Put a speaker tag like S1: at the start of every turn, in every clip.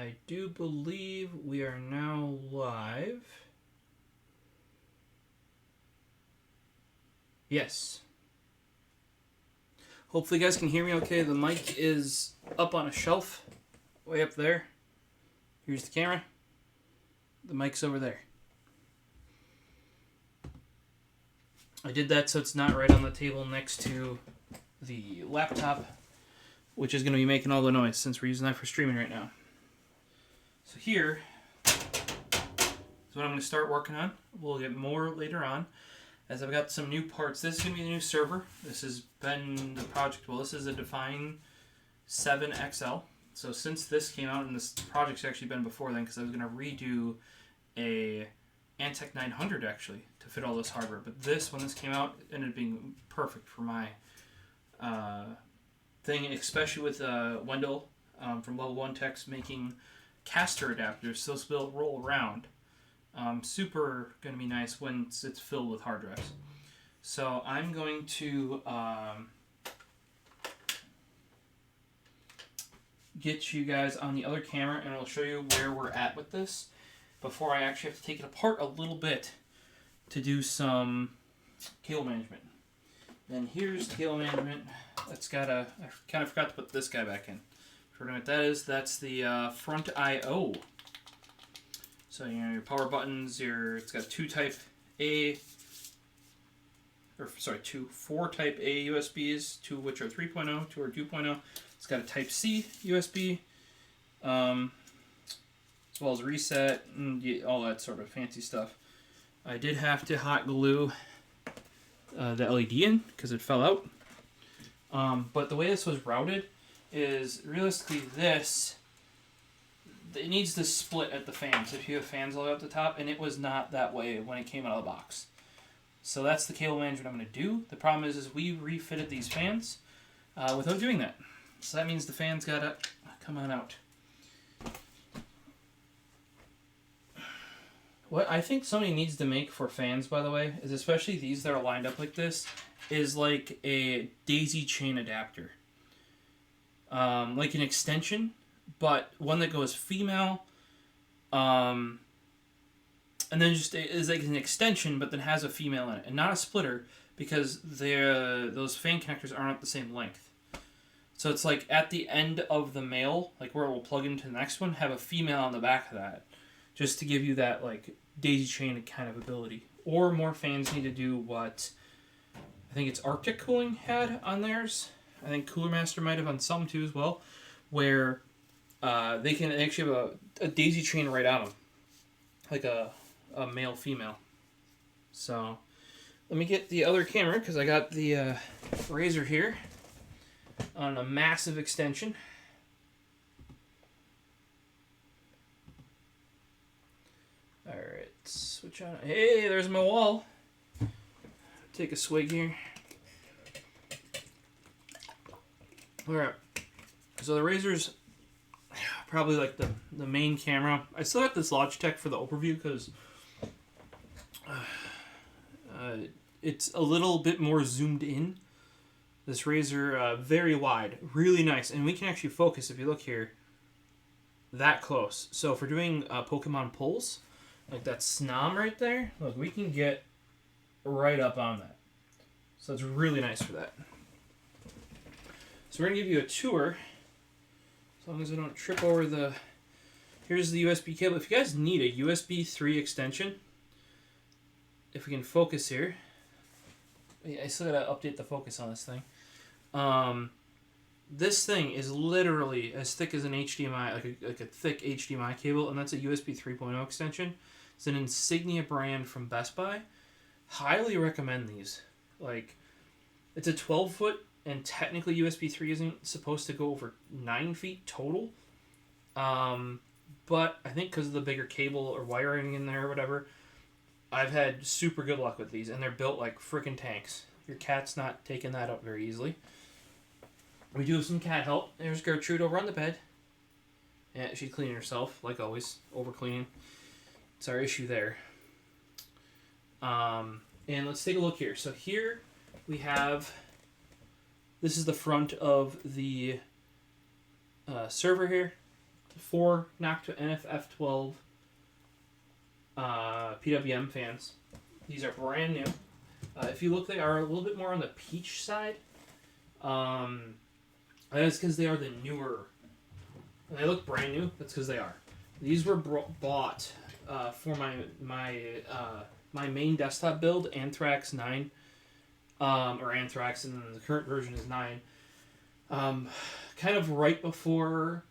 S1: I do believe we are now live. Yes. Hopefully you guys can hear me okay. The mic is up on a shelf, way up there. Here's the camera. The mic's over there. I did that so it's not right on the table next to the laptop, which is going to be making all the noise since we're using that for streaming right now. So here is what I'm going to start working on. We'll get more later on, as I've got some new parts. This is going to be the new server. This has been the project. Well, this is a Define 7 XL. So since this came out, and this project's actually been before then, because I was going to redo a Antec 900 actually to fit all this hardware. But this, when this came out, ended up being perfect for my thing, especially with Wendell from Level 1 Techs making caster adapters, so this will roll around. Super going to be nice once it's filled with hard drives. So I'm going to get you guys on the other camera, and I'll show you where we're at with this before I actually have to take it apart a little bit to do some cable management. And here's cable management. That's got a, I kind of forgot to put this guy back in. For what that is, that's the front I/O. So, you know, your power buttons, it's got two type A, or sorry, four type A USBs, two of which are 3.0, two are 2.0. It's got a type C USB, as well as reset and all that sort of fancy stuff. I did have to hot glue the LED in because it fell out. But the way this was routed is realistically this, it needs to split at the fans if you have fans all the way up the top, and it was not that way when it came out of the box. So that's the cable management I'm going to do. The problem is we refitted these fans without doing that. So that means the fans got to come on out. What I think somebody needs to make for fans, by the way, is especially these that are lined up like this, is like a daisy chain adapter. Like an extension, but one that goes female, and then just is like an extension, but then has a female in it, and not a splitter, because those fan connectors aren't the same length. So it's like at the end of the male, like where it will plug into the next one, have a female on the back of that, just to give you that like daisy chain kind of ability. Or more fans need to do what I think it's Arctic Cooling had on theirs. I think Cooler Master might have on some too as well, where they can actually have a daisy chain right on them, like a male-female. So let me get the other camera, because I got the Razor here on a massive extension. Alright, switch on. Hey, there's my wall. Take a swig here. Alright, so the Razor's probably like the main camera. I still got this Logitech for the overview because it's a little bit more zoomed in. This Razor, very wide, really nice, and we can actually focus, if you look here, that close. So if we're doing Pokemon pulls, like that Snom right there, look, we can get right up on that. So it's really nice for that. So we're going to give you a tour, as long as I don't trip over the... Here's the USB cable. If you guys need a USB 3 extension, if we can focus here. I still got to update the focus on this thing. This thing is literally as thick as an HDMI, like a thick HDMI cable, and that's a USB 3.0 extension. It's an Insignia brand from Best Buy. Highly recommend these. Like, it's a 12-foot, and technically USB 3 isn't supposed to go over 9 feet total. But I think because of the bigger cable or wiring in there or whatever, I've had super good luck with these, and they're built like freaking tanks. Your cat's not taking that up very easily. We do have some cat help. There's Gertrude over on the bed. Yeah, she's cleaning herself, like always. Over cleaning. It's our issue there. And let's take a look here. So here we have... This is the front of the server here. 4 Noctua NF-F12 PWM fans. These are brand new. If you look, they are a little bit more on the peach side. That is because they are the newer. And they look brand new. That's because they are. These were bought for my main desktop build, Anthrax 9, or Anthrax, and the current version is 9. Kind of right before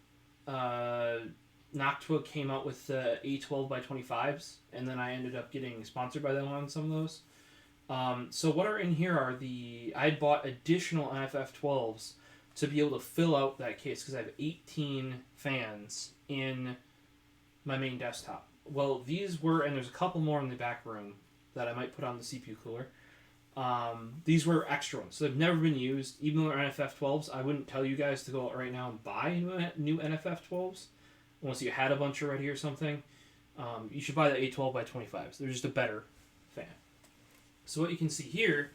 S1: Noctua came out with the A12x25s, and then I ended up getting sponsored by them on some of those. So what are in here are I had bought additional NF-F12s to be able to fill out that case because I have 18 fans in my main desktop. Well, these were, and there's a couple more in the back room that I might put on the CPU cooler. These were extra ones, so they've never been used. Even though they're NF-F12s, I wouldn't tell you guys to go out right now and buy new NF-F12s unless you had a bunch already or something. You should buy the A12x25s. They're just a better fan. So what you can see here,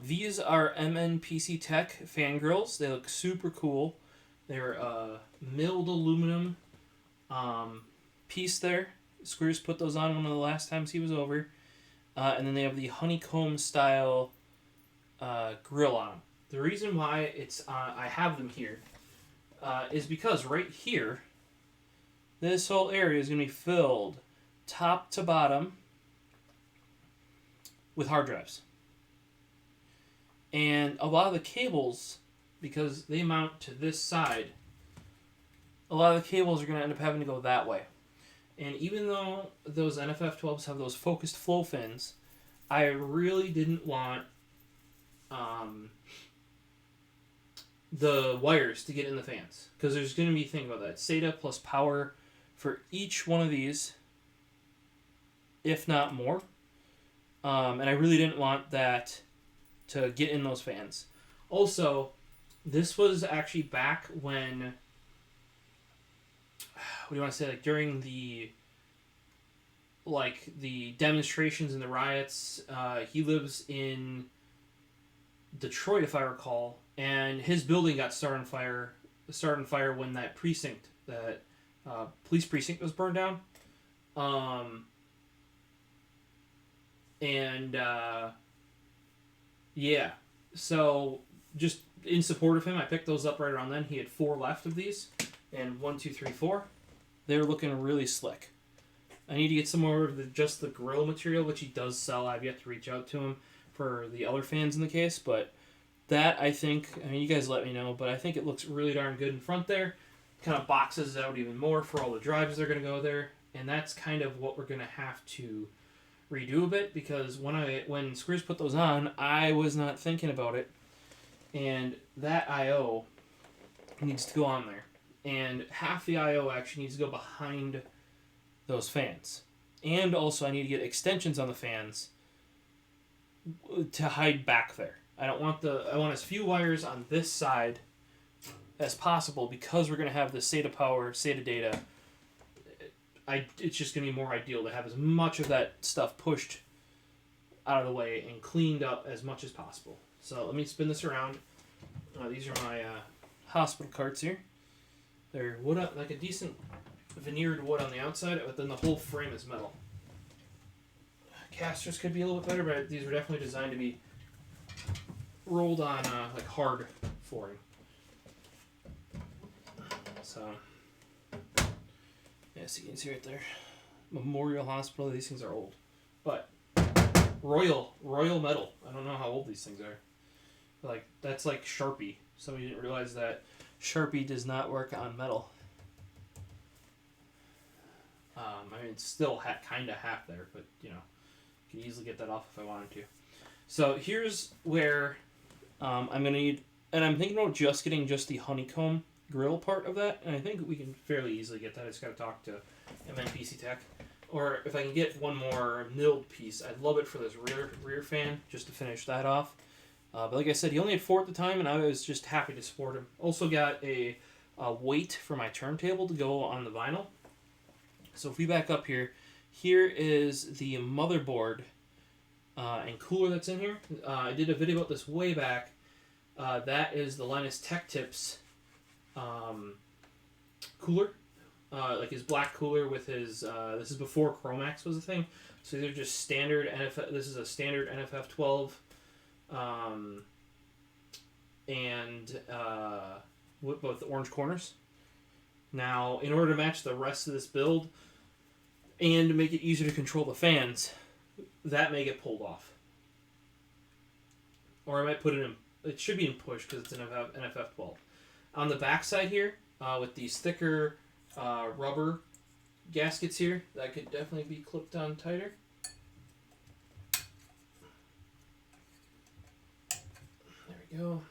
S1: these are MNPC Tech fan grills. They look super cool. They're milled aluminum piece there. Screws put those on one of the last times he was over. And then they have the honeycomb style grill on them. The reason why I have them here is because right here, this whole area is going to be filled top to bottom with hard drives. And a lot of the cables, because they mount to this side, a lot of the cables are going to end up having to go that way. And even though those NF-F12s have those focused flow fins, I really didn't want the wires to get in the fans. Because there's going to be, think about that, SATA plus power for each one of these, if not more. And I really didn't want that to get in those fans. Also, this was actually back when, what do you want to say, like during the demonstrations and the riots. He lives in Detroit, if I recall, and his building got started on fire when that precinct, that police precinct, was burned down. Yeah, so just in support of him, I picked those up right around then. He had 4 left of these, and 1, 2, 3, 4. They're looking really slick. I need to get some more of just the grill material, which he does sell. I've yet to reach out to him for the other fans in the case, but that, I think, you guys let me know, but I think it looks really darn good in front there. Kind of boxes out even more for all the drives that are going to go there, and that's kind of what we're going to have to redo a bit, because when Screws put those on, I was not thinking about it, and that I/O needs to go on there, and half the I/O actually needs to go behind those fans, and also I need to get extensions on the fans to hide back there. I want as few wires on this side as possible, because we're going to have the SATA power, SATA data. It's just going to be more ideal to have as much of that stuff pushed out of the way and cleaned up as much as possible. So let me spin this around. These are my hospital carts here. They're wood, like a decent veneered wood on the outside, but then the whole frame is metal. Casters could be a little bit better, but these were definitely designed to be rolled on like hard flooring. So, yeah, so you can see right there, Memorial Hospital. These things are old, but Royal metal. I don't know how old these things are. Like, that's like Sharpie. Somebody didn't realize that Sharpie does not work on metal. It's still kind of half there, but you can easily get that off if I wanted to. So here's where I'm gonna need, and I'm thinking about just getting just the honeycomb grill part of that, and I think we can fairly easily get that. I just gotta talk to MNPC Tech, or if I can get one more milled piece, I'd love it for this rear fan just to finish that off. But like I said, he only had 4 at the time, and I was just happy to support him. Also got a weight for my turntable to go on the vinyl. So if we back up here, here is the motherboard and cooler that's in here. I did a video about this way back. That is the Linus Tech Tips cooler, like his black cooler with his, this is before Chromax was a thing. So these are just standard this is a standard NF-F12, and with both the orange corners. Now, in order to match the rest of this build, and to make it easier to control the fans, that may get pulled off. Or I might put it in, it should be in push because it's an NF-F12. On the back side here, with these thicker rubber gaskets here, that could definitely be clipped on tighter. There we go.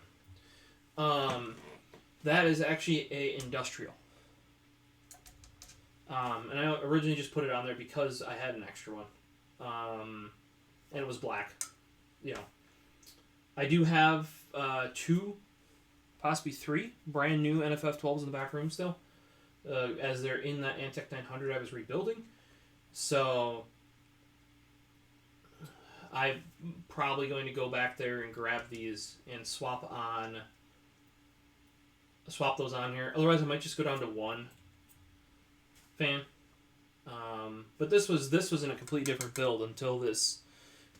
S1: That is actually a industrial. And I originally just put it on there because I had an extra one. And it was black. You know. I do have 2, possibly 3 brand new NF-F12s in the back room still. As they're in that Antec 900 I was rebuilding. So I'm probably going to go back there and grab these and swap those on here. Otherwise I might just go down to 1 fan. But this was in a completely different build until this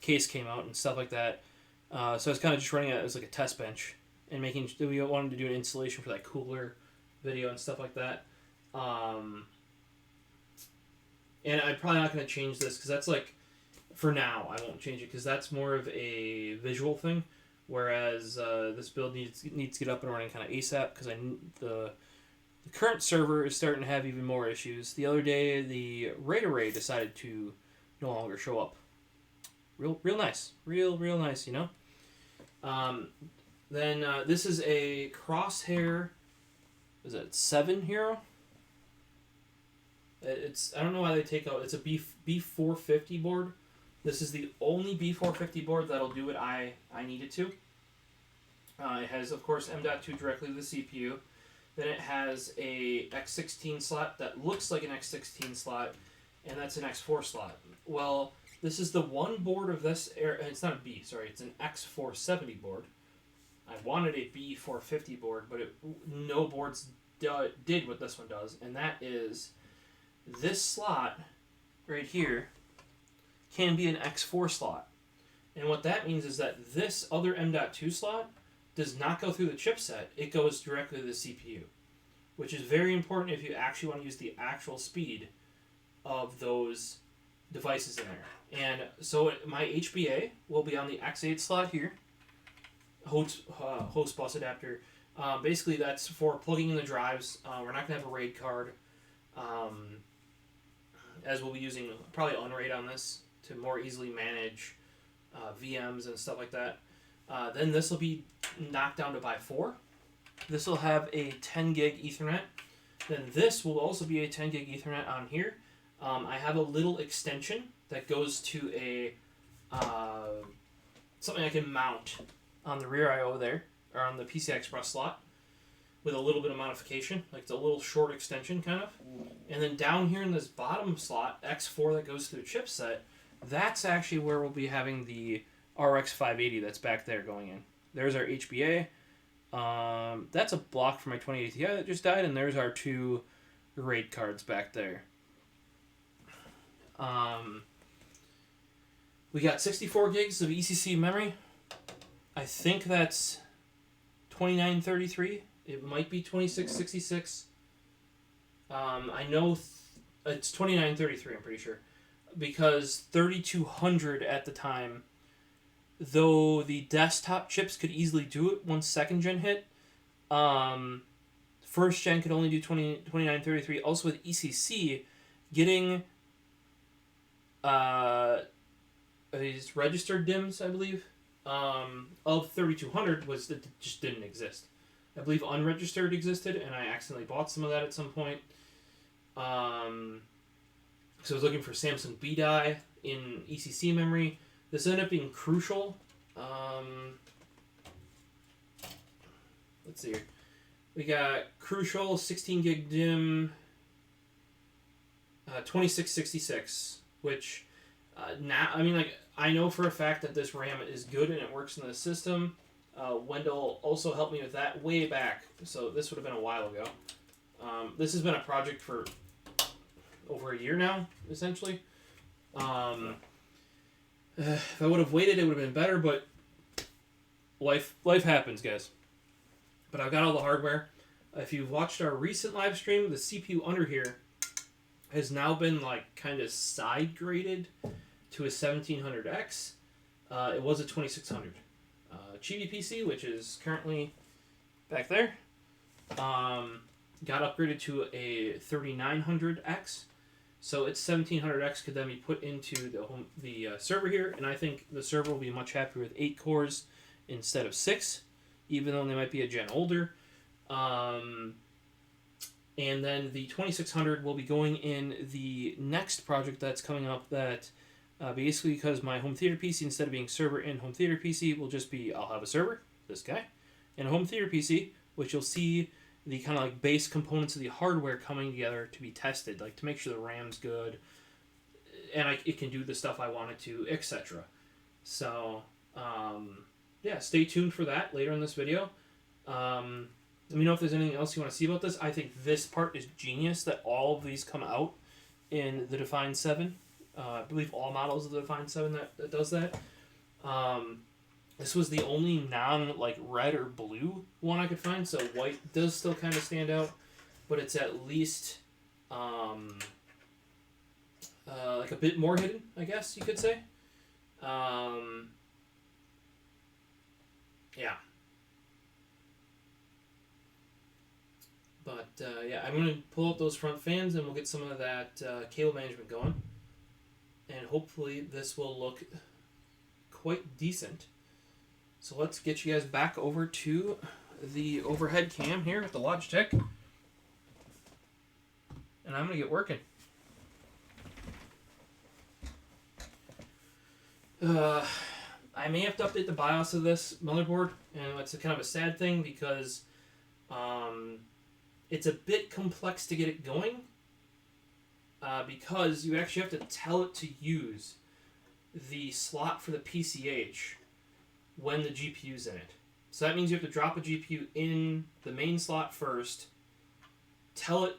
S1: case came out and stuff like that. So I was kind of just running it as like a test bench and we wanted to do an installation for that cooler video and stuff like that. And I'm probably not going to change this because that's like, for now I won't change it because that's more of a visual thing, whereas this build needs to get up and running kind of ASAP because the current server is starting to have even more issues. The other day the RAID array decided to no longer show up. Real nice, real nice, you know. Then this is a Crosshair. Is it 7 Hero? It's, I don't know why they take out. It's a B450 board. This is the only B450 board that'll do what I need it to. It has, of course, M.2 directly to the CPU. Then it has a X16 slot that looks like an X16 slot, and that's an X4 slot. Well, this is the one board of this. It's not a B, sorry. It's an X470 board. I wanted a B450 board, but no boards did what this one does, and that is this slot right here can be an X4 slot. And what that means is that this other M.2 slot does not go through the chipset. It goes directly to the CPU, which is very important if you actually want to use the actual speed of those devices in there. And so my HBA will be on the X8 slot here, host bus adapter. Basically that's for plugging in the drives. We're not going to have a RAID card, as we'll be using probably Unraid on this to more easily manage VMs and stuff like that. Then this will be knocked down to by 4. This will have a 10 gig Ethernet. Then this will also be a 10 gig Ethernet on here. I have a little extension that goes to a something I can mount on the rear I/O there, or on the PCI Express slot, with a little bit of modification. Like it's a little short extension kind of. And then down here in this bottom slot, X4 that goes to the chipset, that's actually where we'll be having the RX 580 that's back there going in. There's our HBA. That's a block for my 2080 Ti that just died, and there's our 2 RAID cards back there. We got 64 gigs of ECC memory. I think that's 2933. It might be 2666. I know it's 2933, I'm pretty sure. Because 3200 at the time, though the desktop chips could easily do it once 2nd gen hit, 1st gen could only do 2933. Also with ECC, getting these registered DIMMs, I believe, of 3200 just didn't exist. I believe unregistered existed, and I accidentally bought some of that at some point. So I was looking for Samsung BDI in ECC memory. This ended up being crucial. Let's see here. We got crucial 16 gig DIMM, 2666, which now, I mean, like, I know for a fact that this RAM is good and it works in the system. Wendell also helped me with that way back, so this would have been a while ago. This has been a project for over a year now, essentially. If I would have waited, it would have been better, but life happens, guys. But I've got all the hardware. If you've watched our recent live stream, the CPU under here has now been like kind of side graded to a 1700X. It was a 2600. Chibi PC, which is currently back there, got upgraded to a 3900X. So its 1700X could then be put into the server here, and I think the server will be much happier with 8 cores instead of 6, even though they might be a gen older. And then the 2600 will be going in the next project that's coming up that basically, because my home theater PC, instead of being server and home theater PC, will just be, I'll have a server, this guy, and a home theater PC, which you'll see the kind of like base components of the hardware coming together to be tested, like to make sure the RAM's good, and it can do the stuff I want it to, etc. So, yeah, stay tuned for that later in this video. Let me know if there's anything else you want to see about this. I think this part is genius that all of these come out in the Define 7. I believe all models of the Define 7 that does that. This was the only non red or blue one I could find, so white does still kind of stand out, but it's at least like a bit more hidden, I guess you could say. Yeah. But yeah, I'm going to pull out those front fans and we'll get some of that cable management going. And hopefully this will look quite decent. So let's get you guys back over to the overhead cam here with the Logitech. And I'm going to get working. I may have to update the BIOS of this motherboard, and it's kind of a sad thing because it's a bit complex to get it going because you actually have to tell it to use the slot for the PCH when the GPU's in it. So that means you have to drop a GPU in the main slot first, tell it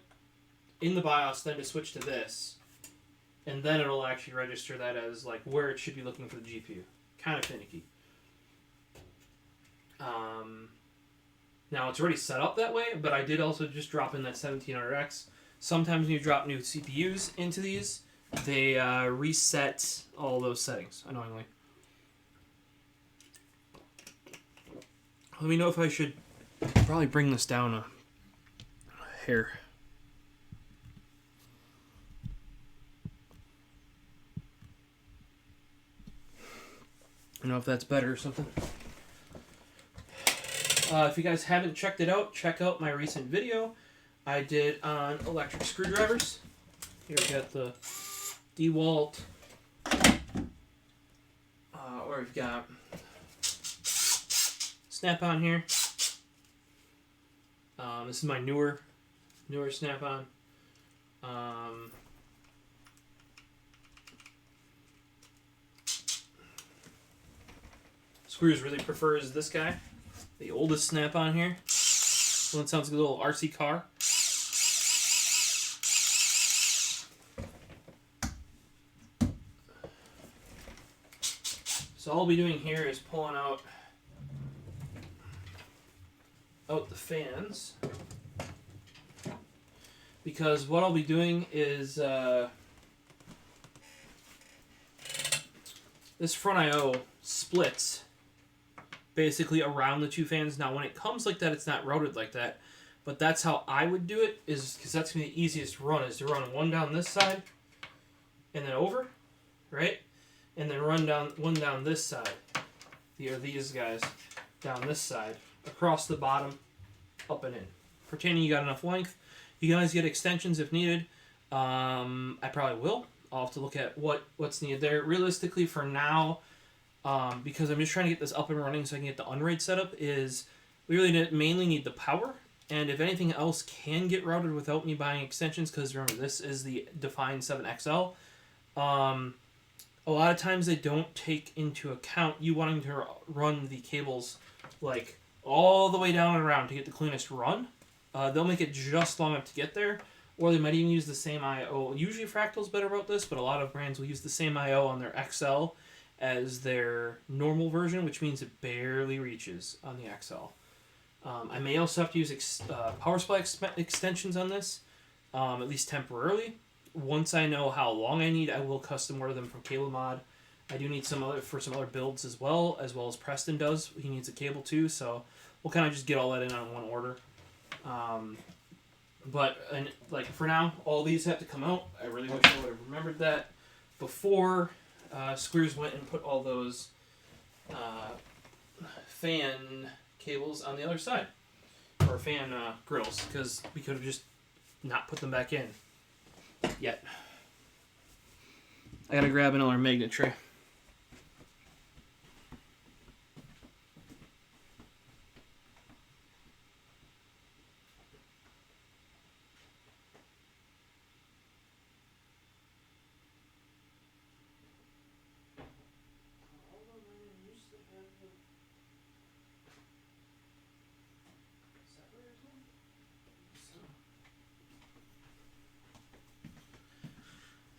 S1: in the BIOS then to switch to this, and then it'll actually register that as like where it should be looking for the GPU. Kind of finicky. Now it's already set up that way, but I did also just drop in that 1700X. Sometimes when you drop new CPUs into these, they reset all those settings, annoyingly. Let me know if I should probably bring this down a hair. I don't know if that's better or something. If you guys haven't checked it out, check out my recent video I did on electric screwdrivers. Here we got the DeWalt, or we've got Snap-on here. This is my newer Snap-on. Screws really prefers this guy, the oldest Snap-on here. This one sounds like a little RC car. So all I'll be doing here is pulling out the fans, because what I'll be doing is this front I/O splits basically around the two fans. Now when it comes like that, it's not routed like that, but that's how I would do it, is because that's going to be the easiest run, is to run one down this side and then over, right? And then run one down this side, these guys down this side, across the bottom, up and in. Pretending you got enough length. You can always get extensions if needed. I probably will. I'll have to look at what's needed there. Realistically, for now, because I'm just trying to get this up and running so I can get the Unraid set up, is we really mainly need the power. And if anything else can get routed without me buying extensions, because remember, this is the Define 7XL. A lot of times they don't take into account you wanting to run the cables like all the way down and around to get the cleanest run. They'll make it just long enough to get there, or they might even use the same I/O. Usually Fractal's better about this, but a lot of brands will use the same I/O on their XL as their normal version, which means it barely reaches on the XL. I may also have to use power supply extensions on this, at least temporarily. Once I know how long I need, I will custom order them from Cable Mod. I do need some other builds as well as Preston does. He needs a cable too, so we'll kind of just get all that in on one order. But for now, all these have to come out. I really wish I would have remembered that before Squeers went and put all those fan cables on the other side, or fan grills, because we could have just not put them back in yet. I gotta grab another magnet tray.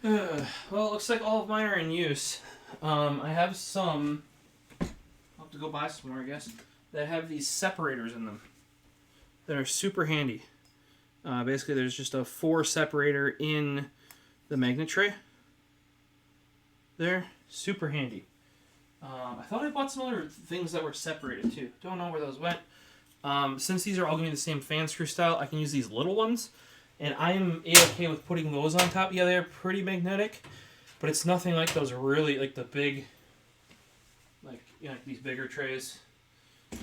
S1: Well, it looks like all of mine are in use. I have some, I'll have to go buy some more, I guess, that have these separators in them that are super handy. Basically, there's just a 4 separator in the magnet tray. There, super handy. I thought I bought some other things that were separated too. Don't know where those went. Since these are all going to be the same fan screw style, I can use these little ones. And I'm okay with putting those on top. Yeah, they're pretty magnetic, but it's nothing like those really, like the big, like these bigger trays.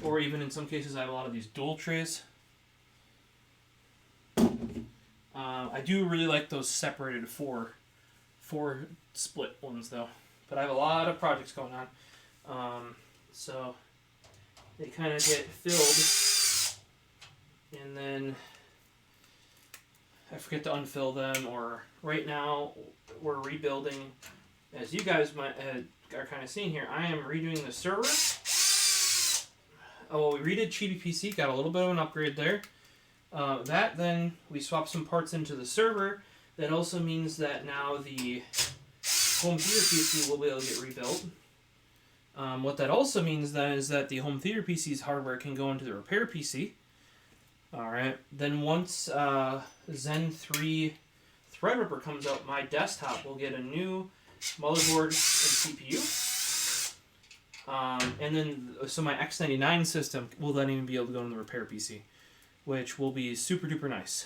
S1: Or even in some cases, I have a lot of these dual trays. I do really like those separated four split ones though. But I have a lot of projects going on. So they kind of get filled, and then I forget to unfill them, or right now we're rebuilding. As you guys might are kind of seeing here, I am redoing the server. Oh, we redid Chibi PC, got a little bit of an upgrade there. Then we swapped some parts into the server. That also means that now the home theater PC will be able to get rebuilt. What that also means then is that the home theater PC's hardware can go into the repair PC. Alright, then once Zen 3 Threadripper comes out, my desktop will get a new motherboard and CPU. And then, so my X99 system will then even be able to go in the repair PC, which will be super duper nice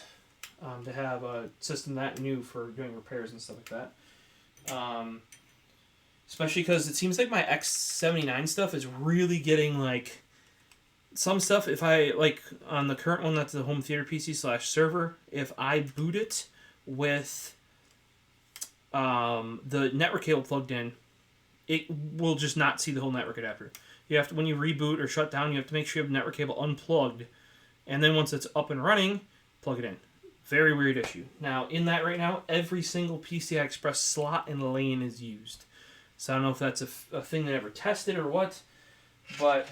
S1: to have a system that new for doing repairs and stuff like that. Especially because it seems like my X79 stuff is really getting like some stuff. If I like on the current one, that's the home theater PC / server, if I boot it with the network cable plugged in, it will just not see the whole network adapter. You have to, when you reboot or shut down, you have to make sure you have the network cable unplugged, and then once it's up and running, plug it in. Very weird issue. Now, in that right now, every single PCI Express slot and lane is used. So I don't know if that's a thing they ever tested or what, but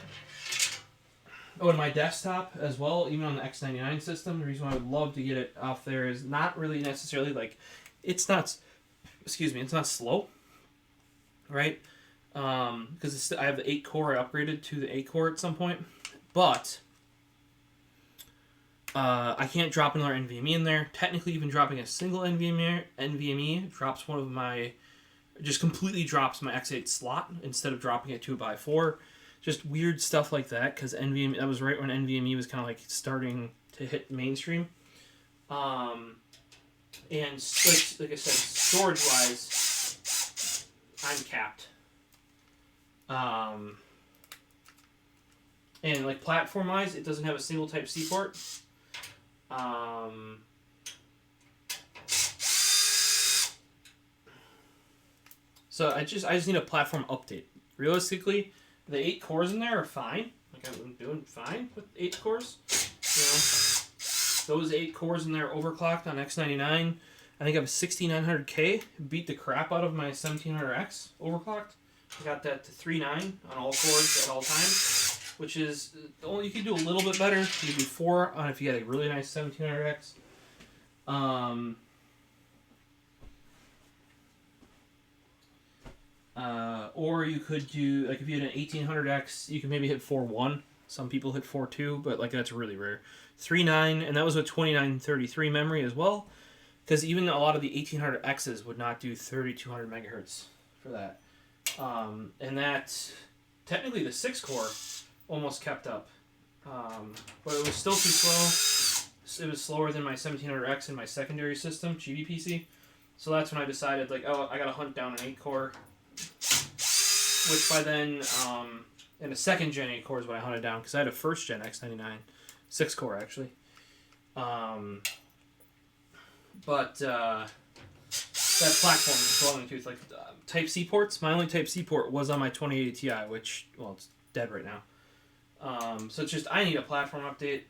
S1: oh, and my desktop as well, even on the X99 system, the reason why I would love to get it off there is not really necessarily like, it's not slow, right? Because I have the 8-core, I upgraded to the 8-core at some point, but I can't drop another NVMe in there. Technically, even dropping a single NVMe drops one of my, just completely drops my X8 slot instead of dropping it 2x4. Just weird stuff like that, because NVMe, that was right when NVMe was kind of like starting to hit mainstream. And like I said, storage-wise, I'm capped. And like platform-wise, it doesn't have a single Type-C port. So I just need a platform update. Realistically, the 8 cores in there are fine. Like I'm doing fine with 8 cores. You know, those 8 cores in there overclocked on X99. I think I have a 6900K. Beat the crap out of my 1700X overclocked. I got that to 3.9 on all cores at all times, which is only, you can do a little bit better. You can do 4 on if you had a really nice 1700X. Or you could do, like, if you had an 1800X, you could maybe hit 4.1. Some people hit 4.2, but like that's really rare. 3.9, and that was with 2933 memory as well, because even a lot of the 1800Xs would not do 3200 megahertz for that. And that, technically the 6-core almost kept up, but it was still too slow. It was slower than my 1700X in my secondary system, Chibi PC. So that's when I decided, like, oh, I gotta hunt down an 8-core, which by then, and a second gen 8 core is what I hunted down, because I had a first gen X99, 6-core actually. But that platform is blowing the tooth. Like, Type C ports, my only Type C port was on my 2080 Ti, which, well, it's dead right now. So it's just, I need a platform update.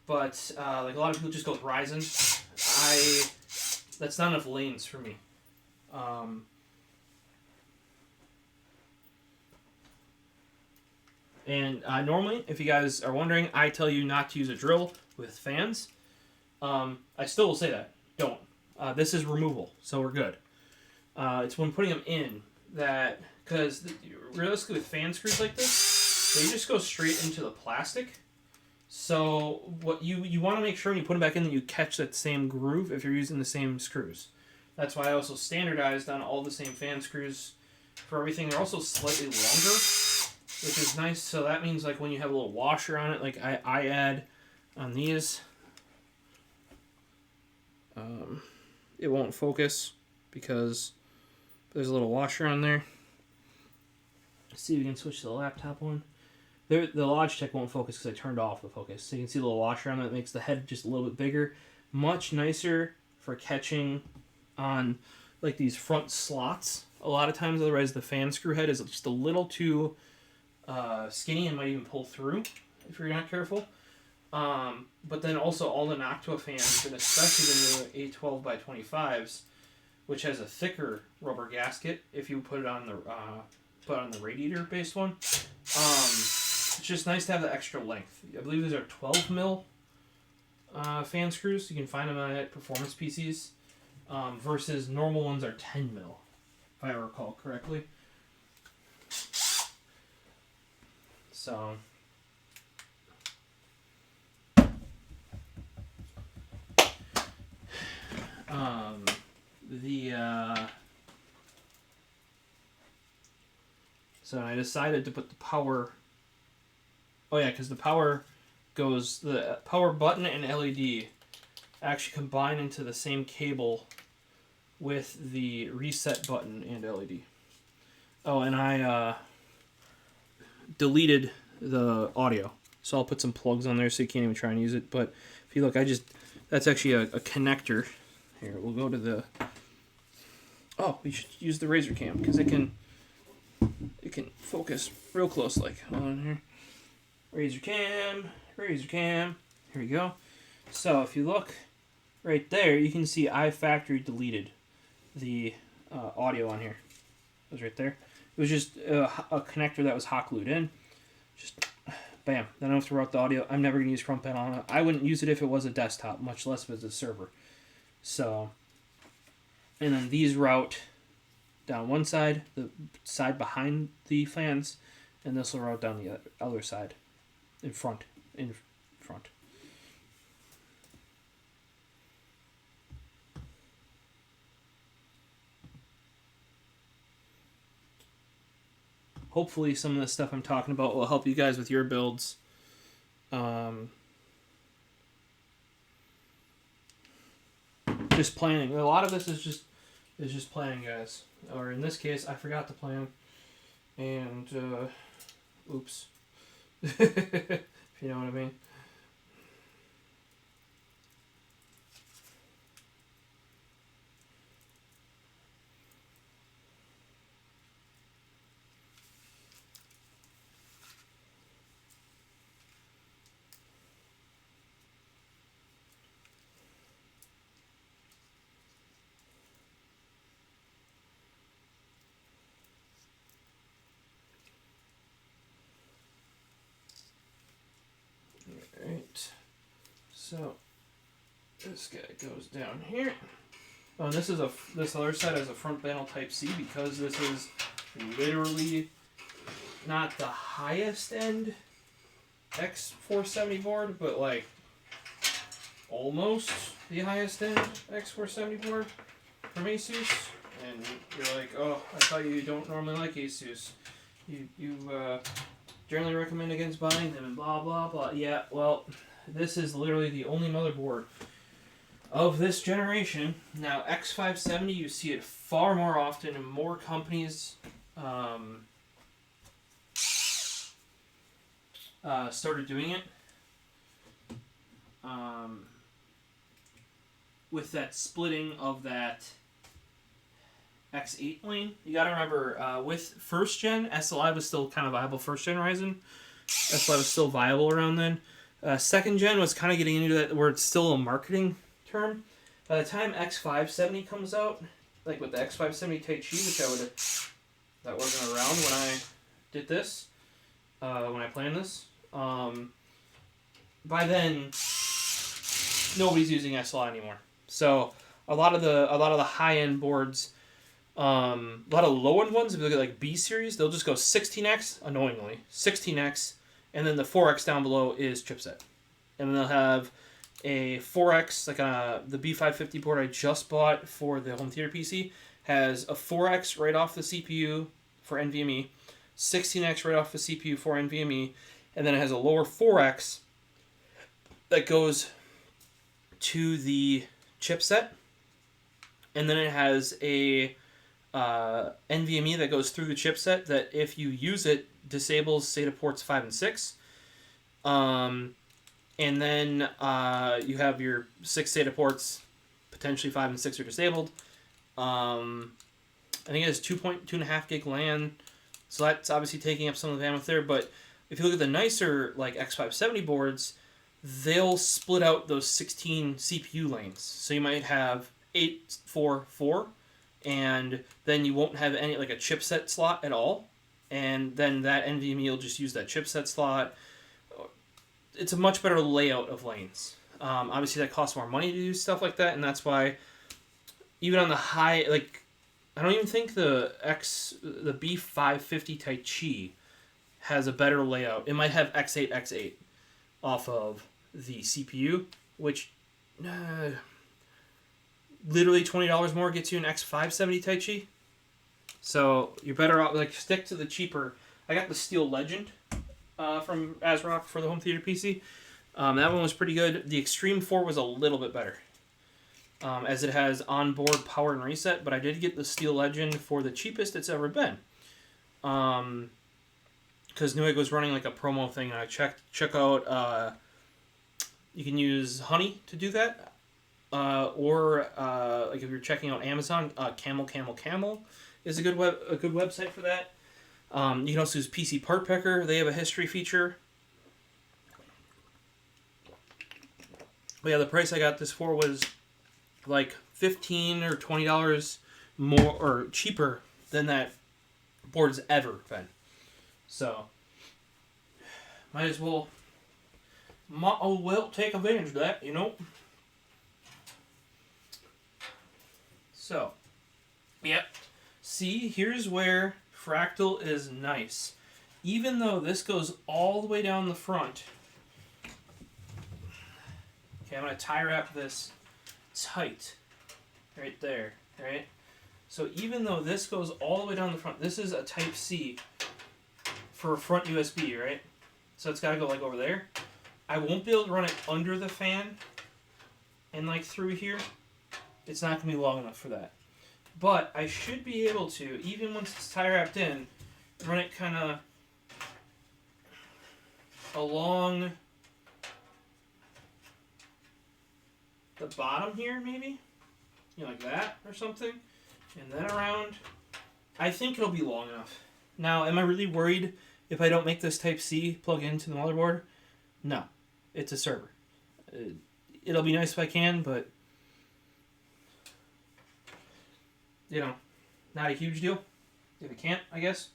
S1: But like a lot of people just go with Ryzen. That's not enough lanes for me. And normally, if you guys are wondering, I tell you not to use a drill with fans. I still will say that. Don't. This is removable, so we're good. It's when putting them in that, because realistically with fan screws like this, they just go straight into the plastic. So what you want to make sure when you put them back in that you catch that same groove if you're using the same screws. That's why I also standardized on all the same fan screws for everything. They're also slightly longer, which is nice. So that means, like, when you have a little washer on it, like I add on these, it won't focus because there's a little washer on there. Let's see if we can switch to the laptop one. The Logitech won't focus because I turned off the focus. So you can see the little washer on it that makes the head just a little bit bigger. Much nicer for catching on, like, these front slots. A lot of times, otherwise, the fan screw head is just a little too skinny and might even pull through if you're not careful. But then also all the Noctua fans, and especially the new A12 by 25s, which has a thicker rubber gasket if you put it on the radiator based one. It's just nice to have the extra length. I believe these are 12 mil fan screws. You can find them at performance PCs, versus normal ones are 10 mil, if I recall correctly. So so I decided to put the power. Oh yeah, because the power button and LED actually combine into the same cable with the reset button and LED. Oh, and I deleted the audio, so I'll put some plugs on there so you can't even try and use it. But if you look, that's actually a connector. Here, we'll go to the. Oh, we should use the Razer cam because it can focus real close. Like, hold on here. Razer cam. Here we go. So if you look right there, you can see I factory deleted the audio on here. It was right there. It was just a connector that was hot glued in. Just bam. Then I don't have to route the audio. I'm never going to use front panel on it. I wouldn't use it if it was a desktop, much less if it's a server. So, and then these route down one side, the side behind the fans, and this will route down the other side, in front. Hopefully some of the stuff I'm talking about will help you guys with your builds. Just planning. A lot of this is just planning, guys. Or in this case, I forgot to plan. And, oops. If you know what I mean. Alright, so This guy goes down here. Oh, and this other side has a front panel Type C because this is literally not the highest end X470 board, but like almost the highest end X470 board from Asus. And you're like, oh, I thought you don't normally like Asus. You generally recommend against buying them and blah blah blah. Yeah, well, this is literally the only motherboard of this generation. Now, X570, you see it far more often, and more companies started doing it. With that splitting of that X8 lane. You gotta remember, with first gen, SLI was still kind of viable. First gen Ryzen, SLI was still viable around then. Second gen was kind of getting into that where it's still a marketing term. By the time X570 comes out, like with the X570 Tai Chi, which that wasn't around when I did this, when I planned this. By then, nobody's using SLI anymore. So a lot of the high end boards, a lot of low end ones, if you look at like B series, they'll just go 16X, annoyingly, 16X, and then the 4X down below is chipset, and then they'll have a 4X, like the B550 board I just bought for the home theater PC, has a 4X right off the CPU for NVMe, 16X right off the CPU for NVMe, and then it has a lower 4X that goes to the chipset, and then it has a NVMe that goes through the chipset that, if you use it, disables SATA ports 5 and 6. And then you have your 6 SATA ports, potentially 5 and 6 are disabled. I think it has 2.5 gig LAN, so that's obviously taking up some of the bandwidth there. But if you look at the nicer like X570 boards, they'll split out those 16 CPU lanes. So you might have 8, 4, 4, and then you won't have any like a chipset slot at all. And then that NVMe will just use that chipset slot. It's a much better layout of lanes. Obviously, that costs more money to do stuff like that, and that's why even on the high, like, I don't even think the B550 Tai Chi has a better layout. It might have X8 off of the CPU, which literally $20 more gets you an X570 Tai Chi. So you're better off, like, stick to the cheaper. I got the Steel Legend from ASRock for the home theater PC. That one was pretty good. The Extreme 4 was a little bit better, as it has onboard power and reset, but I did get the Steel Legend for the cheapest it's ever been. Because Newegg was running like a promo thing, and I check out, you can use Honey to do that, or like if you're checking out Amazon, Camel is a good website for that. You can also use PC Part Picker. They have a history feature. But yeah, the price I got this for was like $15 or $20 more or cheaper than that board's ever been. So might as well take advantage of that, you know. So, yep. See, here's where Fractal is nice. Even though this goes all the way down the front. Okay, I'm going to tie wrap this tight. Right there, right? So even though this goes all the way down the front, this is a Type C for a front USB, right? So it's got to go like over there. I won't be able to run it under the fan and like through here. It's not going to be long enough for that. But I should be able to, even once it's tie wrapped in, run it kind of along the bottom here, maybe? You know, like that or something. And then around. I think it'll be long enough. Now, am I really worried if I don't make this Type C plug into the motherboard? No. It's a server. It'll be nice if I can, but you know, not a huge deal if it can't, I guess.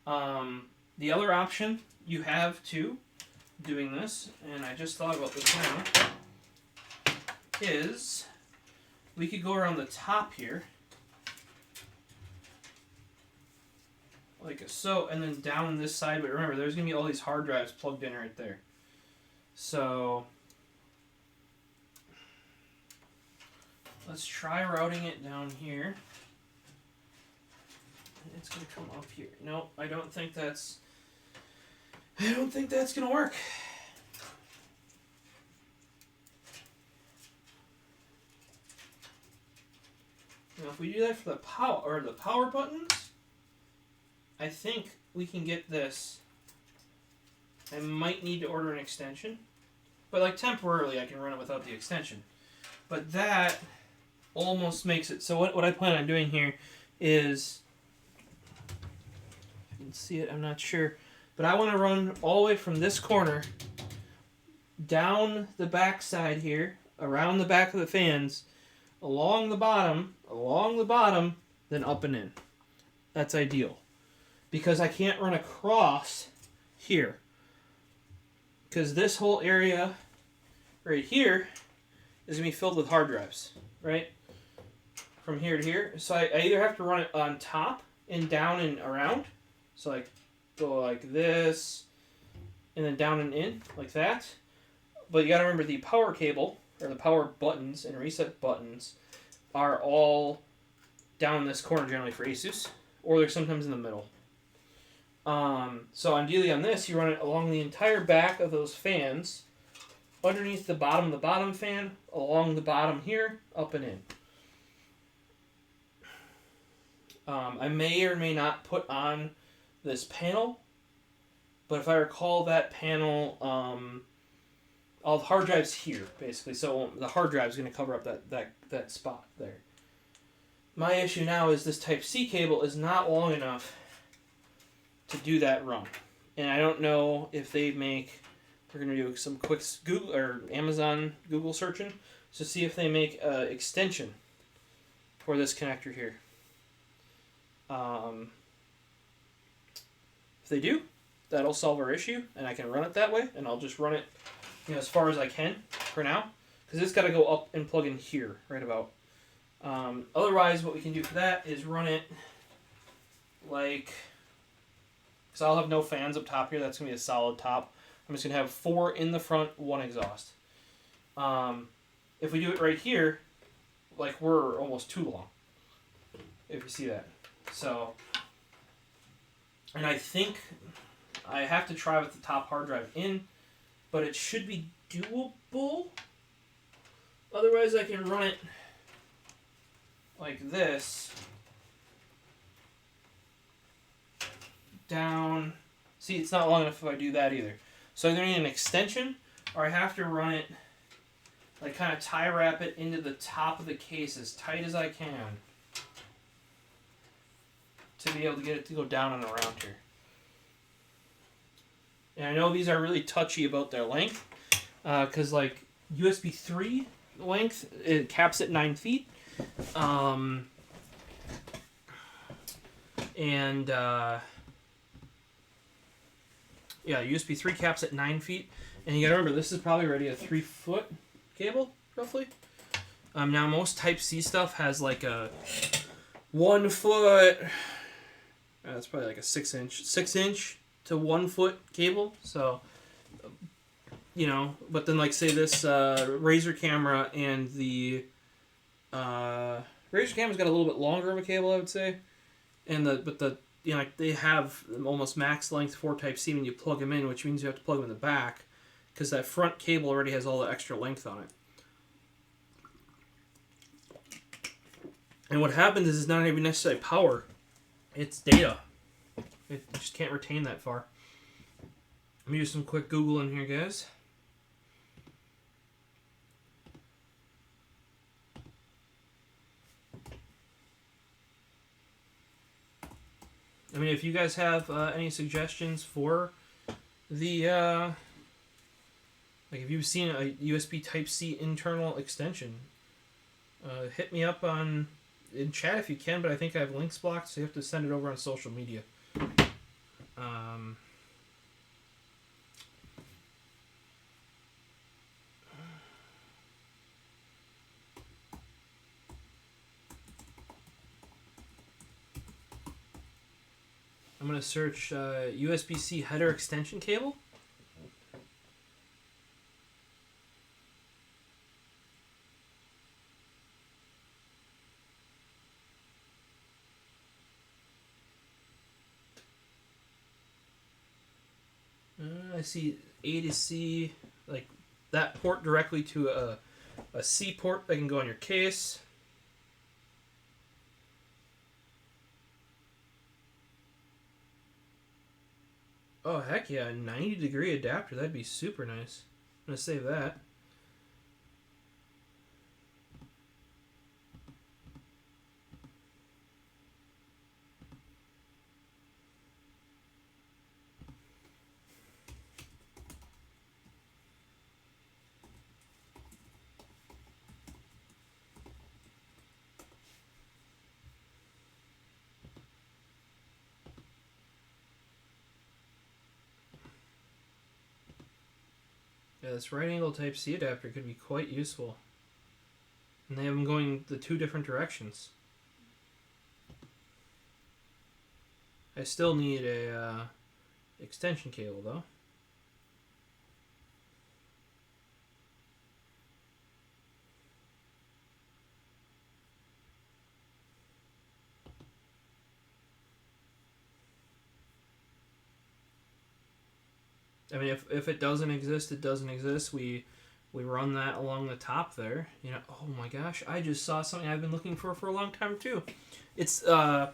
S1: The other option you have too, doing this, and I just thought about this now, is we could go around the top here, like so, and then down this side. But remember, there's going to be all these hard drives plugged in right there. So let's try routing it down here. It's going to come up here. No, I don't think that's going to work. Now, if we do that for the power buttons, I think we can get this. I might need to order an extension, but like temporarily I can run it without the extension. But that almost makes it so. What I plan on doing here is, if you can see it, I'm not sure, but I want to run all the way from this corner down the back side here, around the back of the fans, along the bottom, then up and in. That's ideal. Because I can't run across here. Because this whole area right here is going to be filled with hard drives, right? From here to here. So I either have to run it on top and down and around. So like go like this and then down and in like that. But you got to remember the power cable or the power buttons and reset buttons are all down this corner generally for ASUS, or they're sometimes in the middle. So ideally on this, you run it along the entire back of those fans, underneath the bottom fan, along the bottom here, up and in. I may or may not put on this panel, but if I recall that panel, all the hard drives here, basically. So the hard drive is going to cover up that spot there. My issue now is this Type-C cable is not long enough to do that run. And I don't know if they make, we're going to do some quick Google or Amazon Google searching to see if they make an extension for this connector here. If they do, that'll solve our issue, and I can run it that way, and I'll just run it, as far as I can for now, because it's got to go up and plug in here, right about. Otherwise, what we can do for that is run it like, because I'll have no fans up top here. That's going to be a solid top. I'm just going to have 4 in the front, 1 exhaust. If we do it right here, like we're almost too long, if you see that. So, and I think I have to try with the top hard drive in, but it should be doable. Otherwise, I can run it like this. Down. See, it's not long enough if I do that either. So I either need an extension, or I have to run it, like kind of tie wrap it into the top of the case as tight as I can to be able to get it to go down and around here. And I know these are really touchy about their length, because like USB 3 length, it caps at 9 feet. Yeah, USB 3 caps at 9 feet. And you gotta remember, this is probably already a 3-foot cable, roughly. Now most Type-C stuff has like a 1 foot, it's probably like a 6 inch to 1 foot cable. So, but then like say this Razer camera and the Razer camera's got a little bit longer of a cable, I would say. And they have almost max length for Type-C when you plug them in, which means you have to plug them in the back because that front cable already has all the extra length on it. And what happens is it's not even necessarily power, it's data. It just can't retain that far. Let me do some quick Googling here, guys. I mean, if you guys have any suggestions for the, like if you've seen a USB Type-C internal extension, hit me up in chat if you can, but I think I have links blocked, so you have to send it over on social media. I'm going to search USB-C header extension cable. I see A to C, like that port directly to a C port that can go on your case. Oh, heck yeah, a 90-degree adapter. That'd be super nice. I'm going to save that. Yeah, this right angle Type-C adapter could be quite useful. And they have them going the two different directions. I still need a extension cable though. I mean, if it doesn't exist, it doesn't exist. We run that along the top there. You know, oh my gosh, I just saw something I've been looking for a long time too. It's the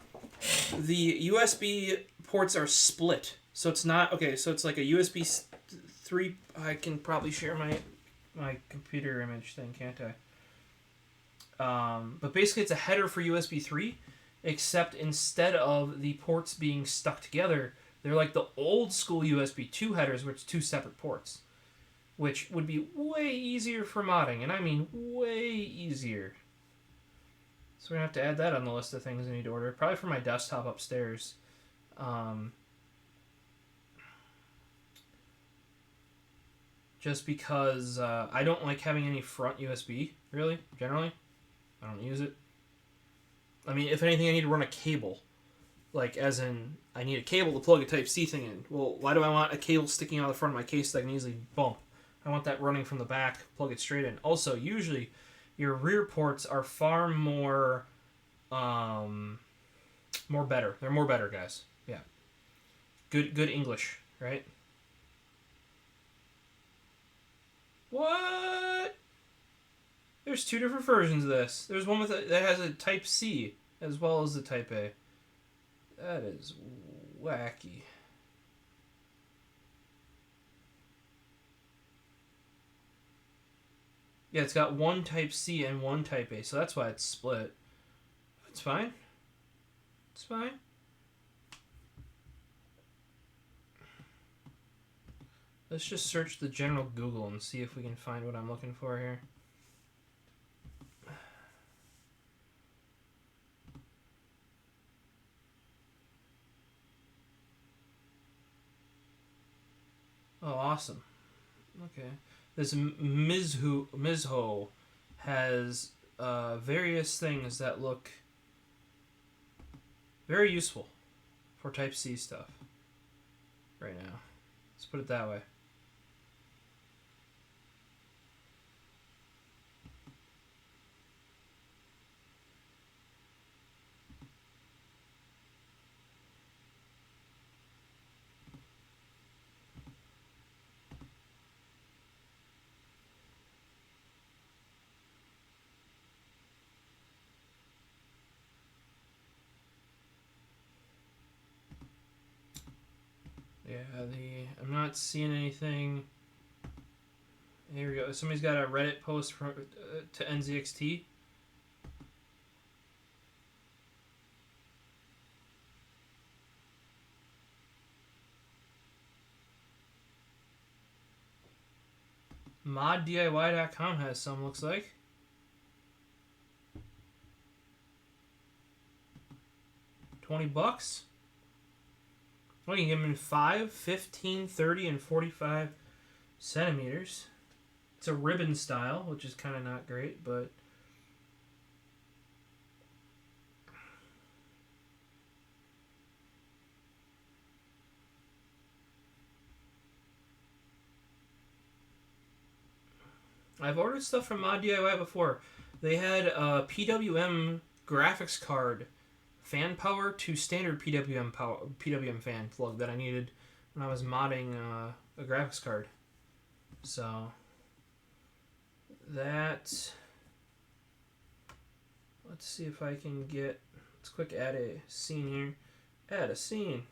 S1: USB ports are split, so it's not okay. So it's like a USB 3. I can probably share my computer image thing, can't I? But basically, it's a header for USB 3, except instead of the ports being stuck together, they're like the old school USB 2 headers, which are two separate ports, which would be way easier for modding, and I mean way easier. So we're going to have to add that on the list of things I need to order, probably for my desktop upstairs. Just because I don't like having any front USB, really, generally. I don't use it. I mean, if anything, I need to run a cable. Like, as in, I need a cable to plug a Type-C thing in. Well, why do I want a cable sticking out the front of my case that I can easily bump? I want that running from the back, plug it straight in. Also, usually, your rear ports are far more better. They're more better, guys. Yeah. Good English, right? What? There's two different versions of this. There's one that has a Type-C as well as the Type-A. That is wacky. Yeah, it's got one Type-C and one Type-A, so that's why it's split. It's fine. It's fine. Let's just search the general Google and see if we can find what I'm looking for here. Oh, awesome. Okay. This Mizho has various things that look very useful for Type-C stuff right now. Let's put it that way. Yeah, I'm not seeing anything. Here we go. Somebody's got a Reddit post to NZXT. ModDIY.com has some, looks like. $20. Well, you can get them in 5, 15, 30, and 45 centimeters. It's a ribbon style, which is kind of not great, but I've ordered stuff from Mod DIY before. They had a PWM graphics card, fan power to standard PWM fan plug that I needed when I was modding a graphics card. So that. Let's see if I can get. Let's quick add a scene here. Add a scene.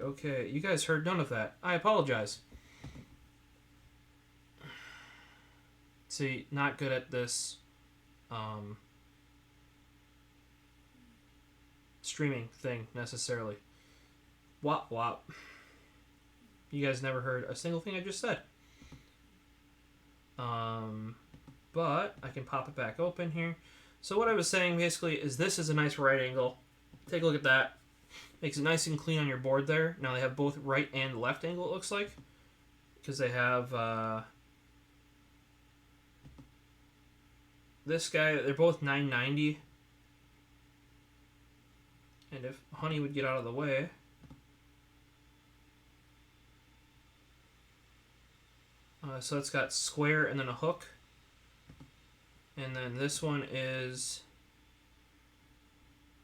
S1: Okay, you guys heard none of that. I apologize. See, not good at this streaming thing necessarily. Wop wop. You guys never heard a single thing I just said. But I can pop it back open here. So what I was saying basically is this is a nice right angle. Take a look at that. Makes it nice and clean on your board there. Now they have both right and left angle, it looks like. Because they have this guy, they're both 990. And if Honey would get out of the way. So it's got square and then a hook. And then this one is,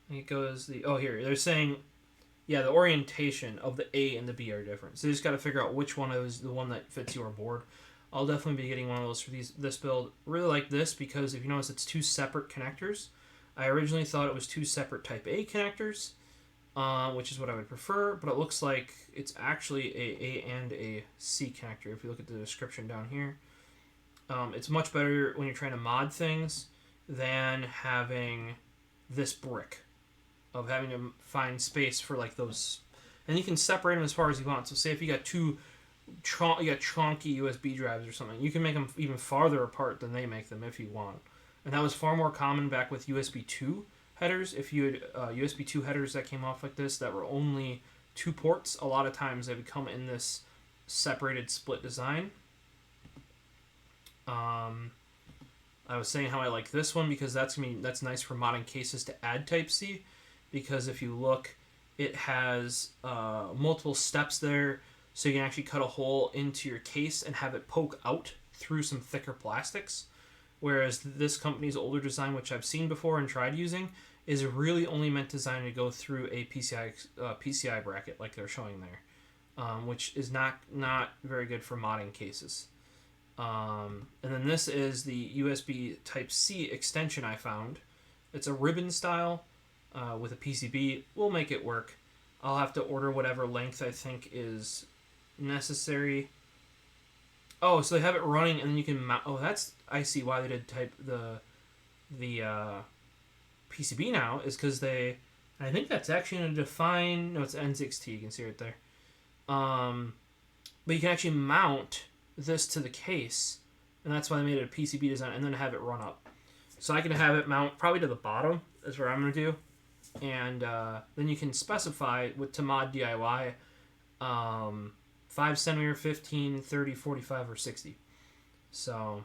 S1: I think it goes the, oh here, they're saying, yeah, the orientation of the A and the B are different. So you just got to figure out which one is the one that fits your board. I'll definitely be getting one of those for this build. Really like this because if you notice it's two separate connectors. I originally thought it was two separate Type A connectors, which is what I would prefer, but it looks like it's actually a and a C connector if you look at the description down here. It's much better when you're trying to mod things than having this brick of having to find space for like those, and you can separate them as far as you want. So say if you got two chunky USB drives or something, you can make them even farther apart than they make them if you want. And that was far more common back with USB 2 headers. If you had USB 2 headers that came off like this that were only 2 ports, a lot of times they would come in this separated split design. I was saying how I like this one because that's nice for modding cases to add Type-C, because if you look, it has multiple steps there, so you can actually cut a hole into your case and have it poke out through some thicker plastics. Whereas this company's older design, which I've seen before and tried using, is really only meant designed to go through a PCI bracket like they're showing there, which is not very good for modding cases. And then this is the USB Type-C extension I found. It's a ribbon style with a PCB. We'll make it work. I'll have to order whatever length I think is necessary. Oh, so they have it running and then you can mount. Oh, I see why they did the PCB now, is because I think that's actually going to define, no, it's N6T, you can see right there. But you can actually mount this to the case, and that's why they made it a PCB design, and then have it run up. So I can have it mount probably to the bottom, is what I'm going to do. And then you can specify to mod DIY 5 centimeter, 15, 30, 45, or 60. So,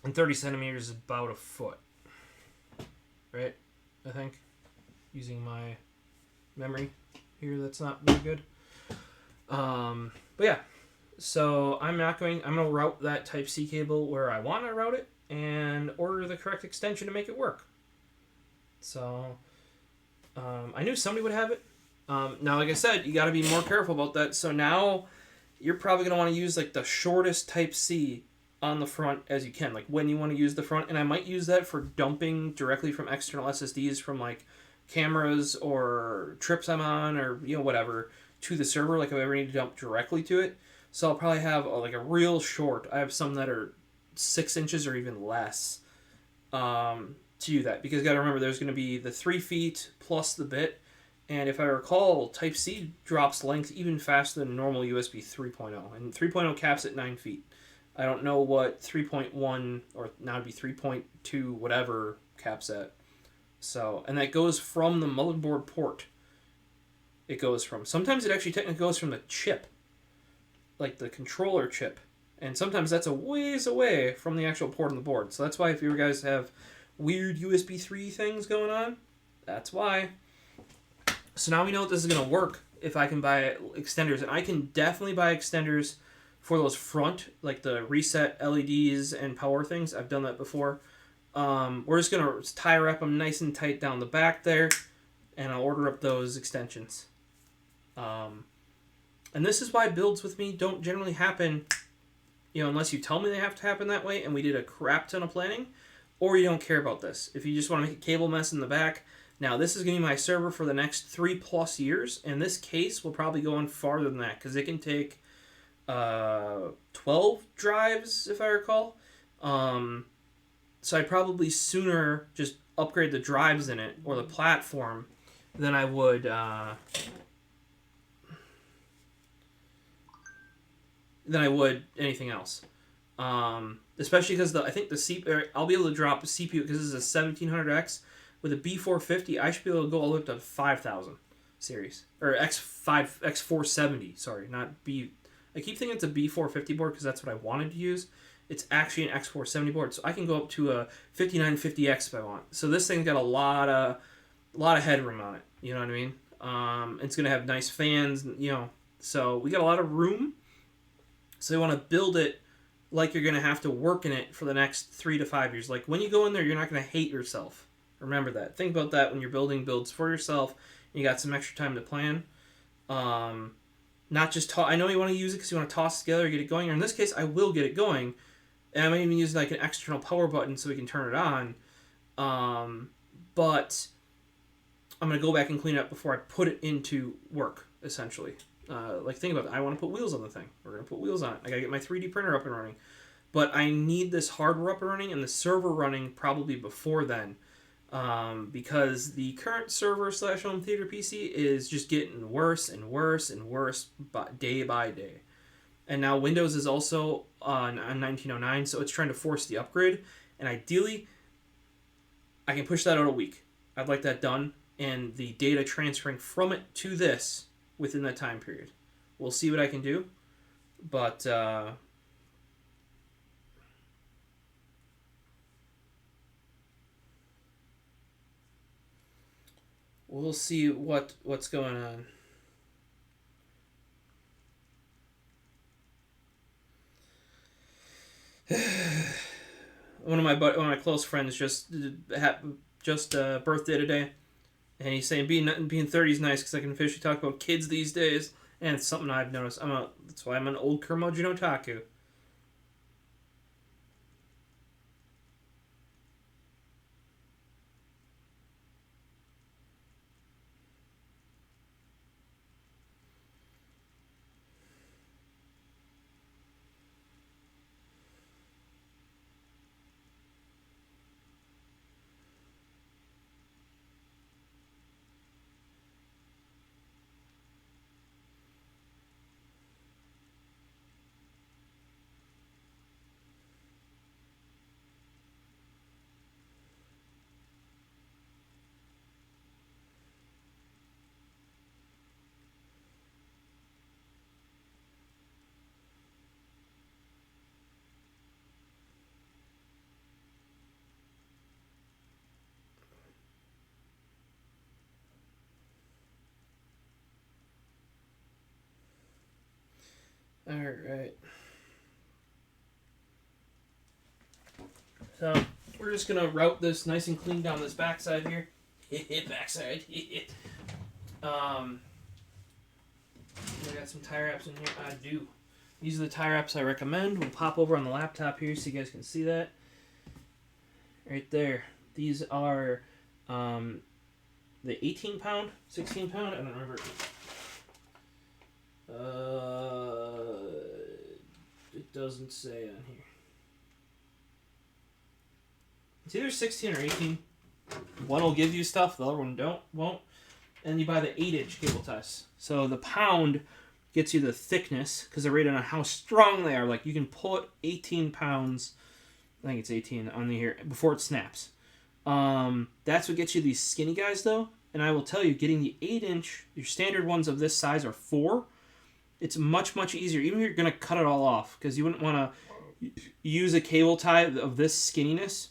S1: and 30 centimeters is about a foot, right? I think, using my memory here, that's not very good. But yeah, so I'm going to route that Type-C cable where I want to route it and order the correct extension to make it work. So, I knew somebody would have it. Now, like I said, you got to be more careful about that. So now you're probably going to want to use like the shortest Type-C on the front as you can, like when you want to use the front. And I might use that for dumping directly from external SSDs from like cameras or trips I'm on, or whatever, to the server, like if I ever need to dump directly to it. So I'll probably have like a real short. I have some that are 6 inches or even less to do that, because you got to remember there's going to be the 3 feet plus the bit. And if I recall, Type-C drops length even faster than normal USB 3.0. And 3.0 caps at 9 feet. I don't know what 3.1, or now it'd be 3.2, whatever, caps at. So, and that goes from the motherboard port. It goes from, sometimes it actually technically goes from the chip, like the controller chip. And sometimes that's a ways away from the actual port on the board. So that's why if you guys have weird USB 3 things going on, that's why. So now we know this is going to work if I can buy extenders. And I can definitely buy extenders for those front, like the reset LEDs and power things. I've done that before. We're just going to tie wrap them nice and tight down the back there, and I'll order up those extensions. And this is why builds with me don't generally happen, unless you tell me they have to happen that way and we did a crap ton of planning, or you don't care about this. If you just want to make a cable mess in the back, Now, this is going to be my server for the next 3+ years, and this case will probably go on farther than that, because it can take 12 drives, if I recall. So I'd probably sooner just upgrade the drives in it, or the platform, than I would anything else. Especially because I think the CPU, I'll be able to drop a CPU, because this is a 1700X with a B450. I should be able to go all the way up to 5000 series, or X470. Sorry, not B. I keep thinking it's a B450 board because that's what I wanted to use. It's actually an X470 board, so I can go up to a 5950X if I want. So this thing's got a lot of headroom on it. You know what I mean? It's gonna have nice fans, So we got a lot of room. So you want to build it like you're gonna have to work in it for the next 3 to 5 years. Like when you go in there, you're not gonna hate yourself. Remember that. Think about that when you're building builds for yourself. And you got some extra time to plan. Not just I know you want to use it because you want to toss it together, get it going. Or in this case, I will get it going. And I might even use like an external power button so we can turn it on. But I'm going to go back and clean it up before I put it into work, essentially. Like, think about it. I want to put wheels on the thing. We're going to put wheels on it. I got to get my 3D printer up and running. But I need this hardware up and running and the server running probably before then. Because the current server / home theater PC is just getting worse and worse and worse day by day. And now Windows is also on 1909, so it's trying to force the upgrade. And ideally, I can push that out a week. I'd like that done, and the data transferring from it to this within that time period. We'll see what I can do, but we'll see what's going on. One of my close friends just birthday today, and he's saying being 30 is nice because I can officially talk about kids these days, and it's something I've noticed. That's why I'm an old curmudgeon otaku. Alright. So, we're just going to route this nice and clean down this backside here. Backside. I got some tie wraps in here. I do. These are the tie wraps I recommend. We'll pop over on the laptop here so you guys can see that. Right there. These are the 18 pound, 16 pound, I don't remember. It doesn't say on here. It's either 16 or 18. One will give you stuff, the other one won't. And you buy the 8-inch cable ties. So the pound gets you the thickness because they're rated on how strong they are. Like you can put 18 pounds, I think it's 18 on the here before it snaps. That's what gets you these skinny guys though. And I will tell you, getting the 8-inch, your standard ones of this size are 4. It's much, much easier. Even if you're going to cut it all off, because you wouldn't want to use a cable tie of this skinniness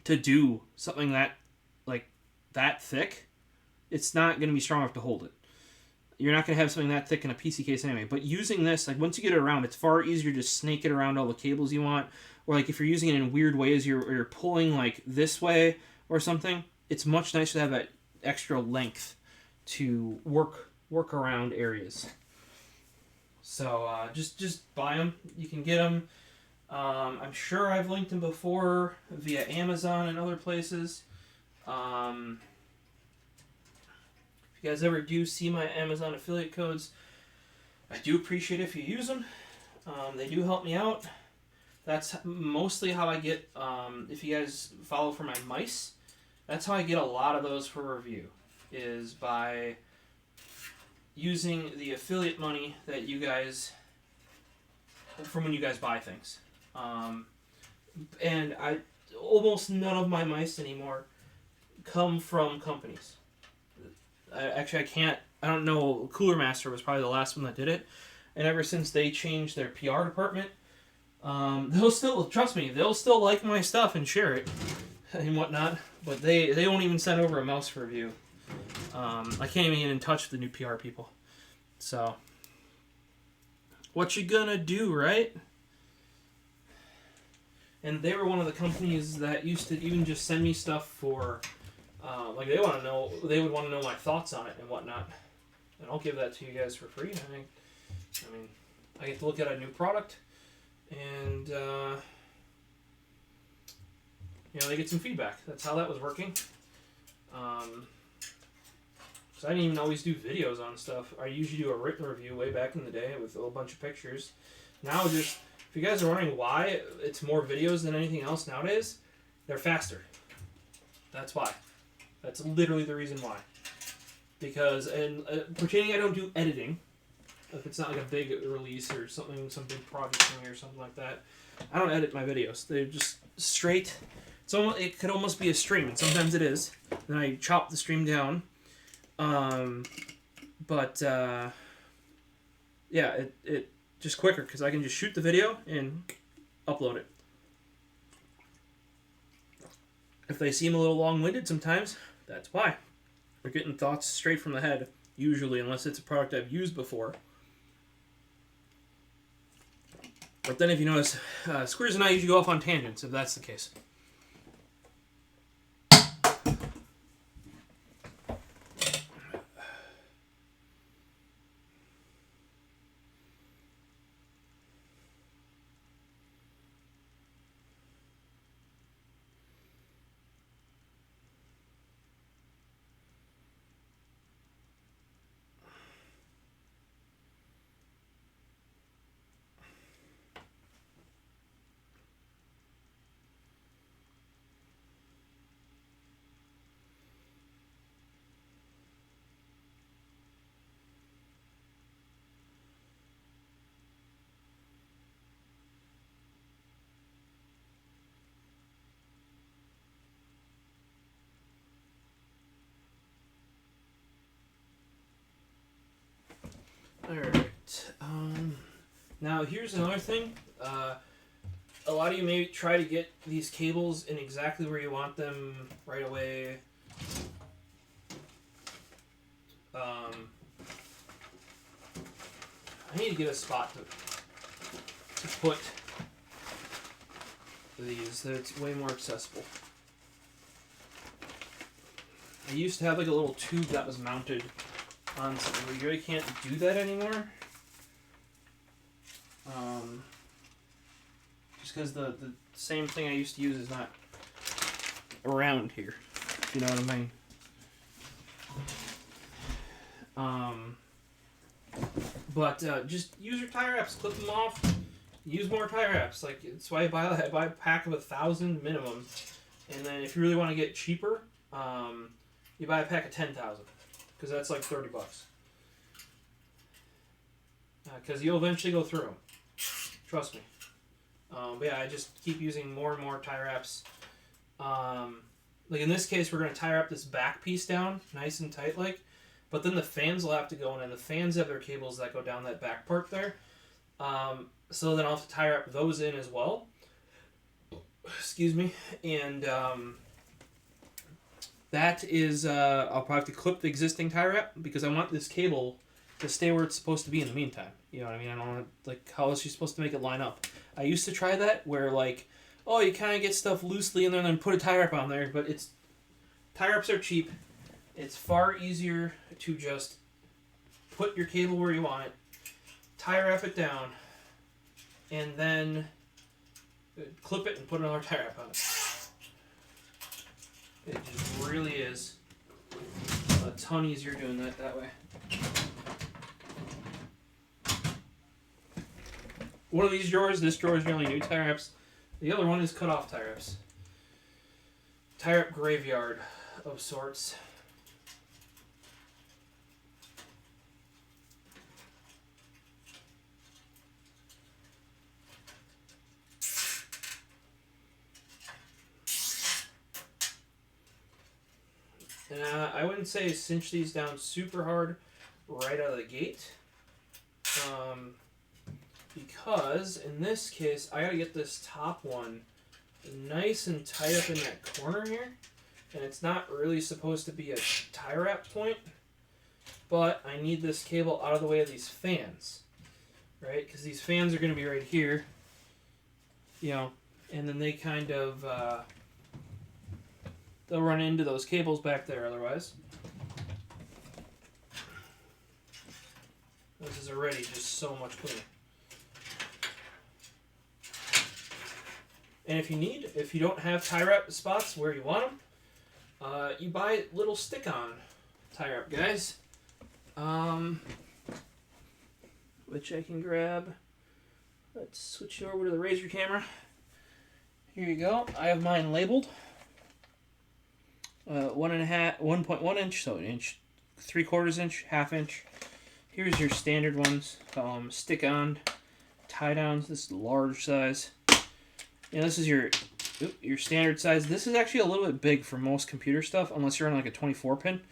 S1: to do something that thick. It's not going to be strong enough to hold it. You're not going to have something that thick in a PC case anyway. But using this, like once you get it around, it's far easier to snake it around all the cables you want. Or like if you're using it in weird ways, you're pulling like this way or something. It's much nicer to have that extra length to work around areas. So just buy them. You can get them. I'm sure I've linked them before via Amazon and other places. If you guys ever do see my Amazon affiliate codes, I do appreciate if you use them. They do help me out. That's mostly how I get, if you guys follow for my mice, that's how I get a lot of those for review, is by using the affiliate money that you guys, from when you guys buy things. And almost none of my mice anymore come from companies. I don't know, Cooler Master was probably the last one that did it. And ever since they changed their PR department, they'll still, trust me, they'll still like my stuff and share it and whatnot. But they won't even send over a mouse for review. I can't even get in touch with the new PR people. So, what you gonna do, right? And they were one of the companies that used to even just send me stuff for, like they would want to know my thoughts on it and whatnot. And I'll give that to you guys for free. I mean, I get to look at a new product, and they get some feedback. That's how that was working. So I didn't even always do videos on stuff. I usually do a written review way back in the day with a whole bunch of pictures. Now, just if you guys are wondering why it's more videos than anything else nowadays, they're faster. That's why. That's literally the reason why. Because, and pretending I don't do editing, if it's not like a big release or something, some big project for me or something like that, I don't edit my videos. They're just straight. It could almost be a stream, and sometimes it is. Then I chop the stream down. Yeah, it just quicker because I can just shoot the video and upload it. If they seem a little long-winded sometimes, that's why. We're getting thoughts straight from the head, usually, unless it's a product I've used before. But then if you notice, Squeers and I usually go off on tangents, if that's the case. Alright, now here's another thing. A lot of you may try to get these cables in exactly where you want them right away. I need to get a spot to put these that's way more accessible. I used to have like a little tube that was mounted on something, but you really can't do that anymore. Just because the same thing I used to use is not around here, if you know what I mean. Just use your tie wraps, clip them off, use more tie wraps. Like, it's why I buy a pack of 1,000 minimum, and then if you really want to get cheaper, you buy a pack of 10,000. Because that's like $30. Because you'll eventually go through them. Trust me. But yeah, I just keep using more and more tie wraps. Like in this case, we're going to tie wrap this back piece down nice and tight like. But then the fans will have to go in, and the fans have their cables that go down that back part there. So then I'll have to tie wrap those in as well. Excuse me. And that is, I'll probably have to clip the existing tie wrap because I want this cable to stay where it's supposed to be in the meantime. You know what I mean? I don't want to, like, how else are you supposed to make it line up? I used to try that where, like, oh, you kind of get stuff loosely in there and then put a tie wrap on there, but tie wraps are cheap. It's far easier to just put your cable where you want it, tie wrap it down, and then clip it and put another tie wrap on it. It just really is a ton easier doing that way. One of these drawers, this drawer is generally new tie wraps. The other one is cut off tie wraps. Tie wrap graveyard of sorts. And I wouldn't say cinch these down super hard right out of the gate. Because in this case, I gotta get this top one nice and tight up in that corner here. And it's not really supposed to be a tie wrap point, but I need this cable out of the way of these fans, right? Because these fans are gonna be right here, you know, and then they kind of, they'll run into those cables back there otherwise. This is already just so much cleaner. And if you don't have tie wrap spots where you want them, you buy little stick-on tie wrap guys, which I can grab. Let's switch over to the Razor camera. Here you go. I have mine labeled 1.1 inch, so an inch, 3/4 inch, 1/2 inch. Here's your standard ones, stick-on tie downs. This is large size. Yeah, this is your standard size. This is actually a little bit big for most computer stuff, unless you're on like a 24 pin.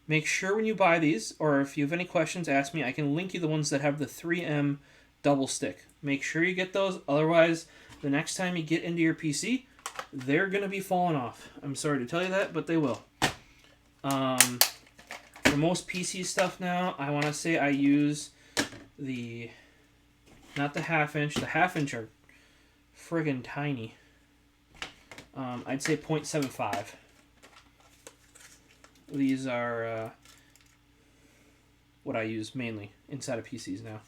S1: Make sure when you buy these, or if you have any questions, ask me. I can link you the ones that have the 3M double stick. Make sure you get those, otherwise the next time you get into your PC, they're going to be falling off. I'm sorry to tell you that, but they will. For most PC stuff now, I want to say I use not the 1/2 inch. The 1/2 inch are friggin' tiny. I'd say 0.75. These are what I use mainly inside of PCs now,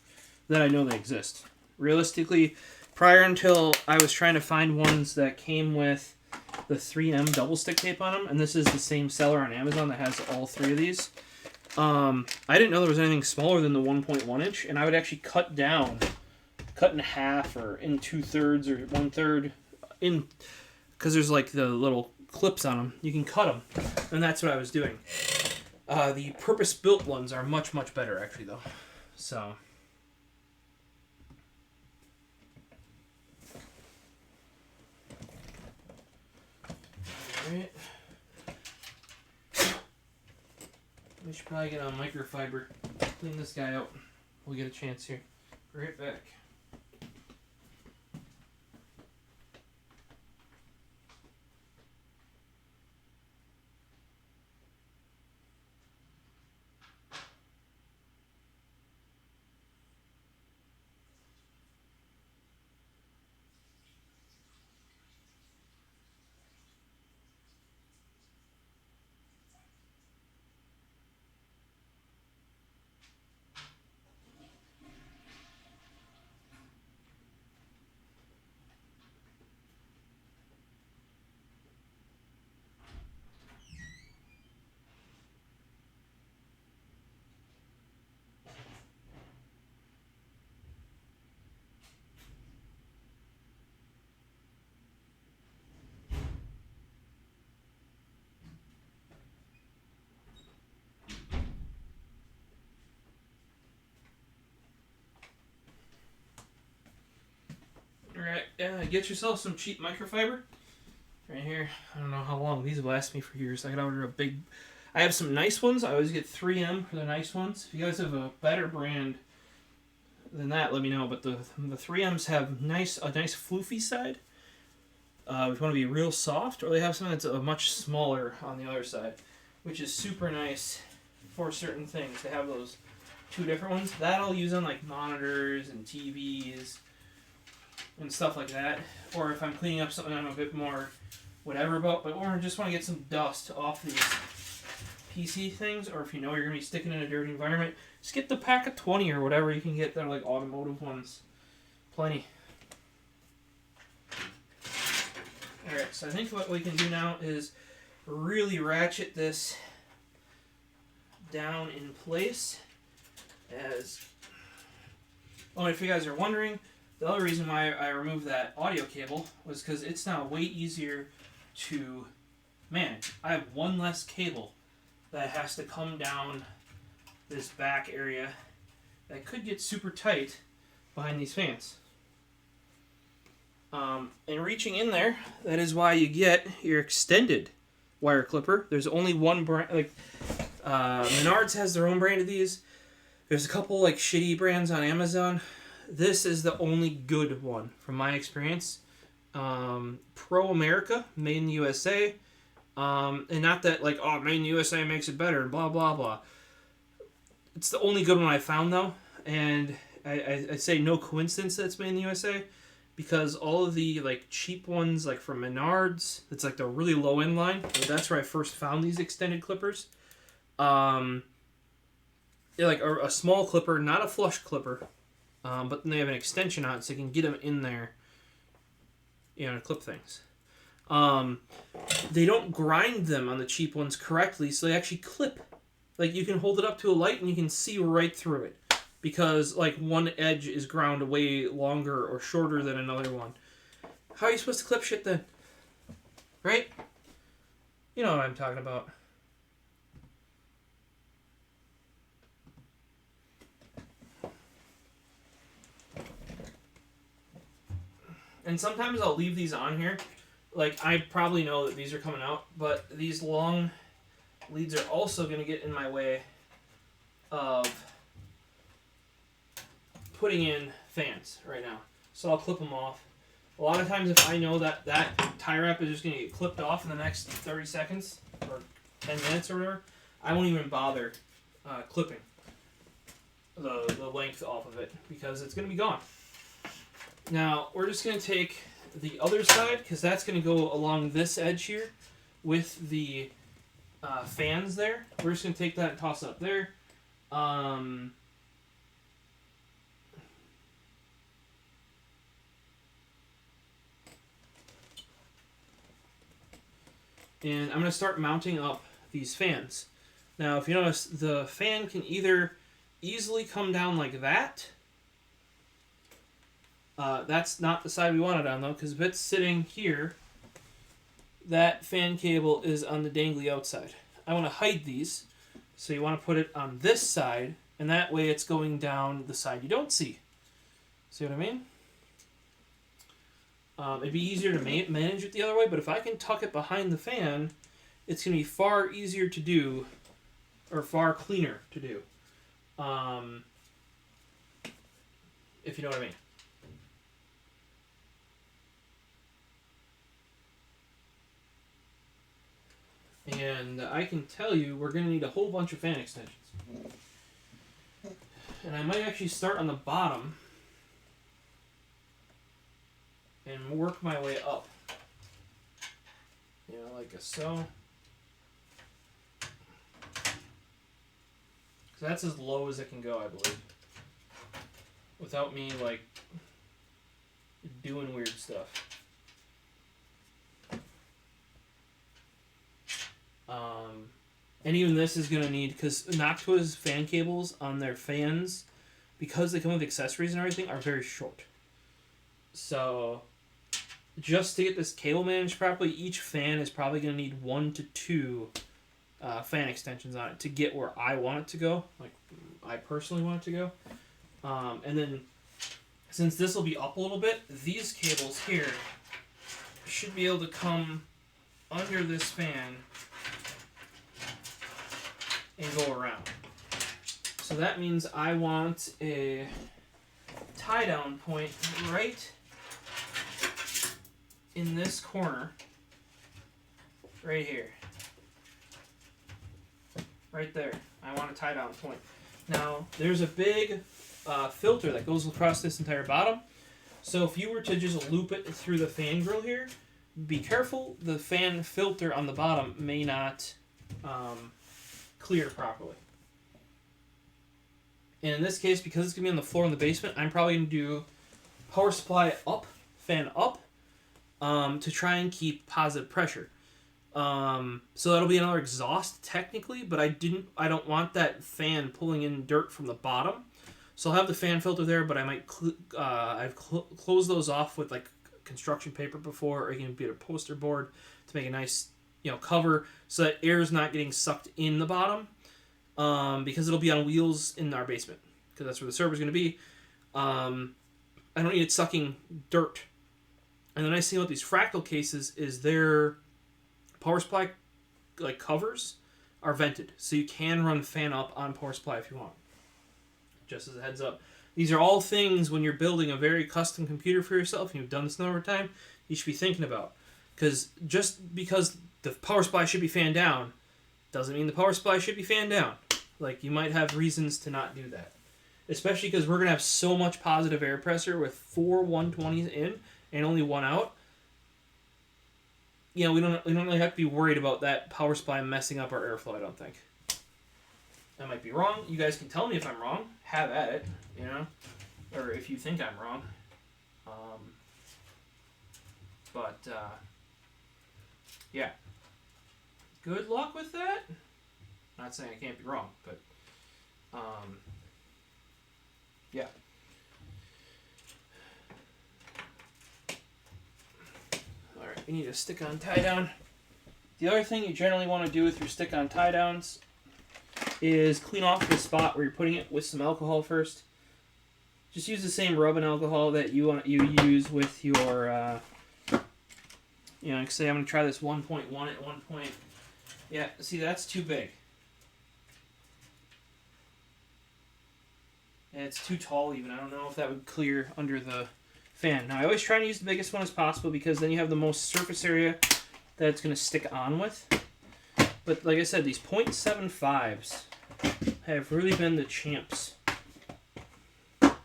S1: that I know they exist. Realistically, prior until I was trying to find ones that came with the 3M double stick tape on them, and this is the same seller on Amazon that has all three of these. I didn't know there was anything smaller than the 1.1 inch, and I would actually cut in half or in 2/3 or 1/3 in, because there's like the little clips on them. You can cut them, and that's what I was doing. The purpose-built ones are much better actually though. So alright. We should probably get on microfiber. Clean this guy out. We'll get a chance here. Right back. Alright, get yourself some cheap microfiber. Right here. I don't know how long. These last me for years. I could order a big... I have some nice ones. I always get 3M for the nice ones. If you guys have a better brand than that, let me know. But the 3Ms have a nice floofy side. If you want to be real soft, or they have something that's much smaller on the other side, which is super nice for certain things. They have those two different ones. That I'll use on like monitors and TVs and stuff like that. Or if I'm cleaning up something I'm a bit more whatever about, but or I just want to get some dust off these PC things, or if you know you're going to be sticking in a dirty environment, just get the pack of 20 or whatever you can get. They're like automotive ones. Plenty. Alright, so I think what we can do now is really ratchet this down in place. As well, if you guys are wondering, the other reason why I removed that audio cable was because it's now way easier to manage. I have one less cable that has to come down this back area that could get super tight behind these fans. And reaching in there, that is why you get your extended wire clipper. There's only one brand, like Menards has their own brand of these. There's a couple like shitty brands on Amazon. This is the only good one from my experience. Pro America, made in the USA. And not that like, oh, made in the USA makes it better and blah, blah, blah. It's the only good one I found though. And I say no coincidence that it's made in the USA, because all of the like cheap ones, like from Menards, it's like the really low end line. That's where I first found these extended clippers. They're like a small clipper, not a flush clipper, but then they have an extension on it so you can get them in there, you know, to clip things. They don't grind them on the cheap ones correctly, so they actually clip. Like you can hold it up to a light and you can see right through it, because like one edge is ground way longer or shorter than another one. How are you supposed to clip shit then? Right? You know what I'm talking about. And sometimes I'll leave these on here. Like, I probably know that these are coming out, but these long leads are also going to get in my way of putting in fans right now. So I'll clip them off. A lot of times if I know that that tie wrap is just going to get clipped off in the next 30 seconds or 10 minutes or whatever, I won't even bother clipping the length off of it, because it's going to be gone. Now, we're just going to take the other side, because that's going to go along this edge here with the fans there. We're just going to take that and toss it up there. And I'm going to start mounting up these fans. Now, if you notice, the fan can either easily come down like that. That's not the side we want it on, though, because if it's sitting here, that fan cable is on the dangly outside. I want to hide these, so you want to put it on this side, and that way it's going down the side you don't see. See what I mean? It'd be easier to manage it the other way, but if I can tuck it behind the fan, it's going to be far easier to do, or far cleaner to do. If you know what I mean. And I can tell you we're going to need a whole bunch of fan extensions. And I might actually start on the bottom and work my way up. You know, like so. So that's as low as it can go, I believe. Without me, like, doing weird stuff. And even this is going to need, because Noctua's fan cables on their fans, because they come with accessories and everything, are very short. So, just to get this cable managed properly, each fan is probably going to need 1 to 2 fan extensions on it to get where I want it to go, like I personally want it to go. And then, since this will be up a little bit, these cables here should be able to come under this fan and go around. So that means I want a tie down point right in this corner, right here. Right there. I want a tie down point. Now, there's a big filter that goes across this entire bottom. So if you were to just loop it through the fan grill here, be careful, the fan filter on the bottom may not clear properly. And in this case, because it's going to be on the floor in the basement, I'm probably going to do power supply up, fan up, to try and keep positive pressure. So that'll be another exhaust technically, but I don't want that fan pulling in dirt from the bottom. So I'll have the fan filter there, but I might I've closed those off with like construction paper before, or you can be a poster board to make a nice cover so that air is not getting sucked in the bottom, because it'll be on wheels in our basement because that's where the server's going to be. I don't need it sucking dirt. And the nice thing about these Fractal cases is their power supply like covers are vented, so you can run fan up on power supply if you want. Just as a heads up, these are all things when you're building a very custom computer for yourself, and you've done this a number of time, you should be thinking about. Because just because the power supply should be fanned down doesn't mean the power supply should be fanned down. Like, you might have reasons to not do that. Especially because we're going to have so much positive air pressure with 4 120s in and only one out. We don't really have to be worried about that power supply messing up our airflow, I don't think. I might be wrong. You guys can tell me if I'm wrong. Have at it, or if you think I'm wrong. Yeah. Good luck with that. Not saying I can't be wrong, but yeah. All right, we need a stick-on tie-down. The other thing you generally want to do with your stick-on tie-downs is clean off the spot where you're putting it with some alcohol first. Just use the same rubbing alcohol that you use with your, like say I'm going to try this 1.1 at 1 point. Yeah, see, that's too big. And it's too tall even. I don't know if that would clear under the fan. Now, I always try to use the biggest one as possible because then you have the most surface area that it's going to stick on with. But like I said, these 0.75s have really been the champs. Like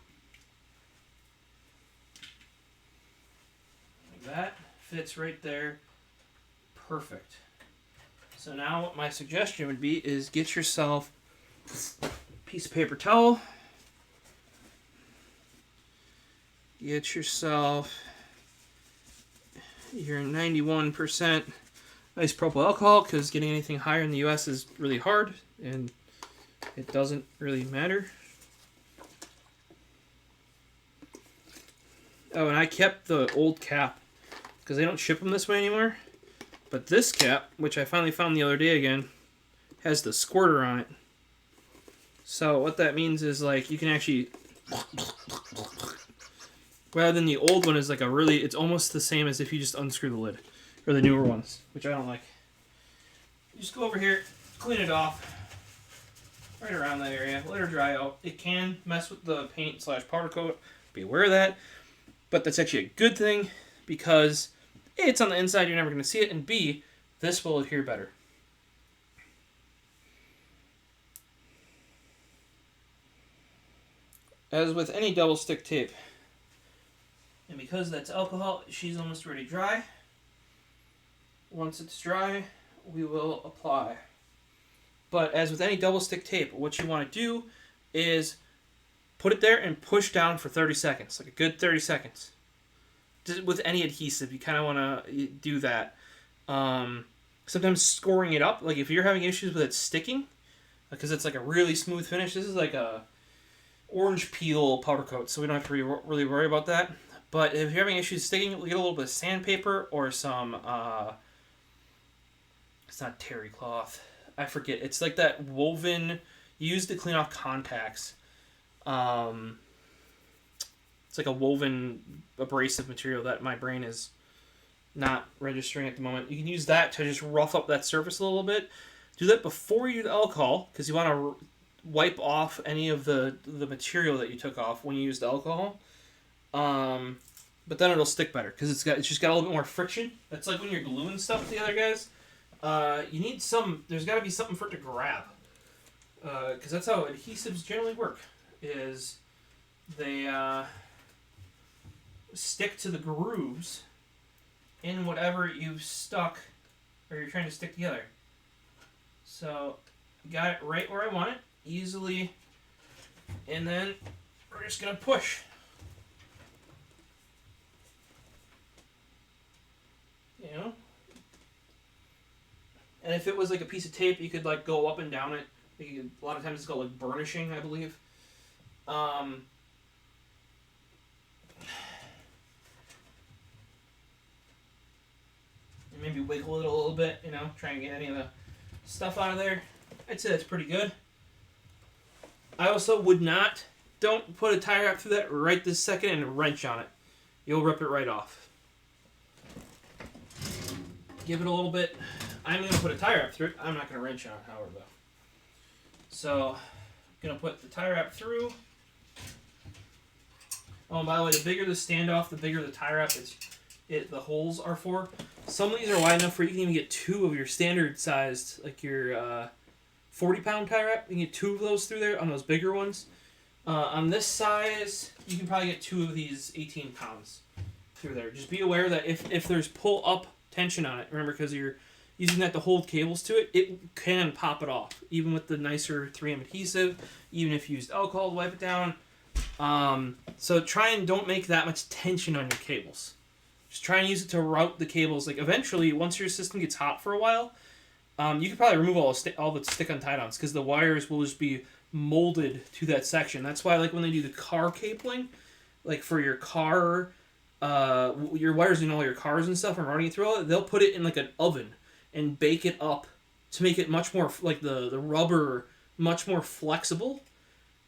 S1: that fits right there. Perfect. So now what my suggestion would be is get yourself a piece of paper towel. Get yourself your 91% isopropyl alcohol, because getting anything higher in the US is really hard, and it doesn't really matter. Oh, and I kept the old cap, because they don't ship them this way anymore. But this cap, which I finally found the other day again, has the squirter on it. So what that means is, like, you can actually... Rather than the old one is like a really... It's almost the same as if you just unscrew the lid. Or the newer ones, which I don't like. You just go over here, clean it off. Right around that area. Let her dry out. It can mess with the paint / powder coat. Be aware of that. But that's actually a good thing, because A, it's on the inside, you're never going to see it, and B, this will adhere better. As with any double stick tape. And because that's alcohol, she's almost ready dry. Once it's dry, we will apply. But as with any double stick tape, what you want to do is put it there and push down for 30 seconds, like a good 30 seconds. Just with any adhesive, you kind of want to do that. Sometimes scoring it up, like if you're having issues with it sticking, because it's like a really smooth finish, this is like a orange peel powder coat, so we don't have to really worry about that. But if you're having issues sticking, we'll get a little bit of sandpaper or some, it's not terry cloth. I forget. It's like that woven, used to clean off contacts. It's like a woven abrasive material that my brain is not registering at the moment. You can use that to just rough up that surface a little bit. Do that before you do the alcohol, because you want to wipe off any of the material that you took off when you use the alcohol. But then it'll stick better because it's just got a little bit more friction. That's like when you're gluing stuff together, guys. You need there's got to be something for it to grab, because that's how adhesives generally work. Is they stick to the grooves in whatever you've stuck or you're trying to stick together. So got it right where I want it, easily, and then we're just gonna push. And if it was like a piece of tape, you could like go up and down it. A lot of times it's called like burnishing, I believe. And maybe wiggle it a little bit, you know, try and get any of the stuff out of there. I'd say that's pretty good. I also don't put a tie wrap through that right this second and wrench on it. You'll rip it right off. Give it a little bit. I'm going to put a tie wrap through it. I'm not going to wrench on it, however, though. So, I'm going to put the tie wrap through. Oh, and by the way, the bigger the standoff, the bigger the tie wrap the holes are for. Some of these are wide enough where you can even get 2 of your standard sized, like your 40-pound tie wrap. You can get 2 of those through there on those bigger ones. On this size, you can probably get 2 of these 18 pounds through there. Just be aware that if there's pull-up tension on it, remember, because you're using that to hold cables to it, it can pop it off. Even with the nicer 3M adhesive, even if you used alcohol to wipe it down. So try and don't make that much tension on your cables. Just try and use it to route the cables. Like eventually, once your system gets hot for a while, you can probably remove all the stick-on tie-downs because the wires will just be molded to that section. That's why, like when they do the car cabling, like for your car, your wires in all your cars and stuff, and running it through all it, they'll put it in like an oven and bake it up to make it much more like the rubber much more flexible.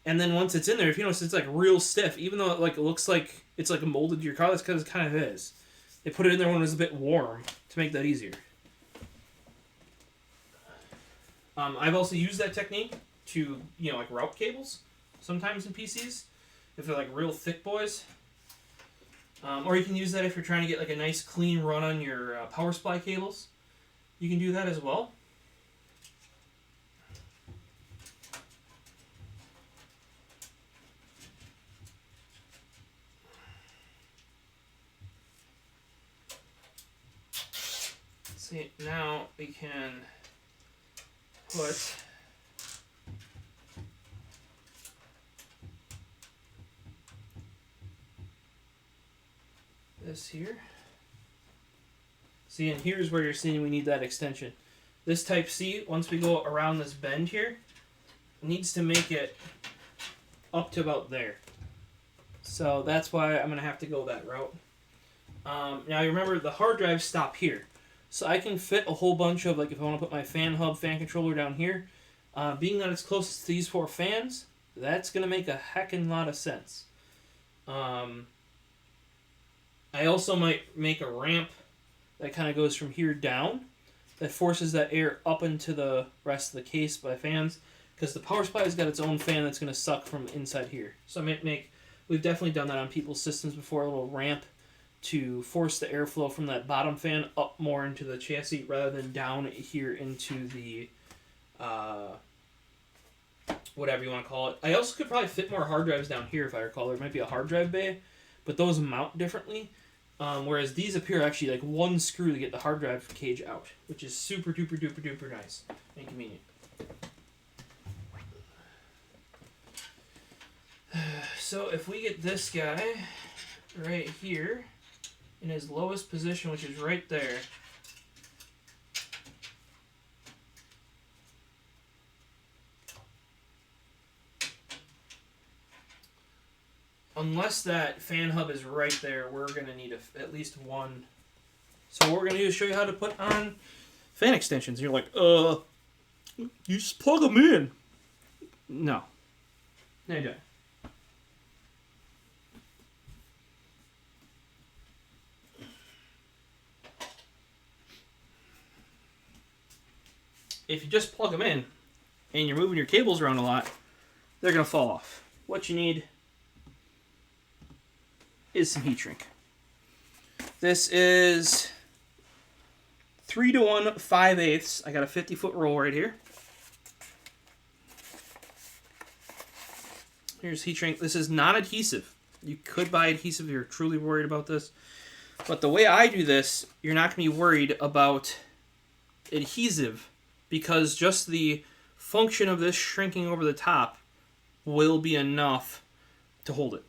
S1: And then once it's in there, if you notice, it's like real stiff, even though it looks like it's like molded to your car. That's because it kind of is. They put it in there when it was a bit warm to make that easier. I've also used that technique to, like route cables sometimes in PCs if they're like real thick boys. Or you can use that if you're trying to get like a nice clean run on your power supply cables. You can do that as well. See, now we can put this here. See, and here's where you're seeing we need that extension. This type C, once we go around this bend here, needs to make it up to about there. So that's why I'm going to have to go that route. Now you remember the hard drives stop here. So I can fit a whole bunch of, like if I want to put my fan hub, fan controller down here, being that it's closest to these 4 fans, that's going to make a heckin' lot of sense. I also might make a ramp that kind of goes from here down that forces that air up into the rest of the case by fans, because the power supply has got its own fan that's going to suck from inside here. So I might we've definitely done that on people's systems before, a little ramp to force the airflow from that bottom fan up more into the chassis rather than down here into the whatever you want to call it. I also could probably fit more hard drives down here if I recall. There might be a hard drive bay, but those mount differently. Whereas these appear actually like one screw to get the hard drive cage out, which is super duper duper duper nice and convenient. So if we get this guy right here in his lowest position, which is right there, unless that fan hub is right there, we're going to need at least one. So what we're going to do is show you how to put on fan extensions. And you're like, you just plug them in. No. No, you don't. If you just plug them in and you're moving your cables around a lot, they're going to fall off. What you need is some heat shrink. This is 3:1 5/8. I got a 50-foot roll right here. Here's heat shrink. This is not adhesive. You could buy adhesive if you're truly worried about this. But the way I do this, you're not going to be worried about adhesive, because just the function of this shrinking over the top will be enough to hold it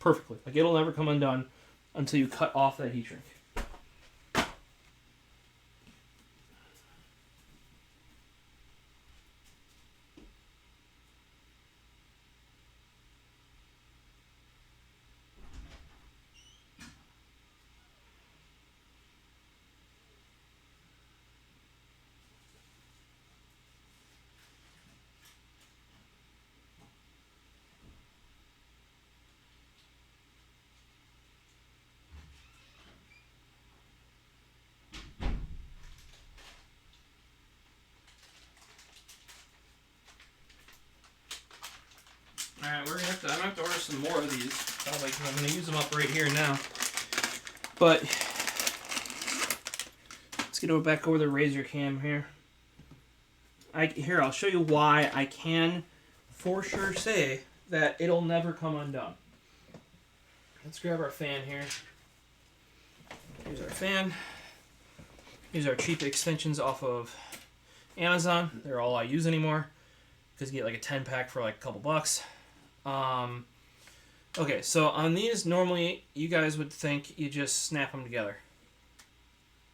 S1: perfectly. Like, it'll never come undone until you cut off that heat shrink. Alright, I'm gonna have to order some more of these. Probably, 'cause I'm gonna use them up right here now. But let's get back over the Razer cam here. I'll show you why I can for sure say that it'll never come undone. Let's grab our fan here. Here's our fan. These are cheap extensions off of Amazon. They're all I use anymore because you get like a 10-pack for like a couple bucks. Okay, so on these, normally you guys would think you just snap them together.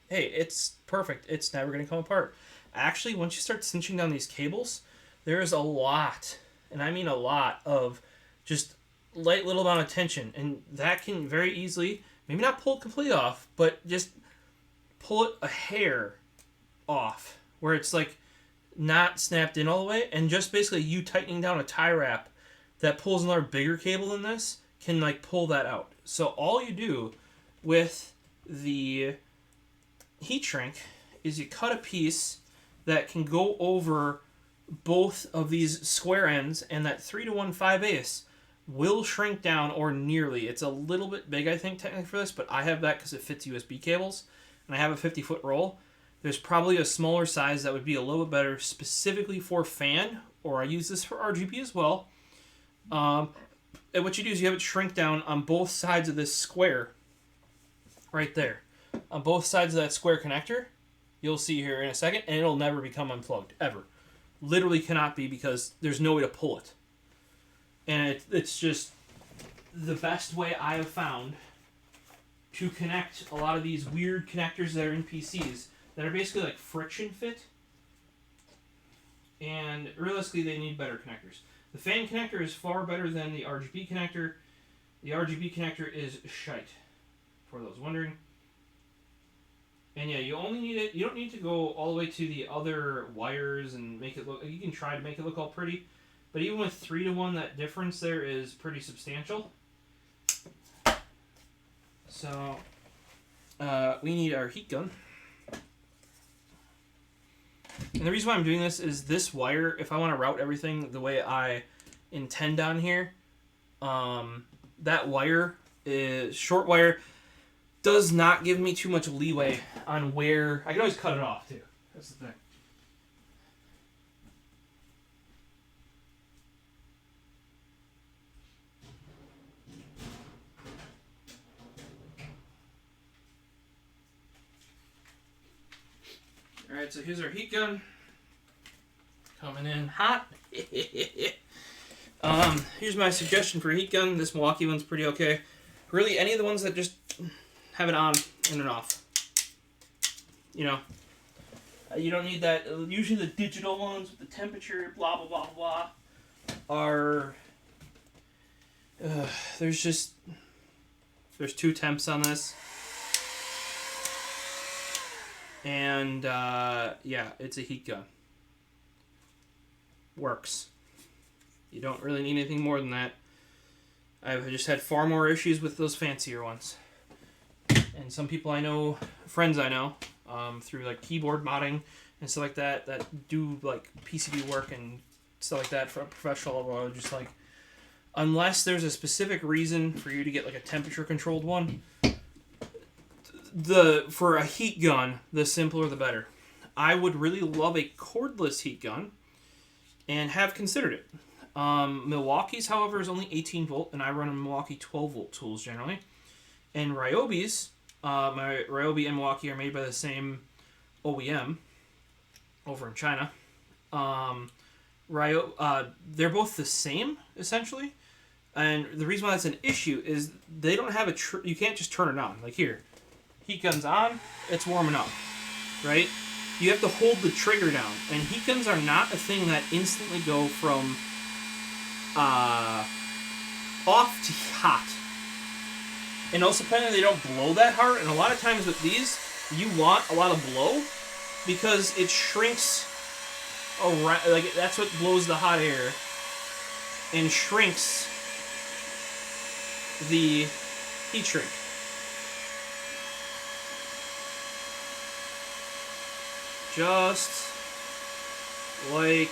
S1: Hey, it's perfect. It's never going to come apart. Actually, once you start cinching down these cables, there's a lot, and I mean a lot, of just light little amount of tension, and that can very easily, maybe not pull it completely off, but just pull it a hair off, where it's like not snapped in all the way, and just basically you tightening down a tie wrap that pulls another bigger cable than this can like pull that out. So all you do with the heat shrink is you cut a piece that can go over both of these square ends, and that 3:1 5/8 will shrink down, or nearly. It's a little bit big, I think, technically for this, but I have that because it fits USB cables, and I have a 50-foot roll. There's probably a smaller size that would be a little bit better specifically for fan, or I use this for RGB as well. And what you do is you have it shrink down on both sides of this square right there. On both sides of that square connector, you'll see here in a second, and it'll never become unplugged, ever. Literally cannot be, because there's no way to pull it. And it's just the best way I have found to connect a lot of these weird connectors that are in PCs that are basically like friction fit. And realistically, they need better connectors. The fan connector is far better than the RGB connector. The RGB connector is shite, for those wondering. And yeah, you only need it. You don't need to go all the way to the other wires and make it look. You can try to make it look all pretty, but even with 3:1, that difference there is pretty substantial. So we need our heat gun. And the reason why I'm doing this wire, if I want to route everything the way I intend down here, that wire is short wire. Does not give me too much leeway on where... I can always cut it off, too. That's the thing. Alright, so here's our heat gun. Coming in hot. Here's my suggestion for a heat gun. This Milwaukee one's pretty okay. Really, any of the ones that just have it on and off. You know, you don't need that. Usually the digital ones with the temperature, blah, blah, blah, blah, are... there's two temps on this. And, yeah, it's a heat gun. Works. You don't really need anything more than that. I've just had far more issues with those fancier ones. And some people I know, friends I know, through like keyboard modding and stuff like that, that do like PCB work and stuff like that for a professional level, just like, unless there's a specific reason for you to get like a temperature controlled one, for a heat gun, the simpler the better. I would really love a cordless heat gun and have considered it. Milwaukee's, however, is only 18 volt, and I run a Milwaukee 12 volt tools generally. And Ryobi's, my Ryobi and Milwaukee are made by the same OEM over in China. They're both the same, essentially. And the reason why that's an issue is they don't have you can't just turn it on. Like here, heat gun's on, it's warming up, right? You have to hold the trigger down. And heat guns are not a thing that instantly go from off to hot. And also, apparently, they don't blow that hard. And a lot of times with these, you want a lot of blow because it shrinks around. Like, that's what blows the hot air and shrinks the heat shrink. Just like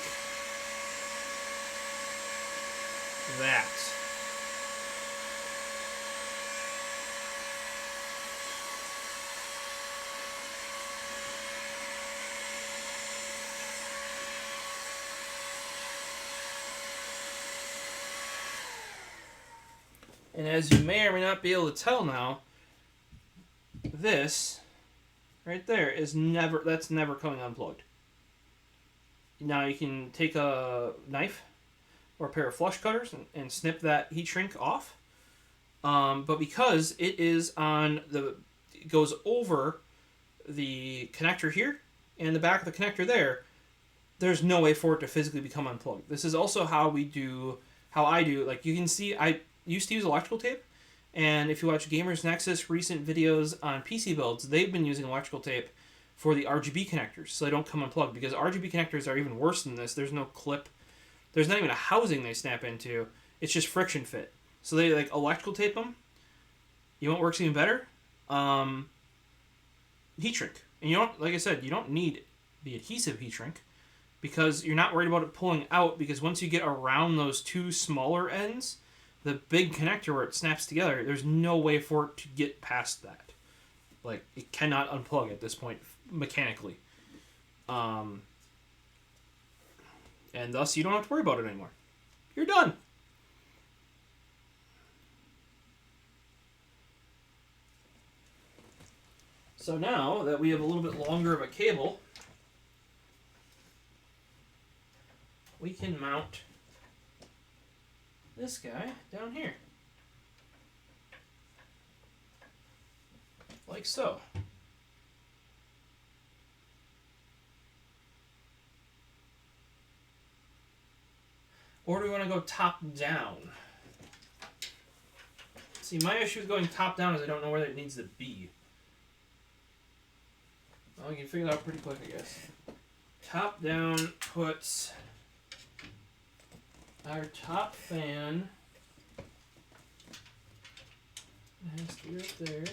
S1: that. And as you may or may not be able to tell now, this right there is never coming unplugged. Now you can take a knife or a pair of flush cutters and snip that heat shrink off. But because it is it goes over the connector here and the back of the connector there, there's no way for it to physically become unplugged. This is also how I do, like you can see, I used to use electrical tape, and if you watch Gamers Nexus recent videos on PC builds, they've been using electrical tape for the RGB connectors so they don't come unplugged, because RGB connectors are even worse than this. There's no clip, there's not even a housing they snap into, it's just friction fit. So they like electrical tape them. You know what works even better? Heat shrink. And you don't, like I said, you don't need the adhesive heat shrink because you're not worried about it pulling out, because once you get around those two smaller ends, the big connector where it snaps together, there's no way for it to get past that. Like, it cannot unplug at this point mechanically. And thus you don't have to worry about it anymore. You're done. So now that we have a little bit longer of a cable, we can mount this guy down here. Like so. Or do we want to go top down? See, my issue with going top down is I don't know where it needs to be. Well, you can figure that out pretty quick, I guess. Top down puts our top fan, it has to be right there.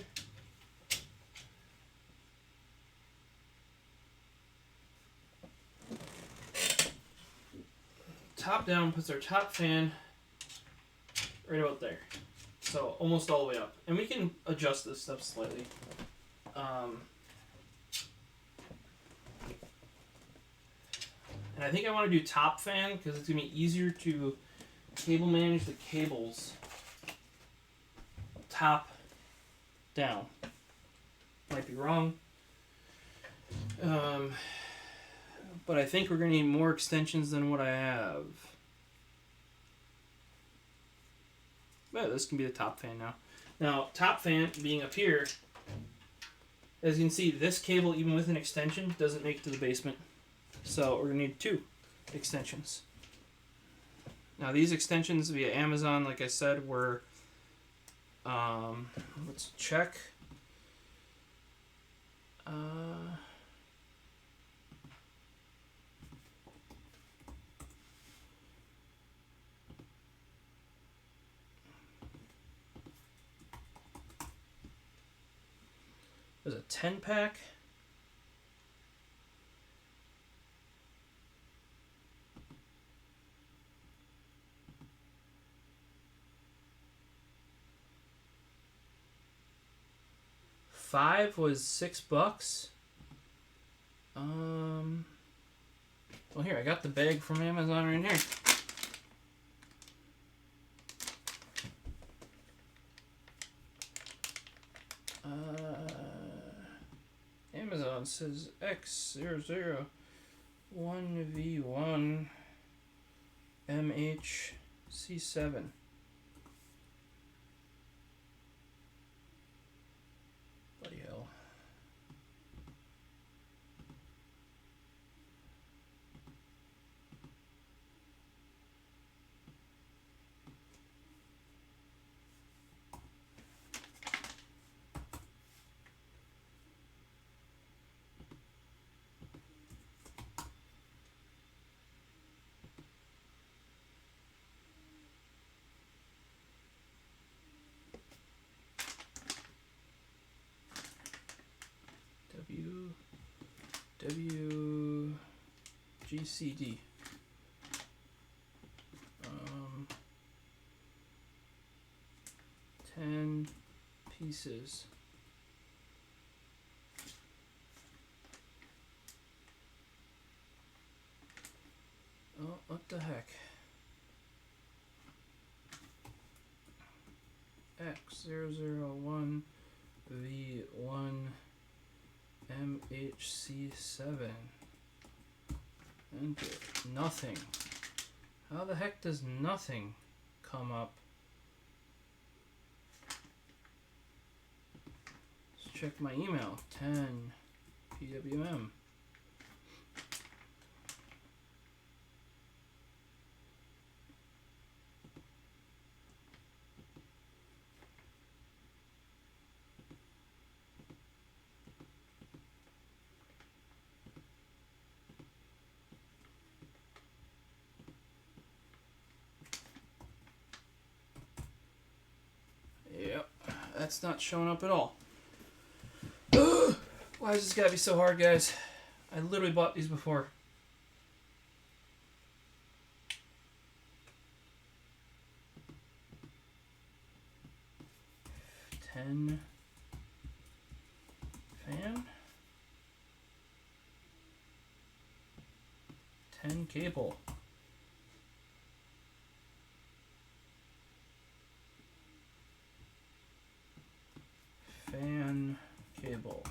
S1: Top down puts our top fan right about there. So almost all the way up. And we can adjust this stuff slightly. And I think I want to do top fan because it's going to be easier to cable manage the cables top down. Might be wrong. But I think we're going to need more extensions than what I have. But this can be the top fan now. Now, top fan being up here, as you can see, this cable, even with an extension, doesn't make it to the basement. So we're going to need 2 extensions. Now these extensions via Amazon, like I said, were, let's check. There's a 10-pack. $5 was $6. Well, here, I got the bag from Amazon right here. Amazon says X001V1 MHC7. Bloody hell. WGCD. 10 pieces. Oh, what the heck? X001 V1 MHC7. Enter. Nothing. How the heck does nothing come up? Let's check my email. 10 PWM. Yep, that's not showing up at all. Why does this gotta be so hard, guys? I literally bought these before. Ten fan, 10 cable. Fan cable.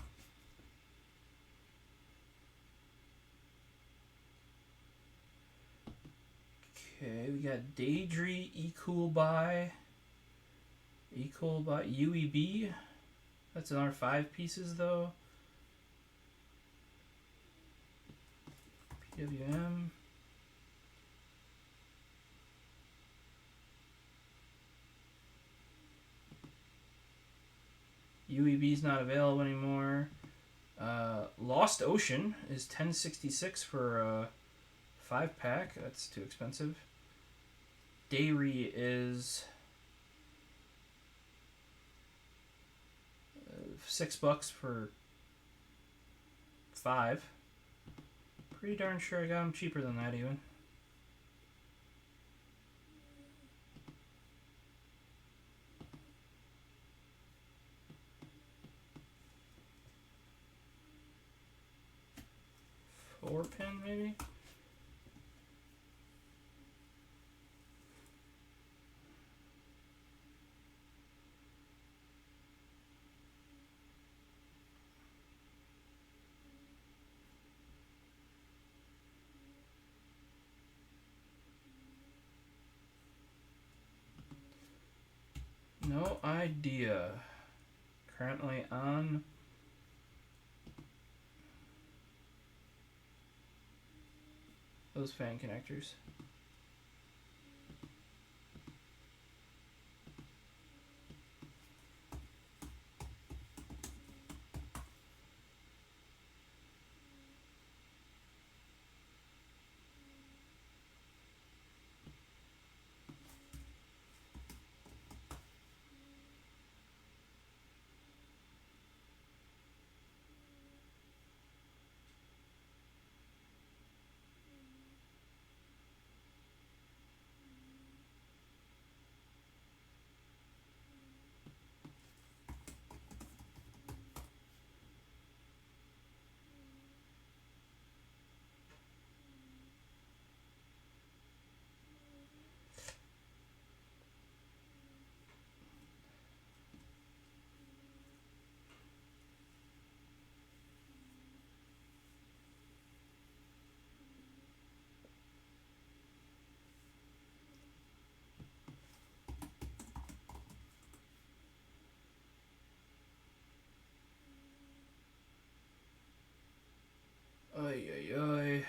S1: Okay, we got Daedry equal by UEB. That's another 5 pieces though. PWM. UEB is not available anymore. Lost Ocean is $10.66 for a 5-pack. That's too expensive. Dairy is $6 for 5. Pretty darn sure I got them cheaper than that even. Pin maybe? No idea. Currently on those fan connectors. Ay, ay, ay.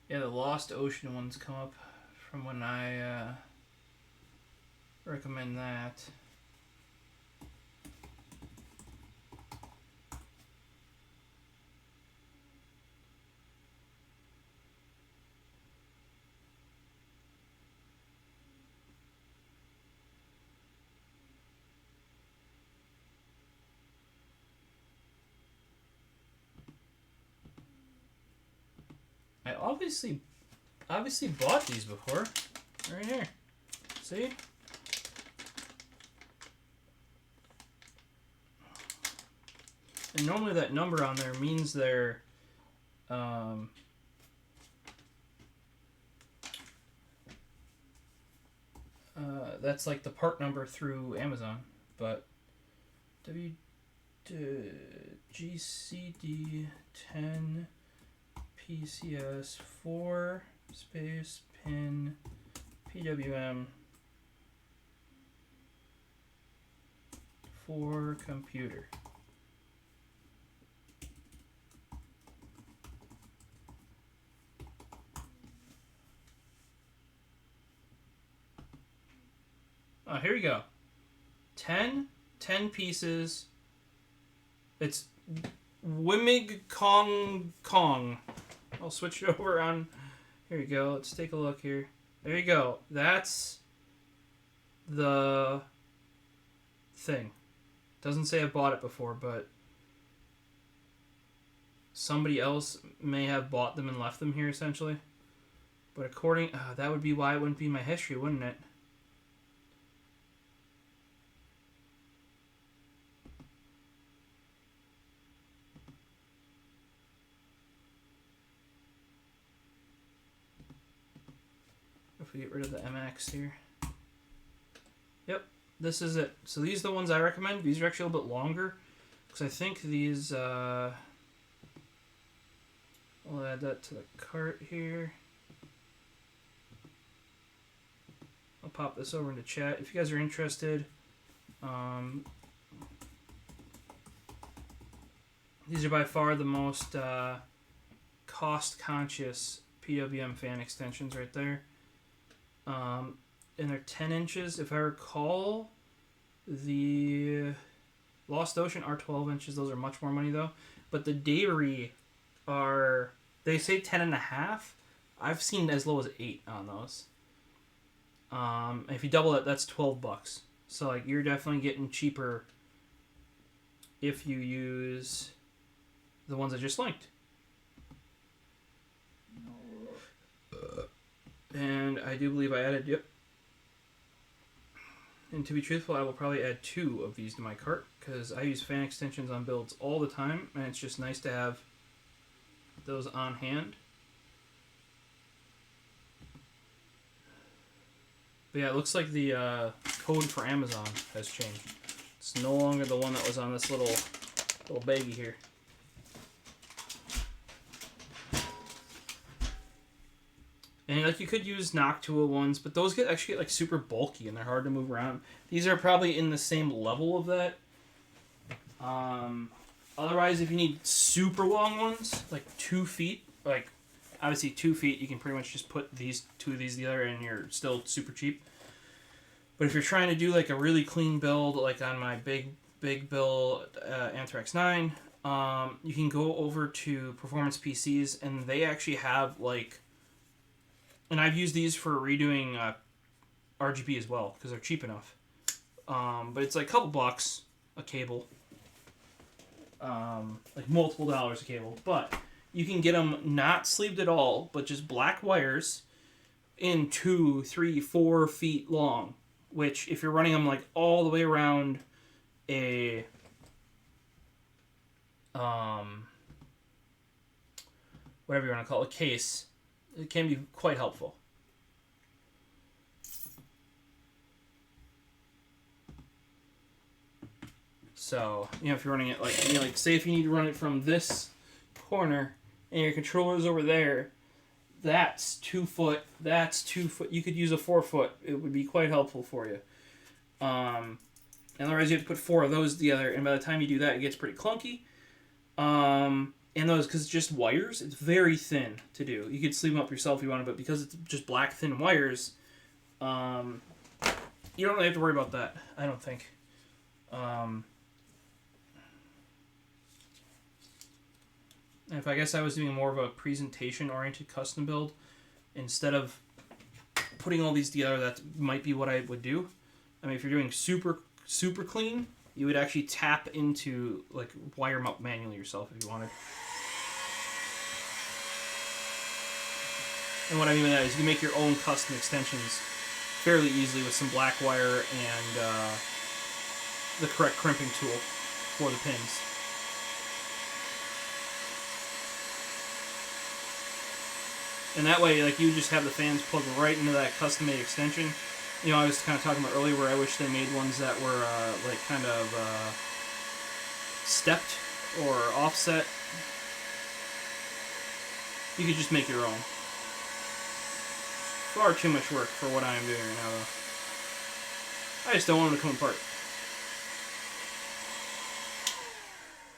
S1: Yeah, the Lost Ocean ones come up from when I recommend that. I obviously bought these before. Right here. See? And normally that number on there means they're that's like the part number through Amazon, but GCD 10 PCS 4 space pin PWM for computer. Oh, here we go. 10 pieces. It's Wimig Kong. I'll switch it over on. Here we go. Let's take a look here. There you go. That's the thing. Doesn't say I bought it before, but somebody else may have bought them and left them here, essentially. But according... that would be why it wouldn't be my history, wouldn't it? If we get rid of the MX here. Yep, this is it. So these are the ones I recommend. These are actually a little bit longer. Because I think these... I'll add that to the cart here. I'll pop this over into chat. If you guys are interested, these are by far the most cost-conscious PWM fan extensions right there. And they're 10 inches. If I recall, the Lost Ocean are 12 inches. Those are much more money, though. But the Dairy are, they say 10.5. I've seen as low as 8 on those. If you double it, that's $12. So, like, you're definitely getting cheaper if you use the ones I just linked. And I do believe I added, yep. And to be truthful, I will probably add 2 of these to my cart, because I use fan extensions on builds all the time, and it's just nice to have those on hand. But yeah, it looks like the code for Amazon has changed. It's no longer the one that was on this little baggie here. And like you could use Noctua ones, but those actually get like super bulky and they're hard to move around. These are probably in the same level of that. Otherwise, if you need super long ones, like 2 feet, like obviously 2 feet, you can pretty much just put these 2 of these together and you're still super cheap. But if you're trying to do like a really clean build, like on my big build Anthrax 9, you can go over to Performance PCs and they actually have like, and I've used these for redoing RGB as well because they're cheap enough. But it's like a couple bucks a cable, like multiple dollars a cable. But you can get them not sleeved at all, but just black wires in 2, 3, 4 feet long. Which, if you're running them like all the way around a whatever you want to call it, a case, it can be quite helpful. So, if you're running it like, say if you need to run it from this corner and your controller's over there, that's 2 foot, that's 2 foot. You could use a 4 foot. It would be quite helpful for you. And otherwise you have to put 4 of those together, and by the time you do that, it gets pretty clunky. And those, because it's just wires, it's very thin to do. You could sleeve them up yourself if you want, but because it's just black thin wires, you don't really have to worry about that, I don't think. If I guess I was doing more of a presentation-oriented custom build, instead of putting all these together, that might be what I would do. I mean, if you're doing super clean, you would actually tap into, like, wire them up manually yourself if you wanted. And what I mean by that is you make your own custom extensions fairly easily with some black wire and the correct crimping tool for the pins. And that way, like, you just have the fans plugged right into that custom-made extension. You know, I was kind of talking about earlier where I wish they made ones that were, like, kind of stepped or offset. You could just make your own. Far too much work for what I'm doing right now, though. I just don't want them to come apart.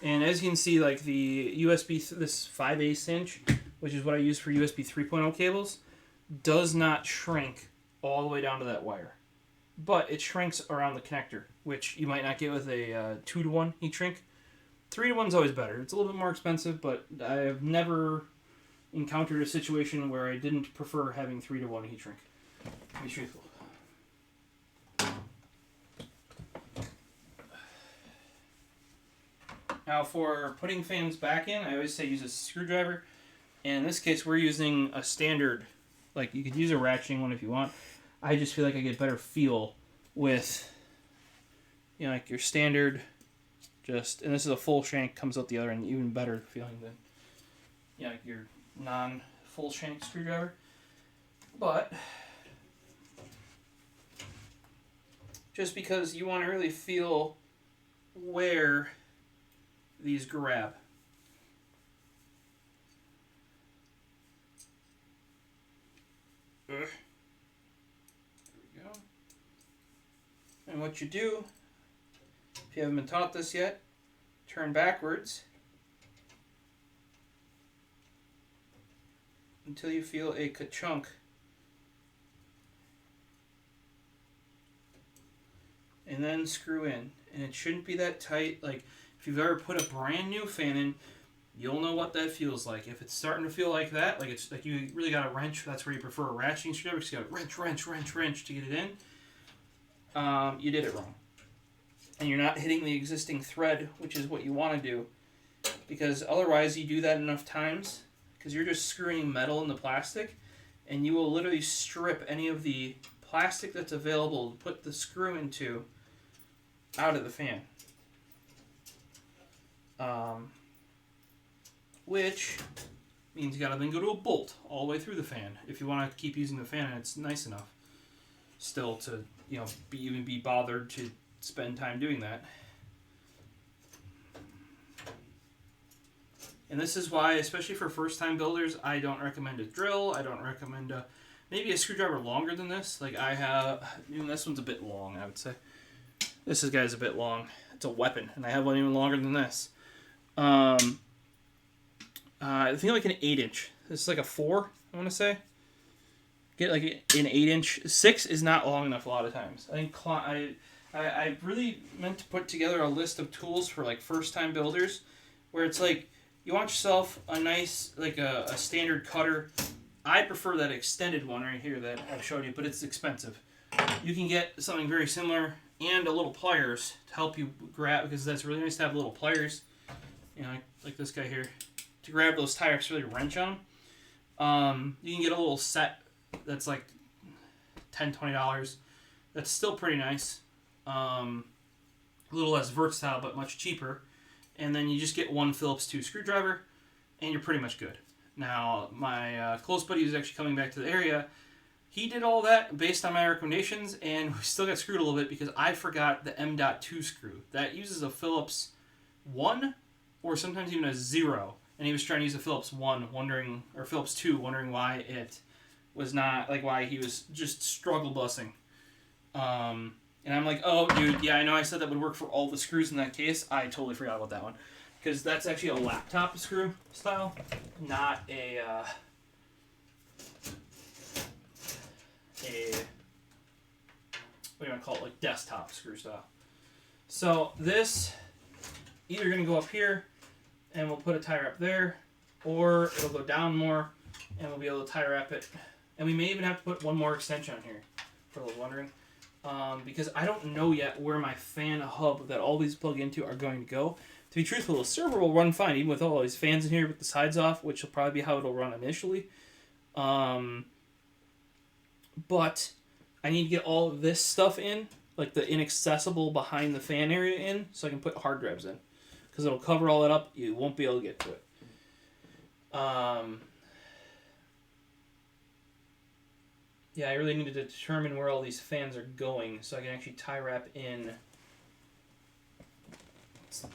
S1: And as you can see, like, the USB, this 5/8 inch, which is what I use for USB 3.0 cables, does not shrink all the way down to that wire. But it shrinks around the connector, which you might not get with a 2-to-1 heat shrink. 3-to-1 is always better. It's a little bit more expensive, but I have never encountered a situation where I didn't prefer having 3-to-1 heat shrink. To be truthful. Now for putting fans back in, I always say use a screwdriver. And in this case, we're using a standard, like, you could use a ratcheting one if you want. I just feel like I get better feel with, you know, like your standard, just, and this is a full shank, comes out the other end, even better feeling than, you know, like your non-full shank screwdriver. But, just because you want to really feel where these grab. There we go. And what you do, if you haven't been taught this yet, turn backwards until you feel a ka-chunk. And then screw in. And it shouldn't be that tight. Like, if you've ever put a brand new fan in, you'll know what that feels like. If it's starting to feel like that, like it's like you really got to wrench, that's where you prefer a ratcheting screwdriver, because you got to wrench to get it in, you did it wrong. And you're not hitting the existing thread, which is what you want to do. Because otherwise you do that enough times, because you're just screwing metal into plastic, and you will literally strip any of the plastic that's available to put the screw into out of the fan. Which means you gotta then go to a bolt all the way through the fan if you want to keep using the fan and it's nice enough still to, you know, even be bothered to spend time doing that. And this is why, especially for first-time builders, I don't recommend a drill. I don't recommend maybe a screwdriver longer than this. Like I have, even this one's a bit long, I would say. This guy's a bit long. It's a weapon, and I have one even longer than this. I think like an 8-inch. This is like a 4, I want to say. Get like an 8-inch. 6 is not long enough a lot of times. I think I really meant to put together a list of tools for like first-time builders, where it's like you want yourself a nice, like a standard cutter. I prefer that extended one right here that I showed you, but it's expensive. You can get something very similar and a little pliers to help you grab, because that's really nice to have little pliers, you know, like this guy here, to grab those tires, really wrench on. You can get a little set that's like $10, $20. That's still pretty nice. A little less versatile, but much cheaper. And then you just get one Phillips 2 screwdriver, and you're pretty much good. Now, my close buddy who's actually coming back to the area, he did all that based on my recommendations, and we still got screwed a little bit because I forgot the M.2 screw. That uses a Phillips 1 or sometimes even a 0. And he was trying to use a Phillips 1, or Phillips 2, wondering why it was not, like why he was just struggle bussing. And I'm like, oh, dude, yeah, I know I said that would work for all the screws in that case. I totally forgot about that one. Because that's actually a laptop screw style, not a what do you want to call it, like desktop screw style. So this either going to go up here and we'll put a tie wrap there, or it'll go down more and we'll be able to tie wrap it. And we may even have to put one more extension on here, for those wondering. Because I don't know yet where my fan hub that all these plug into are going to go. To be truthful, the server will run fine, even with all these fans in here with the sides off, which will probably be how it'll run initially. But I need to get all of this stuff in, like the inaccessible behind the fan area in, so I can put hard drives in. Because it'll cover all that up, you won't be able to get to it. Yeah, I really need to determine where all these fans are going so I can actually tie wrap in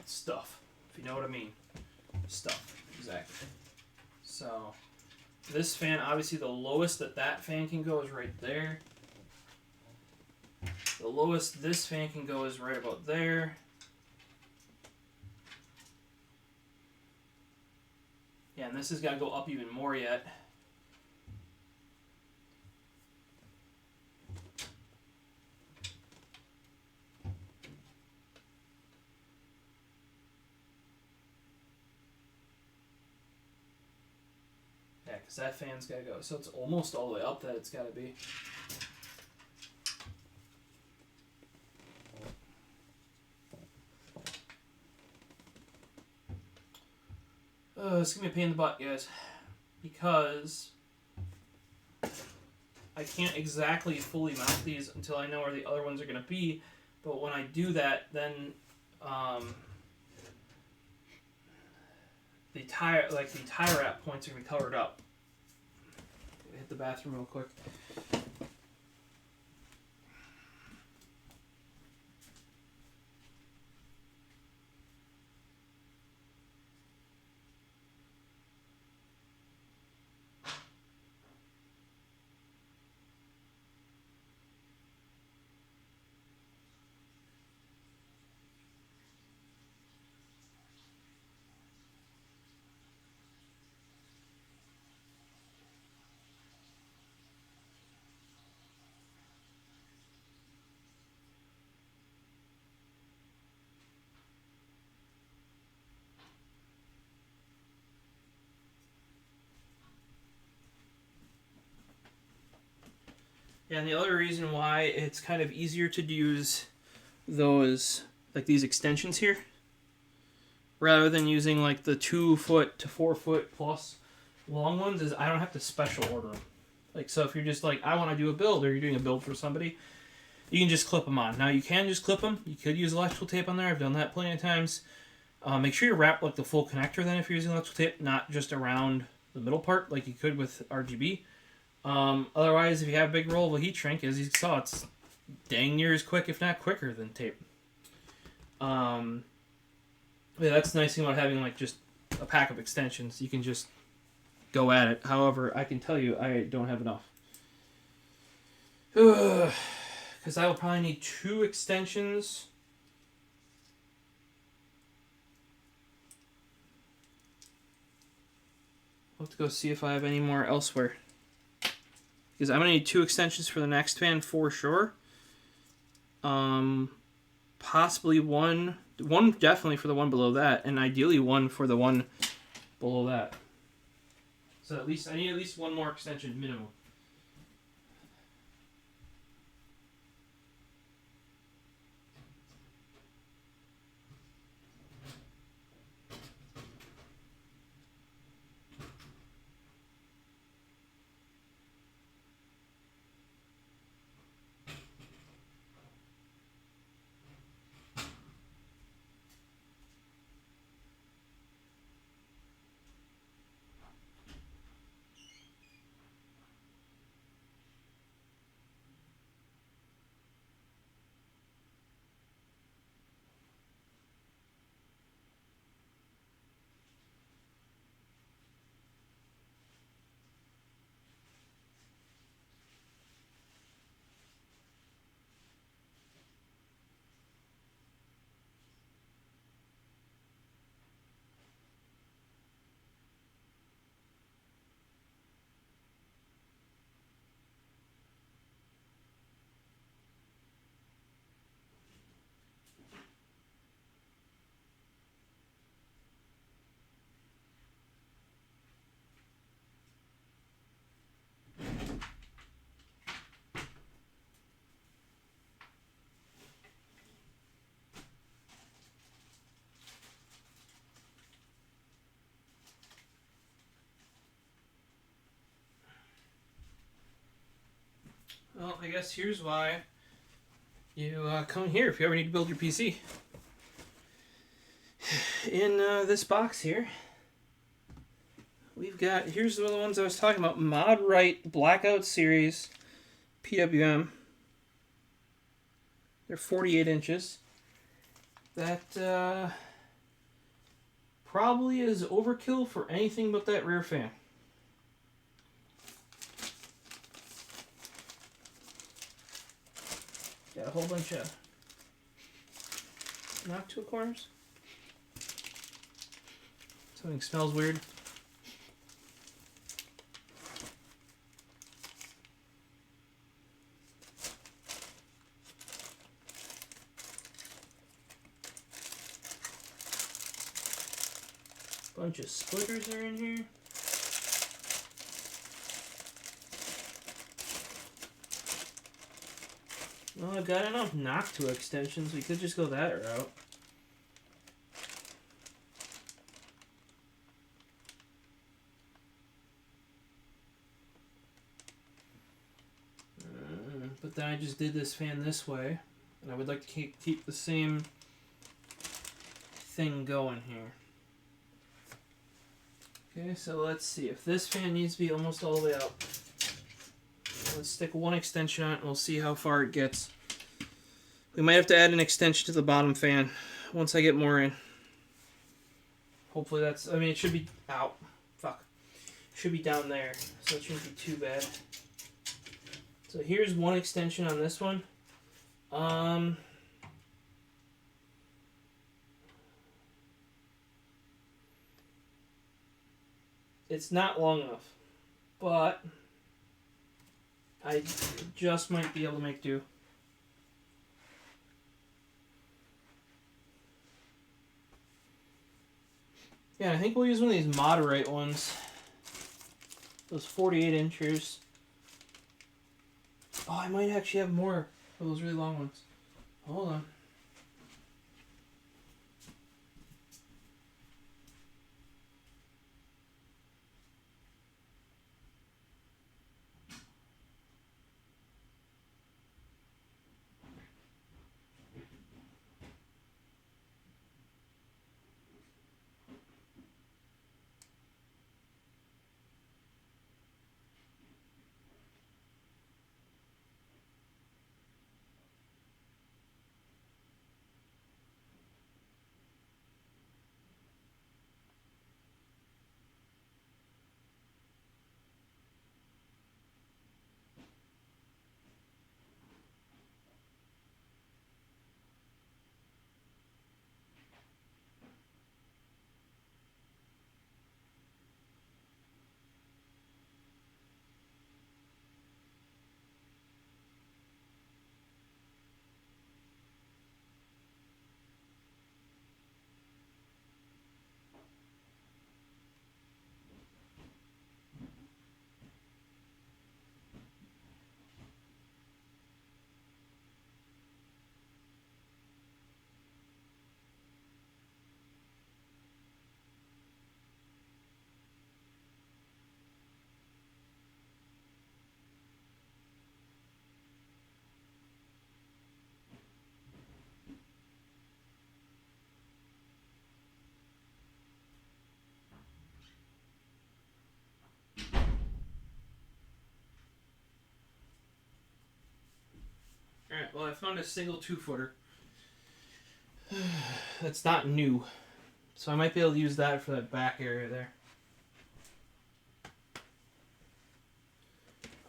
S1: stuff, if you know what I mean. Stuff, exactly. So, this fan, obviously the lowest that fan can go is right there. The lowest this fan can go is right about there. Yeah, and this has got to go up even more yet. Yeah, because that fan's got to go. So it's almost all the way up that it's got to be. It's going to be a pain in the butt, guys. Because I can't exactly fully mount these until I know where the other ones are going to be. But when I do that, then the tie wrap points are going to be covered up. Hit the bathroom real quick. Yeah, and the other reason why it's kind of easier to use those, like these extensions here, rather than using like the 2 foot to 4 foot plus long ones, is I don't have to special order them. Like, so if you're just like, I want to do a build, or you're doing a build for somebody, you can just clip them on. Now you can just clip them. You could use electrical tape on there. I've done that plenty of times. Make sure you wrap like the full connector then if you're using electrical tape, not just around the middle part like you could with RGB. Otherwise, if you have a big roll of a heat shrink, as you saw, it's dang near as quick, if not quicker, than tape. Yeah, that's the nice thing about having like just a pack of extensions. You can just go at it. However, I can tell you I don't have enough. Because I will probably need 2 extensions. I'll have to go see if I have any more elsewhere. Because I'm going to need 2 extensions for the next fan for sure. Possibly one definitely for the one below that, and ideally one for the one below that. So I need at least 1 more extension minimum. Well, I guess here's why you come here if you ever need to build your PC. In this box here, we've got, here's one of the ones I was talking about, Mod Right Blackout Series PWM. They're 48 inches. That probably is overkill for anything but that rear fan. Got a whole bunch of Noctua corners. Something smells weird. Bunch of splitters are in here. Well, I've got enough Noctua extensions. We could just go that route. But then I just did this fan this way, and I would like to keep the same thing going here. Okay, so let's see. If this fan needs to be almost all the way up, let's stick one extension on it and we'll see how far it gets. We might have to add an extension to the bottom fan once I get more in. Hopefully that's, I mean, it should be out. Fuck. It should be down there, so it shouldn't be too bad. So here's one extension on this one. It's not long enough, but I just might be able to make do. Yeah, I think we'll use one of these moderate ones. Those 48 inchers. Oh, I might actually have more of those really long ones. Hold on. Alright, well I found a single 2-footer. That's not new. So I might be able to use that for that back area there.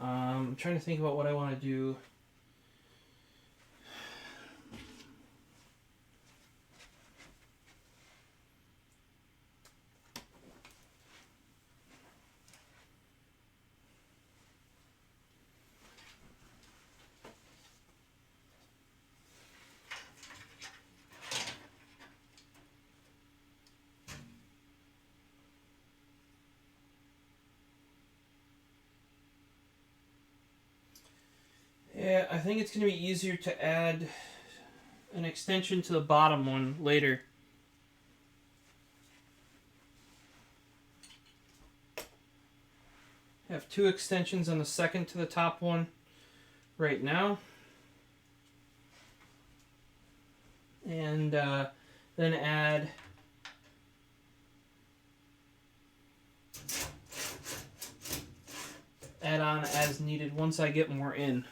S1: I'm trying to think about what I want to do. Yeah, I think it's going to be easier to add an extension to the bottom one later. Have 2 extensions on the second to the top one, right now. And then add on as needed once I get more in.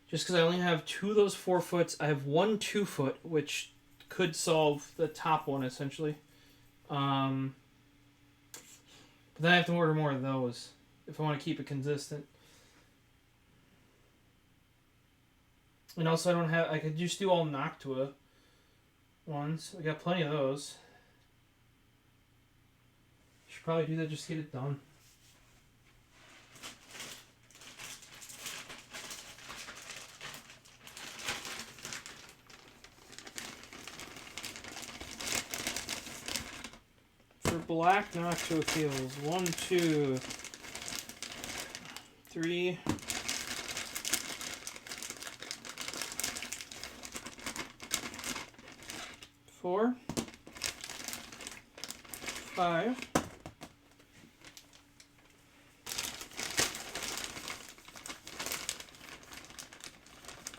S1: Just because I only have 2 of those 4 foots. I have 1 2-foot, which could solve the top one essentially. But then I have to order more of those if I want to keep it consistent. And also I don't have, I could just do all Noctua ones. We got plenty of those. Should probably do that just to get it done. For black Noctua cables, 1, 2, 3, 4, 5,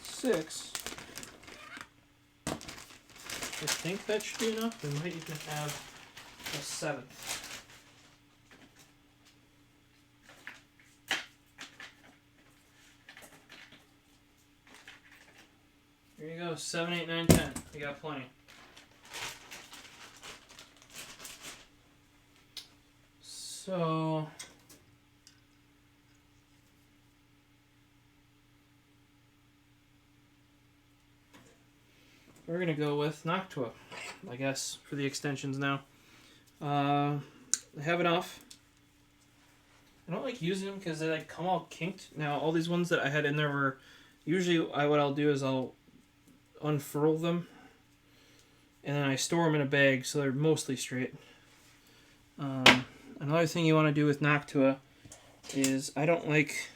S1: 6. I think that should be enough. We might even have a 7th. There you go, 7, 8, 9, 10. We got plenty. So we're going to go with Noctua, I guess, for the extensions now. I have enough. I don't like using them because they like come all kinked. Now, all these ones that I had in there were usually what I'll do is I'll unfurl them and then I store them in a bag so they're mostly straight. Another thing you want to do with Noctua is I don't like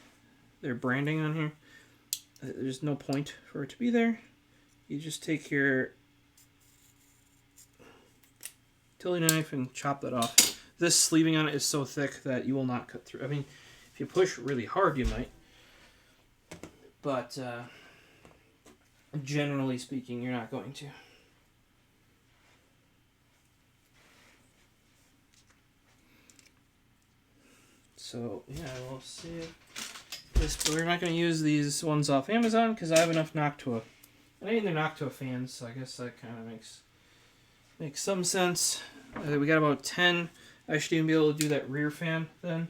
S1: their branding on here. There's no point for it to be there. You just take your utility knife and chop that off. This sleeving on it is so thick that you will not cut through. I mean, if you push really hard, you might. But generally speaking, you're not going to. So, yeah, we'll see this, but we're not going to use these ones off Amazon because I have enough Noctua. And I mean, they're Noctua fans, so I guess that kind of makes some sense. We got about 10. I should even be able to do that rear fan then.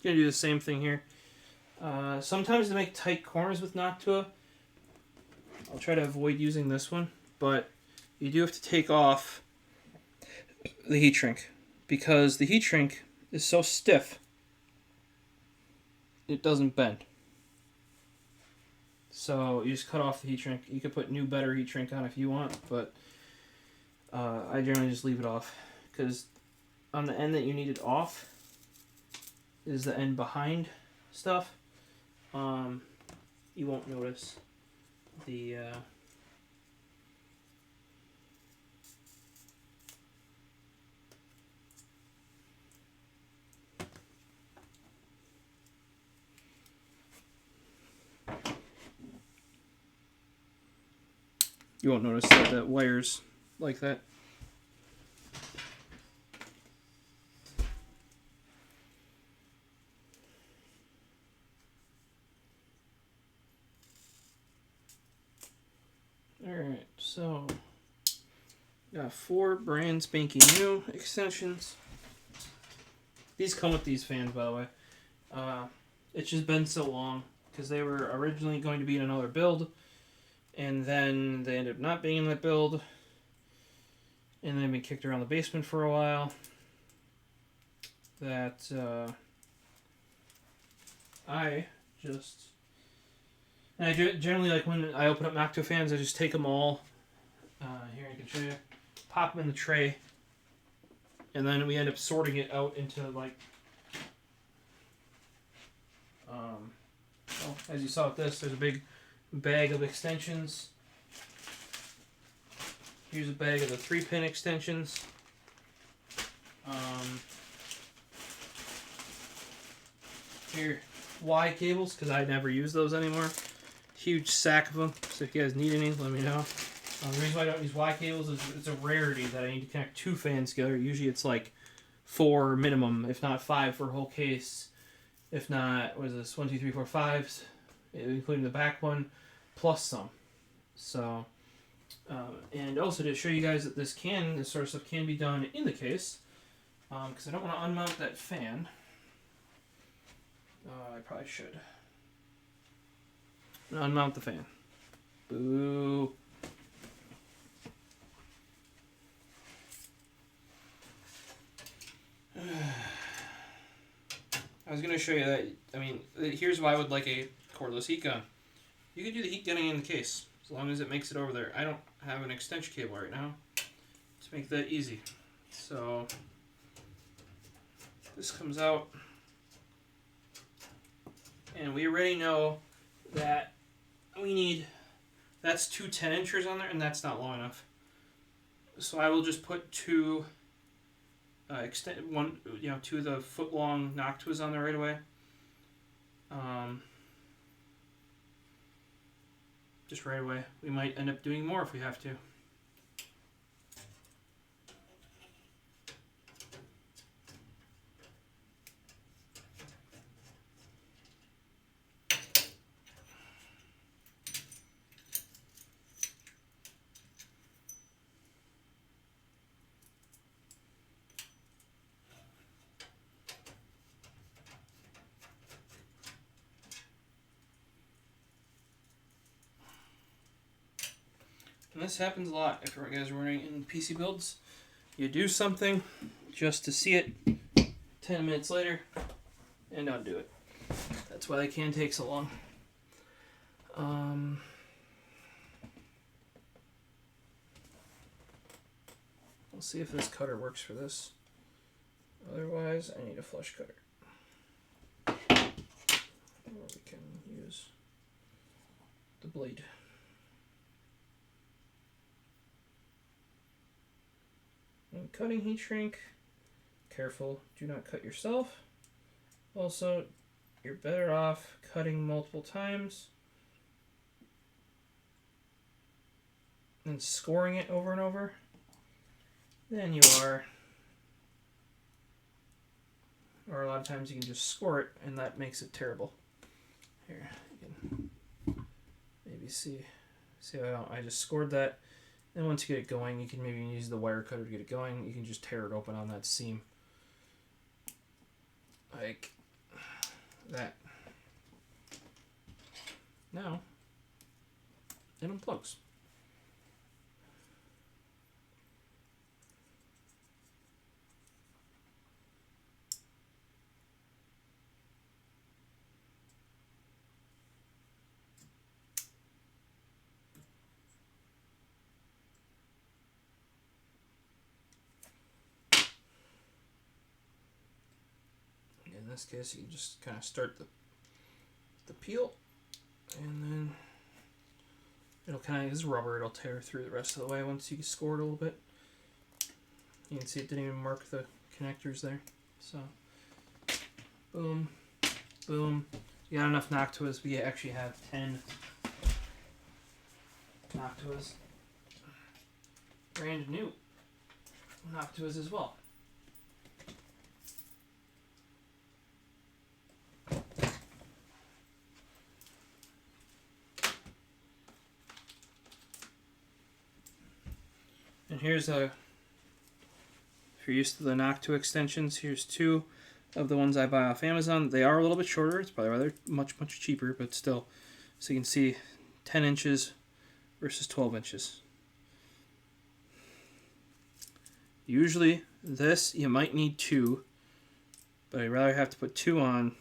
S1: Gonna do the same thing here. Sometimes to make tight corners with Noctua, I'll try to avoid using this one, but you do have to take off the heat shrink because the heat shrink is so stiff it doesn't bend. So you just cut off the heat shrink. You could put new, better heat shrink on if you want, but I generally just leave it off because on the end that you need it off is the end behind stuff. You won't notice the you won't notice that wire's like that. Alright, so got 4 brand spanking new extensions. These come with these fans, by the way. It's just been so long because they were originally going to be in another build. And then they ended up not being in that build. And they've been kicked around the basement for a while. That I generally, like when I open up Noctua fans, I just take them all. Here I can show you. Pop them in the tray. And then we end up sorting it out into like... well, as you saw with this, there's a big bag of extensions. Here's a bag of the 3-pin extensions. Here, Y cables, because I never use those anymore. Huge sack of them, so if you guys need any, let me know. The reason why I don't use Y cables is it's a rarity that I need to connect 2 fans together. Usually it's like 4 minimum, if not 5 for a whole case. If not, what is this, 1, 2, 3, 4, 5, including the back one, plus some. So, and also to show you guys that this sort of stuff can be done in the case, because I don't want to unmount that fan. I probably should. Unmount the fan. Boo. I was going to show you that, I mean, here's why I would like a cordless heat gun. You can do the heat gunning in the case, as long as it makes it over there. I don't have an extension cable right now to make that easy. So, this comes out, and we already know that we need, that's 2 10-inchers on there, and that's not long enough. So I will just put 2 2 of the foot-long Noctuas on there right away. Just right away. We might end up doing more if we have to. And this happens a lot if you guys are running in PC builds. You do something just to see it 10 minutes later and undo it. That's why they can take so long. We'll see if this cutter works for this. Otherwise, I need a flush cutter. Or we can use the blade. When cutting heat shrink, careful, do not cut yourself. Also, you're better off cutting multiple times and scoring it over and over than you are, or a lot of times you can just score it and that makes it terrible. Here, you can maybe see how I just scored that. And once you get it going, you can maybe use the wire cutter to get it going. You can just tear it open on that seam. Like that. Now, it unplugs. In this case, you can just kind of start the peel, and then it'll kind of, this rubber, it'll tear through the rest of the way once you score it a little bit. You can see it didn't even mark the connectors there. So, boom, boom. You got enough Noctuas. We actually have 10 Noctuas. Brand new Noctuas as well. And here's if you're used to the Noctua extensions, here's 2 of the ones I buy off Amazon. They are a little bit shorter. It's probably rather much cheaper, but still. So you can see 10 inches versus 12 inches. Usually this, you might need 2, but I'd rather have to put 2 on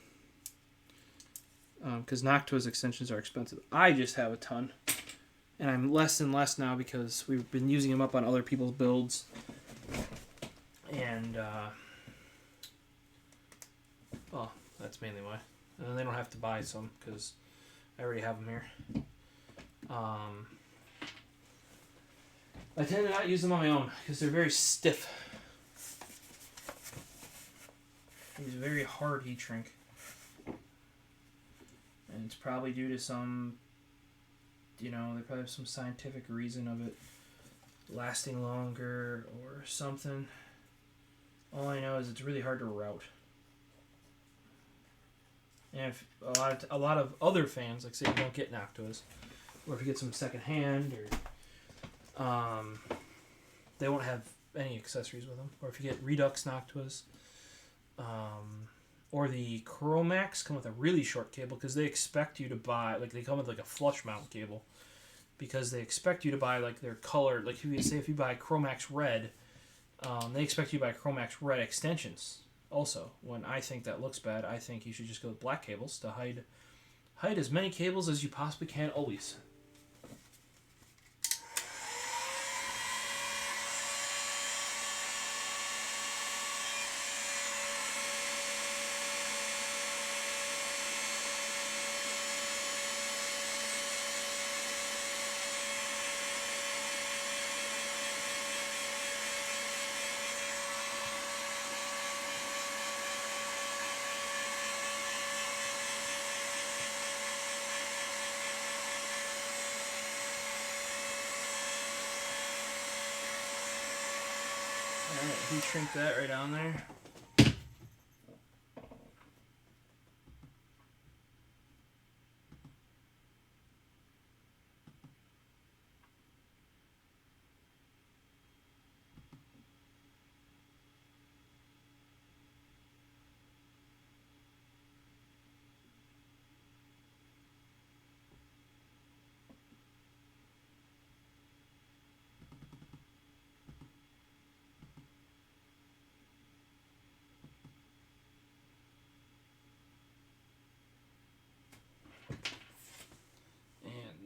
S1: because Noctua's extensions are expensive. I just have a ton. And I'm less and less now because we've been using them up on other people's builds. And, well, that's mainly why. And then they don't have to buy some because I already have them here. I tend to not use them on my own because they're very stiff. He's a very hard heat shrink. And it's probably due to some, you know, they probably have some scientific reason of it lasting longer or something. All I know is it's really hard to route. And if a lot of other fans, like say you don't get Noctuas, or if you get some secondhand, or they won't have any accessories with them. Or if you get Redux Noctuas, or the Chromax come with a really short cable because they expect you to buy, like they come with like a flush mount cable because they expect you to buy like their color, like if you buy Chromax Red, they expect you to buy Chromax Red extensions. Also, when I think that looks bad, I think you should just go with black cables to hide as many cables as you possibly can always. Alright, heat shrink that right on there.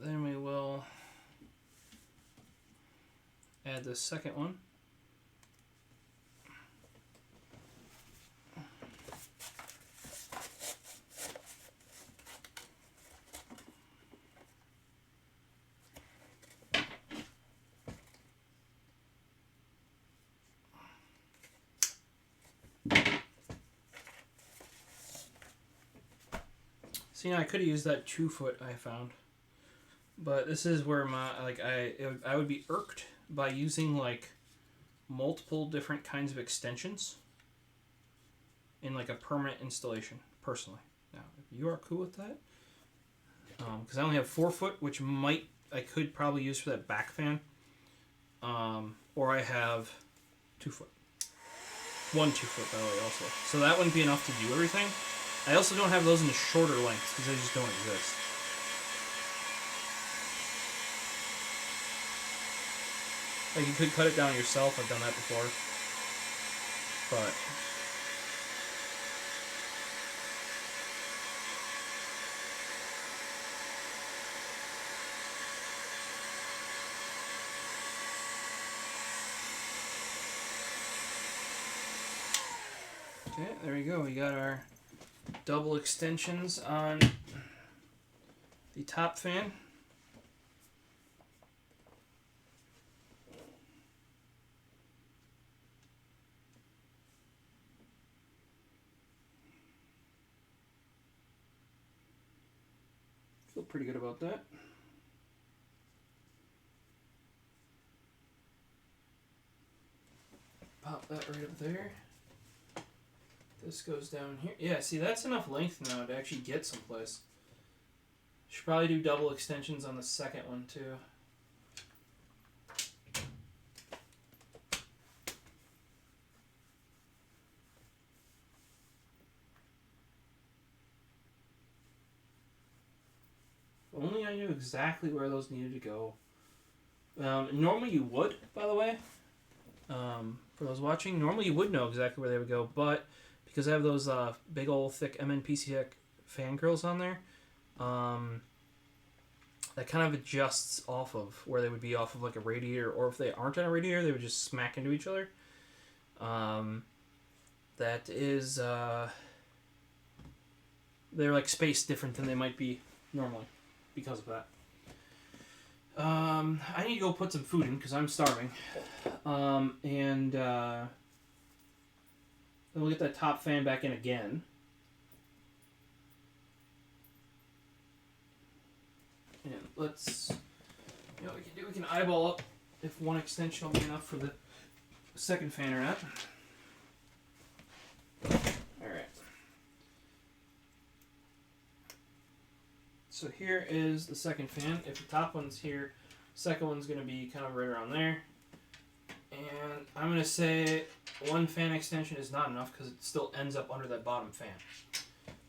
S1: Then we will add the second one. See, now I could have used that 2-foot I found. But this is where I would be irked by using like multiple different kinds of extensions in like a permanent installation, personally. Now, if you are cool with that, because I only have 4-foot, which I could probably use for that back fan, or I have 2-foot. 1 2-foot, by the way, also. So that wouldn't be enough to do everything. I also don't have those in the shorter lengths because they just don't exist. Like, you could cut it down yourself. I've done that before. But okay, there we go. We got our double extensions on the top fan. Feel pretty good about that. Pop that right up there. This goes down here. Yeah, see, that's enough length now to actually get someplace. Should probably do double extensions on the second one too. If only I knew exactly where those needed to go. Normally you would, by the way. For those watching, normally you would know exactly where they would go, but because I have those big old thick MNPCX fangirls on there, that kind of adjusts off of where they would be off of like a radiator, or if they aren't on a radiator, they would just smack into each other. That is, they're like spaced different than they might be normally because of that. I need to go put some food in because I'm starving. Then we'll get that top fan back in again. And let's, you know, we can eyeball up if one extension will be enough for the second fan or not. Alright. So here is the second fan. If the top one's here, second one's going to be kind of right around there. And I'm going to say one fan extension is not enough because it still ends up under that bottom fan.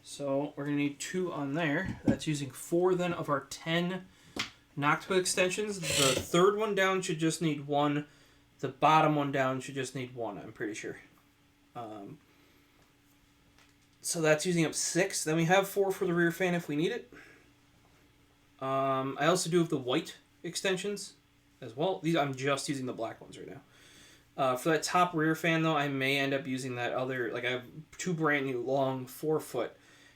S1: So we're going to need 2 on there. That's using 4 then of our 10 Noctua extensions. The third one down should just need 1. The bottom one down should just need 1, I'm pretty sure. So that's using up 6. Then we have 4 for the rear fan if we need it. I also do have the white extensions as well. These I'm just using the black ones right now. For that top rear fan though, I may end up using that other, like I have 2 brand new long 4-foot,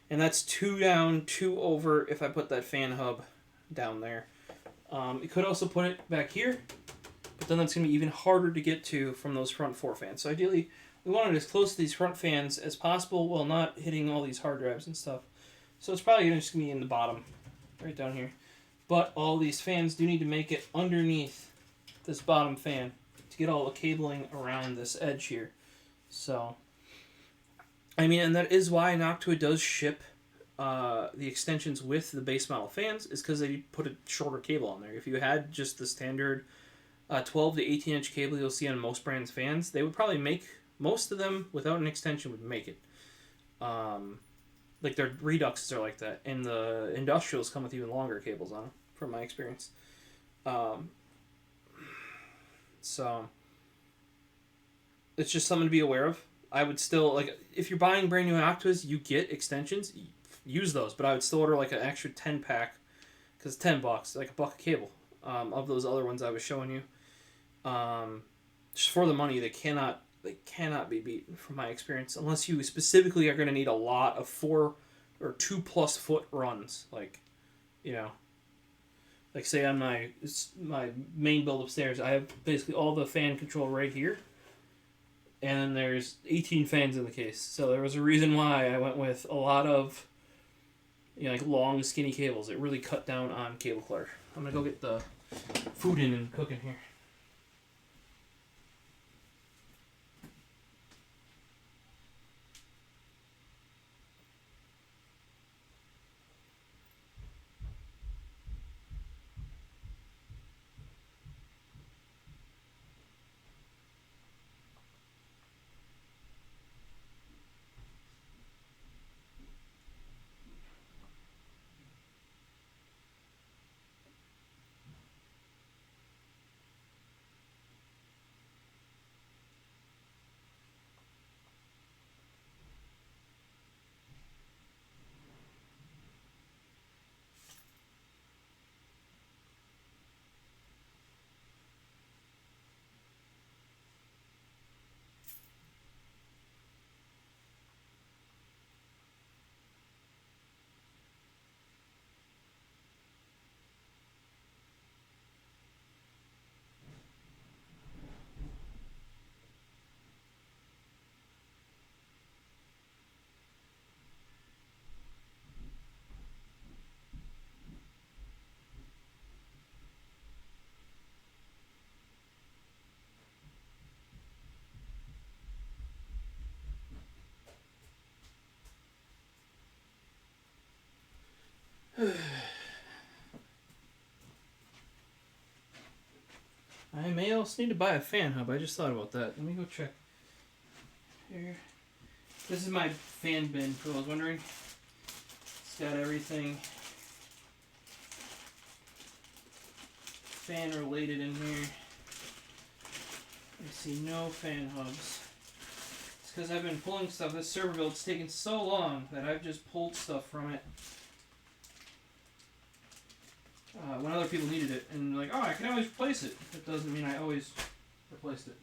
S1: and that's 2 down, 2 over if I put that fan hub down there. You could also put it back here, but then that's going to be even harder to get to from those front 4 fans. So ideally, we want it as close to these front fans as possible while not hitting all these hard drives and stuff. So it's probably just going to be in the bottom, right down here. But all these fans do need to make it underneath this bottom fan to get all the cabling around this edge here. So, I mean, and that is why Noctua does ship the extensions with the base model fans, is because they put a shorter cable on there. If you had just the standard 12 to 18 inch cable you'll see on most brands' fans, they would probably make, most of them without an extension would make it. Like their Reduxes are like that, and the industrials come with even longer cables on them, from my experience. So it's just something to be aware of. I would still, like, if you're buying brand new Noctuas, you get extensions, use those, but I would still order like an extra 10 pack, because it's $10, like $1 a cable, of those other ones I was showing you. Just for the money, they cannot be beat from my experience, unless you specifically are going to need a lot of 4 or 2+ foot runs, like, you know, like say on my main build upstairs, I have basically all the fan control right here, and then there's 18 fans in the case. So there was a reason why I went with a lot of, you know, like long skinny cables. It really cut down on cable clutter. I'm gonna go get the food in and cook in here. I may also need to buy a fan hub. I just thought about that. Let me go check here. This is my fan bin, for those wondering. It's got everything fan related in here. I see no fan hubs. It's because I've been pulling stuff. This server build's taken so long that I've just pulled stuff from it when other people needed it, and like, oh, I can always replace it. That doesn't mean I always replaced it.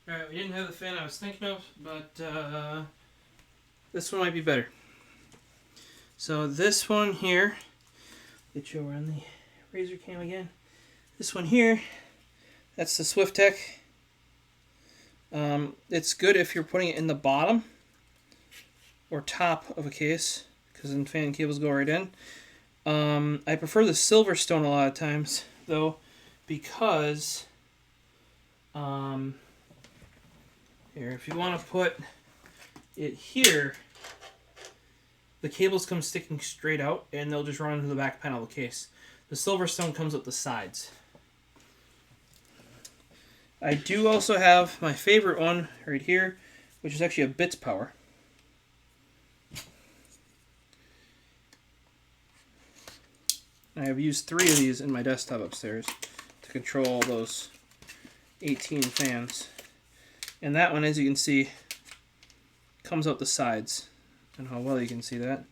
S1: Alright, we didn't have the fan I was thinking of, but this one might be better. So this one here, get you over on the Razer cam again. This one here, that's the SwiftTech. It's good if you're putting it in the bottom or top of a case, because then fan cables go right in. I prefer the Silverstone a lot of times, though, because here, if you want to put it here, the cables come sticking straight out, and they'll just run into the back panel of the case. The Silverstone comes up the sides. I do also have my favorite one right here, which is actually a Bits Power. I have used 3 of these in my desktop upstairs to control those 18 fans. And that one, as you can see, comes out the sides. And how well you can see that.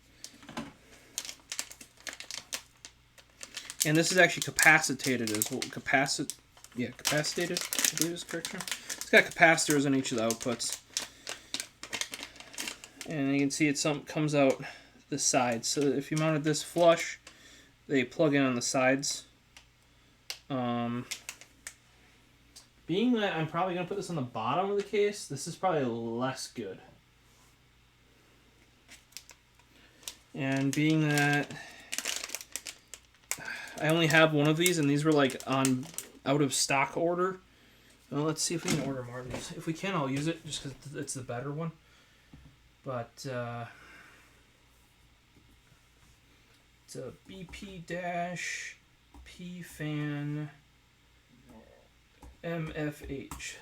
S1: And this is actually capacitated as well. Capacitated, I believe is the correct term. It's got capacitors on each of the outputs. And you can see it comes out the sides. So if you mounted this flush, they plug in on the sides. Being that I'm probably going to put this on the bottom of the case, this is probably less good. And being that I only have one of these, and these were like on out of stock order. Well, let's see if we can order more of these. If we can, I'll use it just because it's the better one. But it's a BP-P fan MFH.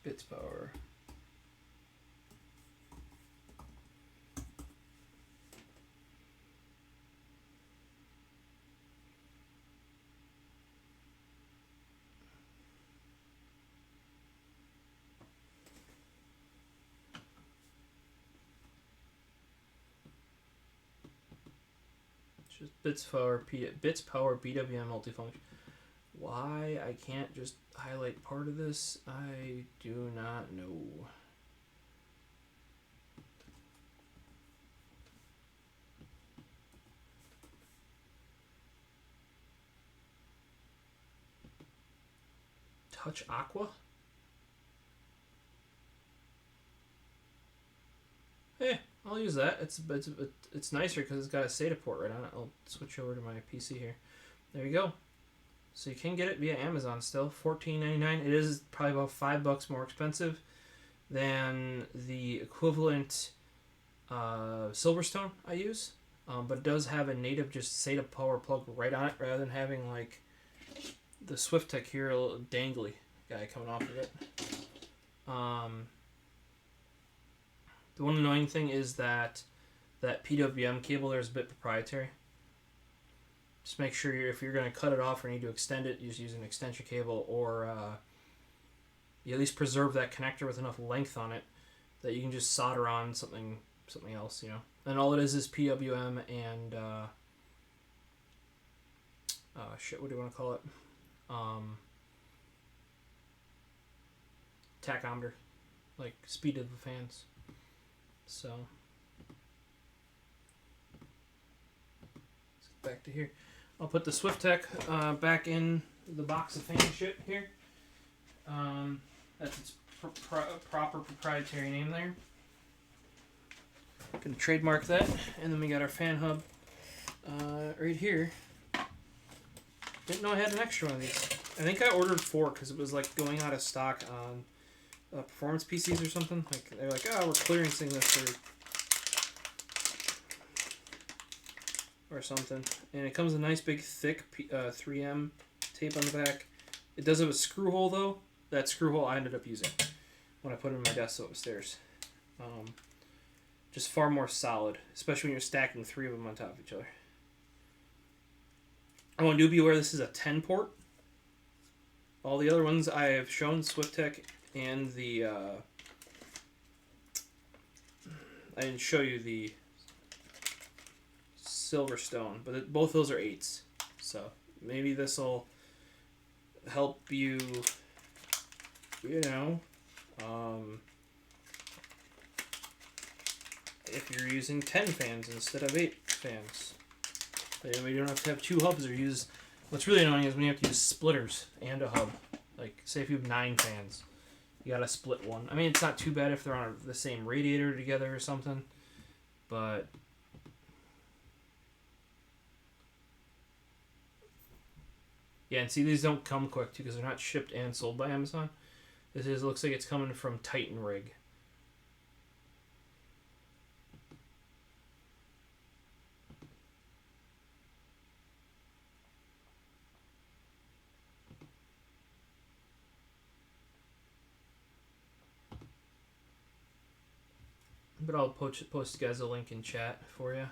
S1: Bits Power. Just Bits Power PWM multifunction. Why I can't just highlight part of this, I do not know. Touch Aqua? Hey, I'll use that. It's nicer because it's got a SATA port right on it. I'll switch over to my PC here. There you go. So you can get it via Amazon still, $14.99. It is probably about $5 more expensive than the equivalent Silverstone I use, but it does have a native just SATA power plug right on it, rather than having like the SwiftTech here, a little dangly guy coming off of it. The one annoying thing is that PWM cable there is a bit proprietary. Just make sure if you're going to cut it off or need to extend it, you just use an extension cable, or you at least preserve that connector with enough length on it that you can just solder on something else, you know. And all it is PWM and what do you want to call it? Tachometer, like speed of the fans. So let's get back to here. I'll put the SwiftTech back in the box of fan shit here. That's its proper proprietary name there. Gonna trademark that, and then we got our fan hub right here. Didn't know I had an extra one of these. I think I ordered 4 because it was like going out of stock on performance PCs or something. Like they're like, oh, we're clearancing this or something. And it comes with a nice big thick 3M tape on the back. It does have a screw hole though. That screw hole I ended up using when I put it in my desk upstairs. Just far more solid, especially when you're stacking 3 of them on top of each other. I want to be aware this is a 10 port. All the other ones I have shown, SwiftTech and the I didn't show you the Silverstone, but both those are 8s. So maybe this will help you, you know, if you're using 10 fans instead of 8 fans. That way you don't have to have 2 hubs or use... What's really annoying is when you have to use splitters and a hub. Like, say if you have 9 fans, you gotta split one. I mean, it's not too bad if they're on the same radiator together or something, but... Yeah, and see, these don't come quick, too, because they're not shipped and sold by Amazon. Looks like it's coming from Titan Rig. But I'll post you guys a link in chat for you.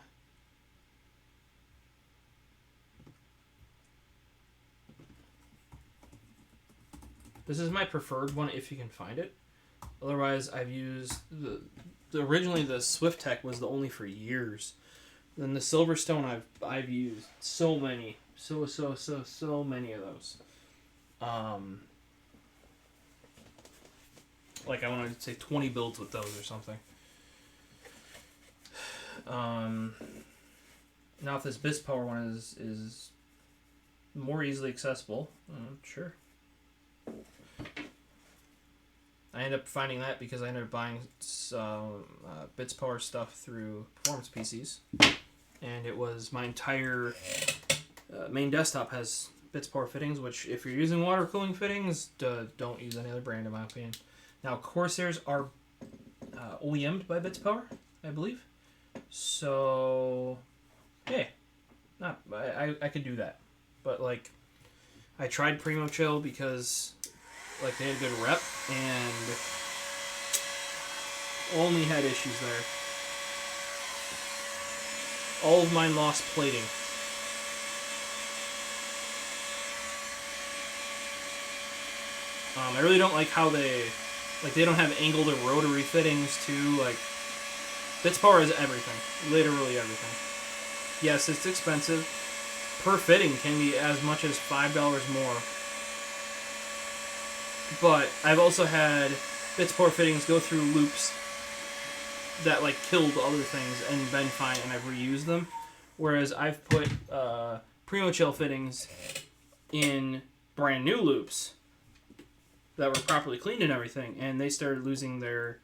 S1: This is my preferred one if you can find it. Otherwise, I've used originally the SwiftTech was the only for years. Then the Silverstone I've used so many, so many of those. Like I wanted to say 20 builds with those or something. Now if this BitsPower one is more easily accessible, sure. I ended up finding that because I ended up buying some BitsPower stuff through Performance PCs, and it was my entire main desktop has BitsPower fittings, which if you're using water cooling fittings, don't use any other brand in my opinion. Now Corsairs are OEM'd by BitsPower, I believe. So, hey, I could do that, but like, I tried Primo Chill because like they had a good rep and only had issues there. All of mine lost plating. I really don't like how they don't have angled or rotary fittings too. Like, BitsPower is everything. Literally everything. Yes, it's expensive. Per fitting can be as much as $5 more. But I've also had BitsPower fittings go through loops that like killed other things and been fine, and I've reused them. Whereas I've put Primo Chill fittings in brand new loops that were properly cleaned and everything, and they started losing their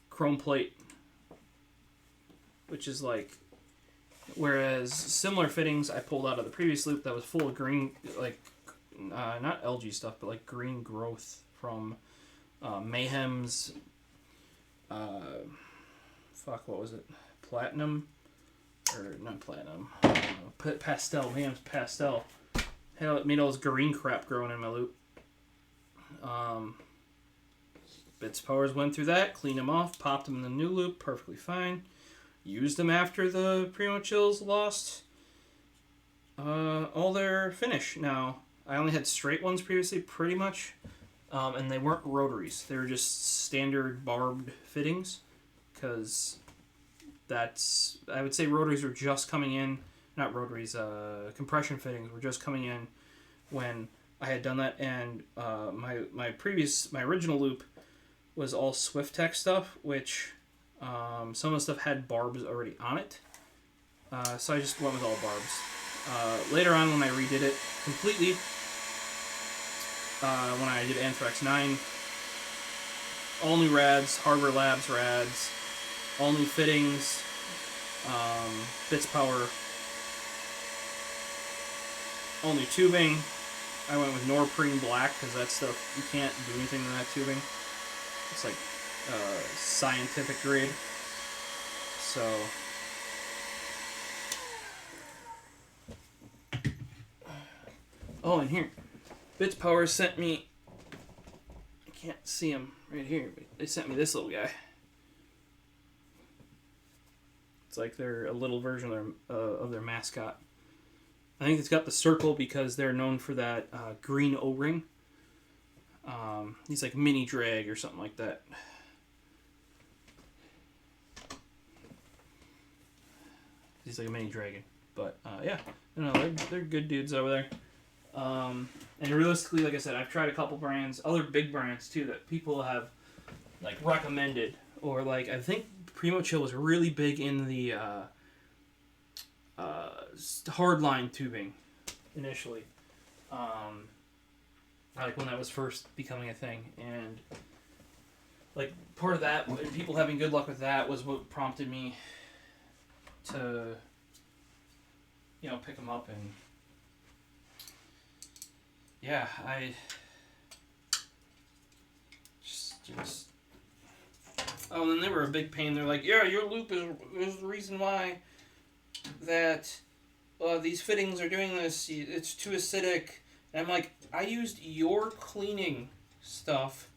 S1: chrome plate, which is like, whereas similar fittings I pulled out of the previous loop that was full of green, like not algae stuff, but like green growth from Mayhem's what was it, platinum, or not platinum, pastel, Mayhem's pastel. Hell, it made all this green crap growing in my loop. BitsPowers went through that, cleaned them off, popped them in the new loop, perfectly fine. Used them after the Primo Chills lost all their finish. Now, I only had straight ones previously, pretty much, and they weren't rotaries. They were just standard barbed fittings, because that's, I would say rotaries were just coming in, not rotaries, compression fittings were just coming in when I had done that, and my original loop was all SwiftTech stuff, which some of the stuff had barbs already on it, so I just went with all barbs. Later on, when I redid it completely, when I did Anthrax 9, all new rads, Hardware Labs rads, all new fittings, BitsPower, all new tubing. I went with Norprene Black because that stuff, you can't do anything in that tubing. It's like scientific grade. So oh, and here, BitsPower sent me, I can't see them right here, but they sent me this little guy. It's like they're a little version of their mascot. I think it's got the circle because they're known for that green O-ring. He's like mini drag or something like that. He's like a mini dragon. But yeah, no, they're good dudes over there. And realistically, like I said, I've tried a couple brands, other big brands too, that people have like recommended, or like I think Primo Chill was really big in the hardline tubing initially. Like when that was first becoming a thing, and like part of that, people having good luck with that was what prompted me to, you know, pick them up. And yeah, I just oh, and then they were a big pain. They're like, yeah, your loop is the reason why that these fittings are doing this. It's too acidic. And I'm like, I used your cleaning stuff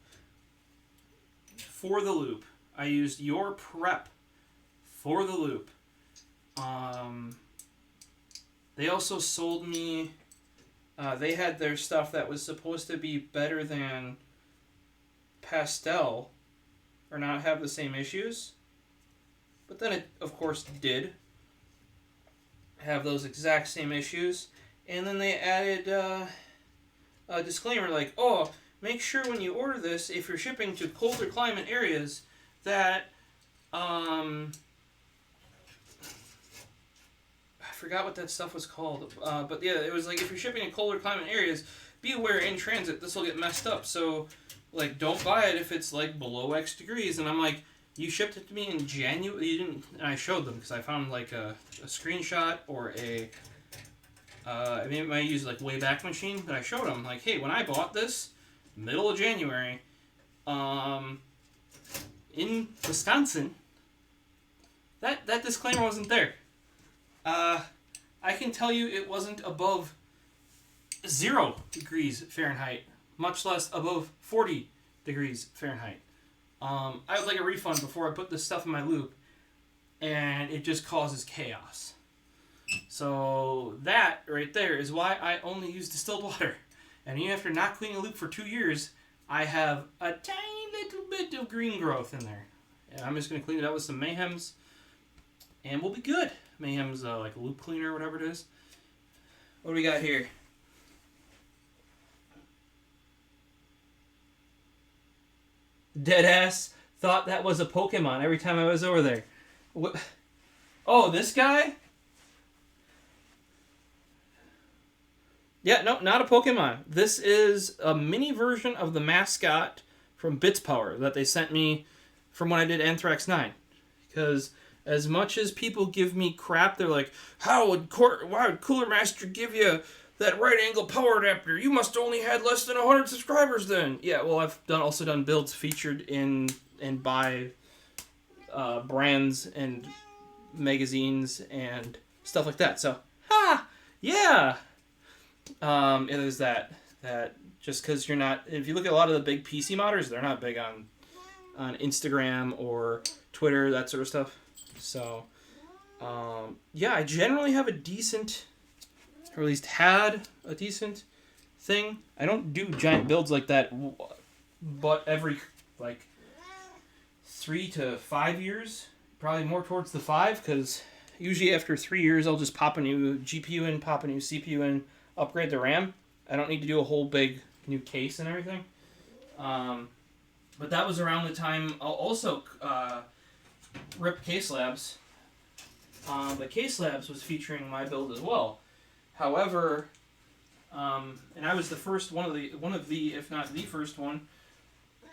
S1: for the loop. I used your prep for the loop. They also sold me, they had their stuff that was supposed to be better than Pastel, or not have the same issues. But then it, of course, did have those exact same issues. And then they added a disclaimer like, oh, make sure when you order this, if you're shipping to colder climate areas, that I forgot what that stuff was called, but yeah, it was like, if you're shipping in colder climate areas, be aware in transit this will get messed up, so like don't buy it if it's like below X degrees. And I'm like, you shipped it to me in January, you didn't, and I showed them because I found like a screenshot or a I mean, it might use like Wayback Machine, but I showed them like, hey, when I bought this, middle of January, in Wisconsin, that disclaimer wasn't there. I can tell you it wasn't above 0 degrees Fahrenheit, much less above 40 degrees Fahrenheit. I would like a refund before I put this stuff in my loop, and it just causes chaos. So that right there is why I only use distilled water. And even after not cleaning a loop for 2 years, I have a tiny little bit of green growth in there. And I'm just going to clean it out with some Mayhem's, and we'll be good. Mayhem's like a loop cleaner or whatever it is. What do we got here? Deadass thought that was a Pokemon every time I was over there. What? Oh, this guy? Yeah, no, not a Pokemon. This is a mini version of the mascot from Bits Power that they sent me from when I did Anthrax 9. Because as much as people give me crap, they're like, why would Cooler Master give you that right angle power adapter? You must only had less than 100 subscribers then. Yeah, well, I've also done builds featured in and by brands and magazines and stuff like that. So, yeah. And there's that just because you're not, if you look at a lot of the big PC modders, they're not big on Instagram or Twitter, that sort of stuff. So, yeah, I generally have a decent, or at least had a decent thing. I don't do giant builds like that, but every, like, 3 to 5 years, probably more towards the 5, because usually after 3 years, I'll just pop a new GPU in, pop a new CPU in, upgrade the RAM. I don't need to do a whole big new case and everything. But that was around the time, also, RIP Case Labs. But Case Labs was featuring my build as well. However, and I was the first one of the, if not the first one,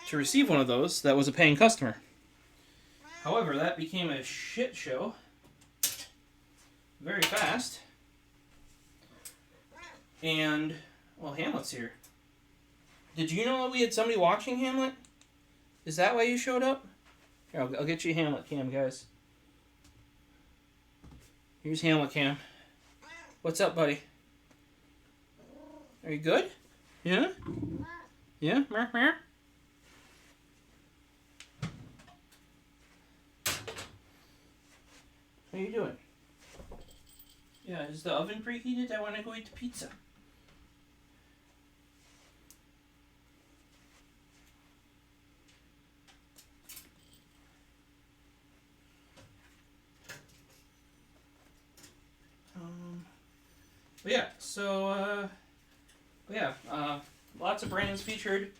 S1: to receive one of those that was a paying customer. However, that became a shit show very fast. And, well, Hamlet's here. Did you know that we had somebody watching Hamlet? Is that why you showed up? Here, I'll get you Hamlet cam, guys. Here's Hamlet cam. What's up, buddy? Are you good? Yeah? Yeah? Meow, meow. How you doing? Yeah, is the oven preheated? I want to go eat the pizza. But yeah, so lots of brands featured.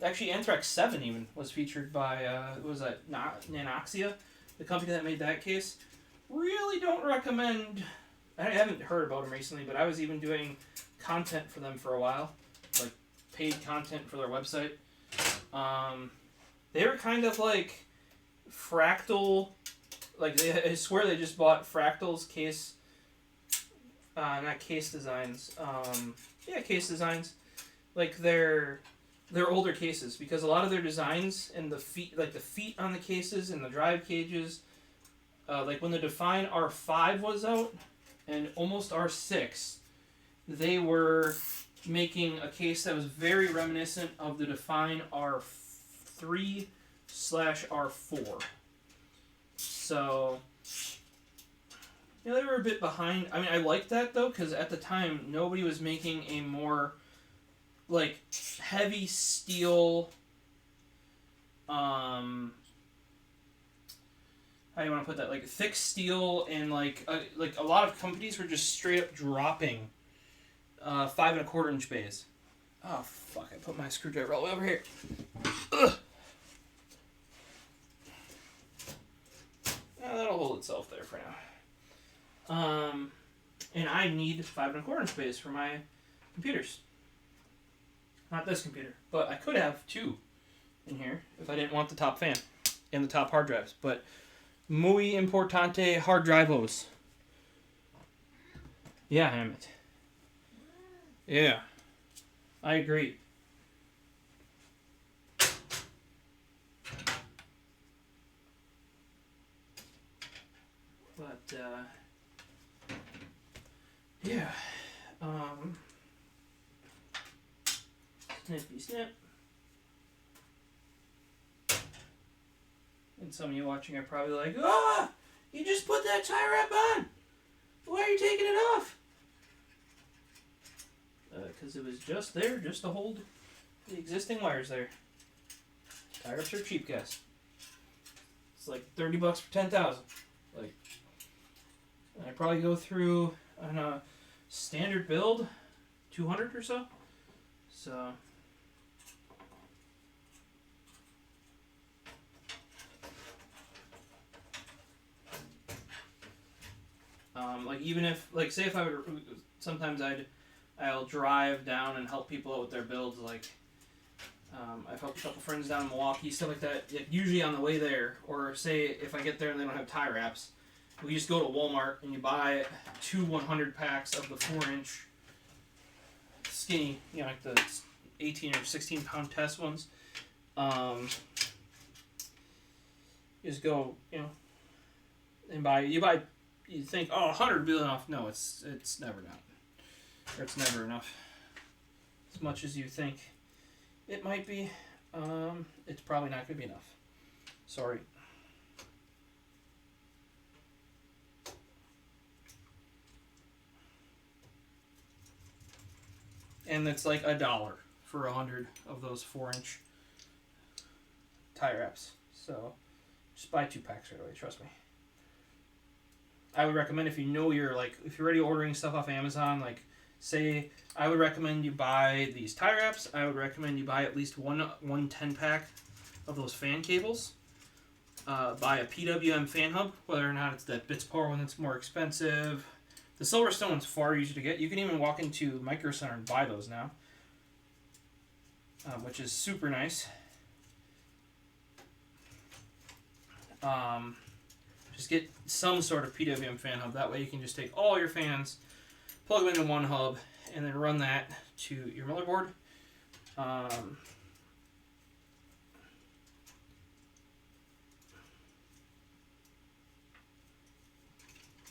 S1: Actually, Anthrax 7 even was featured by what was that, Nanoxia, the company that made that case. Really don't recommend. I haven't heard about them recently, but I was even doing content for them for a while, like paid content for their website. They were kind of like Fractal, like I swear they just bought Fractal's case, not case designs. Case designs, like their older cases, because a lot of their designs and the feet, like the feet on the cases and the drive cages, like when the Define R5 was out and almost R6, they were making a case that was very reminiscent of the Define R3/R4. So, yeah, they were a bit behind. I mean, I liked that though, because at the time nobody was making a more like heavy steel. How do you want to put that? Like thick steel, and like a lot of companies were just straight up dropping 5 1/4 inch bays. Oh fuck! I put my screwdriver all the way over here. Ugh. That'll hold itself there for now. And I need 5 1/4 inch bays for my computers. Not this computer, but I could have 2 in here if I didn't want the top fan and the top hard drives. But muy importante hard drivos. Yeah, Hammett. Yeah, I agree. But yeah, snippy snip. And some of you watching are probably like, "Ah, you just put that tie wrap on. Why are you taking it off?" Because it was just there, just to hold the existing wires there. Tie wraps are cheap, guys. It's like $30 for 10,000. Like, I probably go through on a standard build 200 or so. So. Like even if, like, say if I would, sometimes I'll drive down and help people out with their builds. Like, I've helped a couple friends down in Milwaukee, stuff like that. Usually on the way there, or say if I get there and they don't have tie wraps, we just go to Walmart and you buy 2 100 packs of the 4-inch skinny, you know, like the 18 or 16 pound test ones. Just go, you know, and buy. You think, oh, 100 would be enough. No, it's never not. Or it's never enough. As much as you think it might be, it's probably not going to be enough. Sorry. And it's like $1 for 100 of those 4-inch tie wraps. So just buy 2 packs right away, trust me. I would recommend, if you know you're already ordering stuff off Amazon, like, say, I would recommend you buy these tie wraps. I would recommend you buy at least one 10-pack of those fan cables. Buy a PWM fan hub, whether or not it's that Bitspower one that's more expensive. The Silverstone one's far easier to get. You can even walk into Micro Center and buy those now, which is super nice. Just get some sort of PWM fan hub. That way you can just take all your fans, plug them into one hub, and then run that to your motherboard.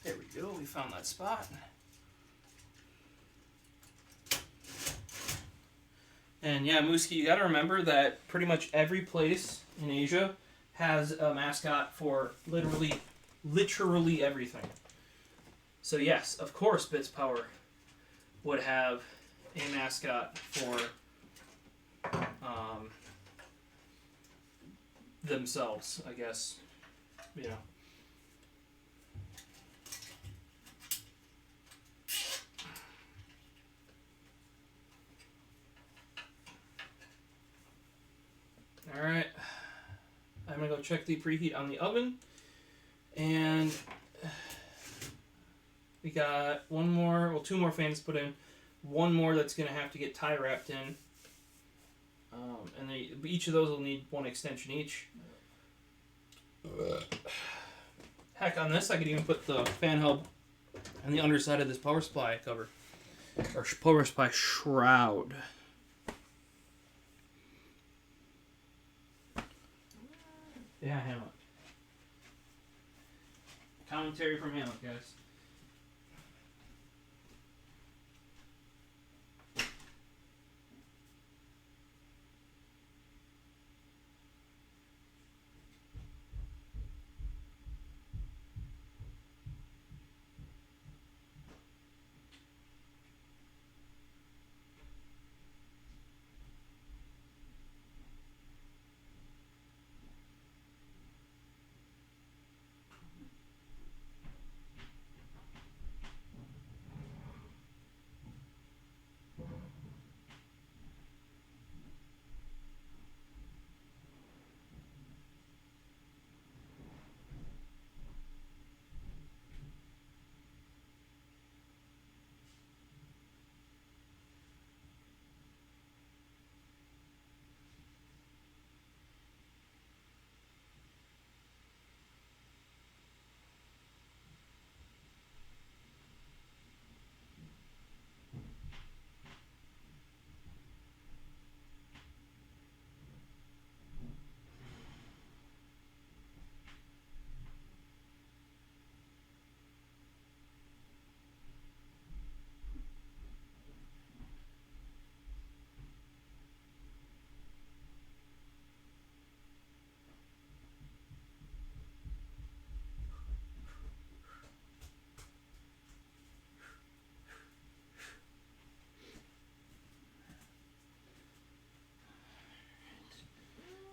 S1: There we go. We found that spot. And yeah, Mooski, you gotta remember that pretty much every place in Asia has a mascot for literally everything. So yes, of course Bitspower would have a mascot for themselves, I guess. You know. Alright. I'm going to go check the preheat on the oven. And we got one more, well, 2 more fans to put in. One more that's going to have to get tie wrapped in. And each of those will need 1 extension each. Heck, on this I could even put the fan hub on the underside of this power supply cover. Or power supply shroud. Yeah, Hamlet. Commentary from Hamlet, guys.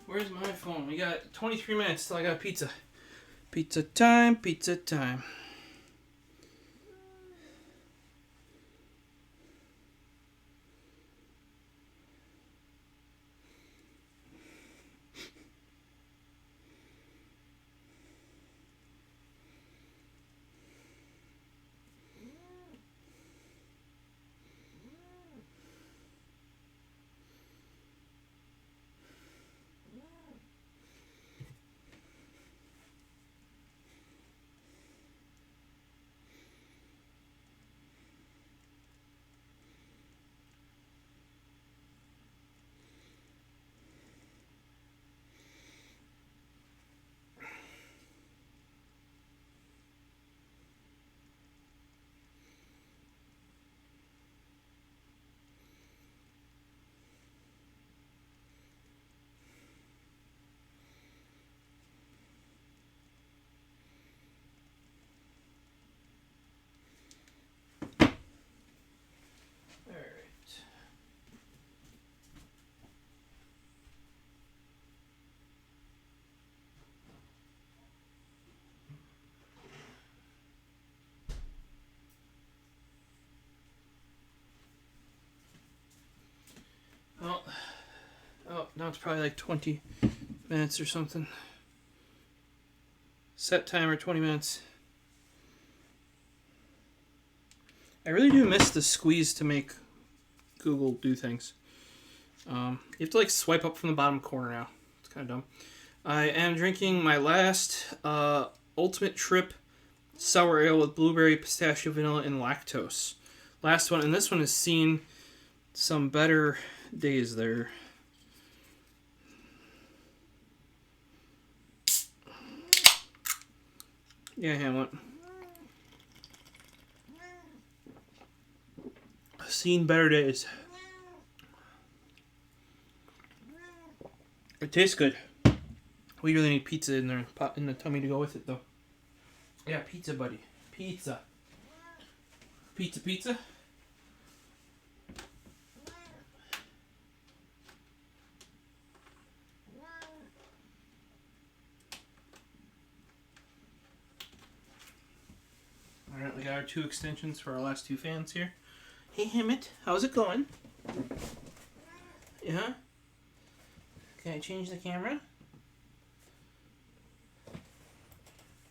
S1: Where's my phone? We got 23 minutes till I got pizza. Pizza time, pizza time. Oh, now it's probably like 20 minutes or something. Set timer 20 minutes. I really do miss the squeeze to make Google do things. You have to like swipe up from the bottom corner now. It's kind of dumb. I am drinking my last Ultimate Trip Sour Ale with blueberry, pistachio, vanilla, and lactose. Last one, and this one has seen some better days there. Yeah, Hamlet. I've seen better days. It tastes good. We really need pizza in there, in the tummy to go with it, though. Yeah, pizza, buddy. Pizza. Pizza, pizza. Alright, we got our 2 extensions for our last 2 fans here. Hey, Hammett, how's it going? Yeah? Can I change the camera?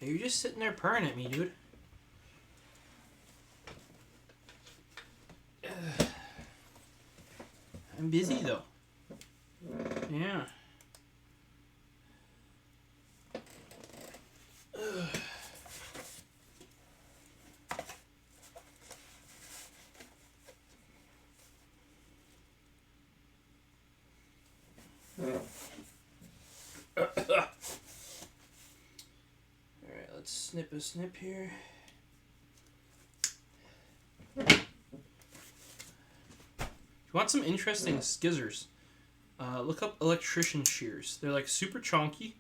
S1: You're just sitting there purring at me, dude. I'm busy though. Yeah. Alright, let's snip a snip here. If you want some interesting skizzers, look up electrician shears. They're like super chonky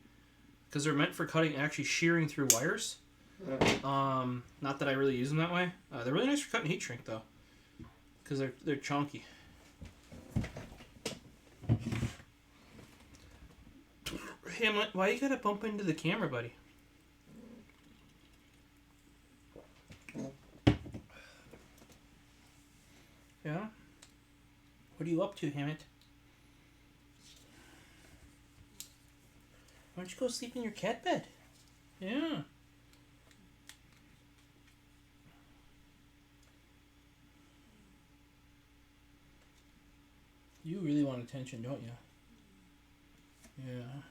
S1: because they're meant for cutting, actually shearing through wires. Not that I really use them that way. They're really nice for cutting heat shrink though, because they're chonky. Hamlet, why you gotta bump into the camera, buddy? Yeah? What are you up to, Hamlet? Why don't you go sleep in your cat bed? Yeah. You really want attention, don't you? Yeah.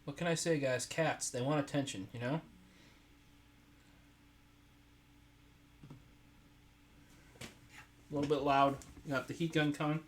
S1: What can I say, guys? Cats, they want attention, you know? A little bit loud. Got the heat gun coming.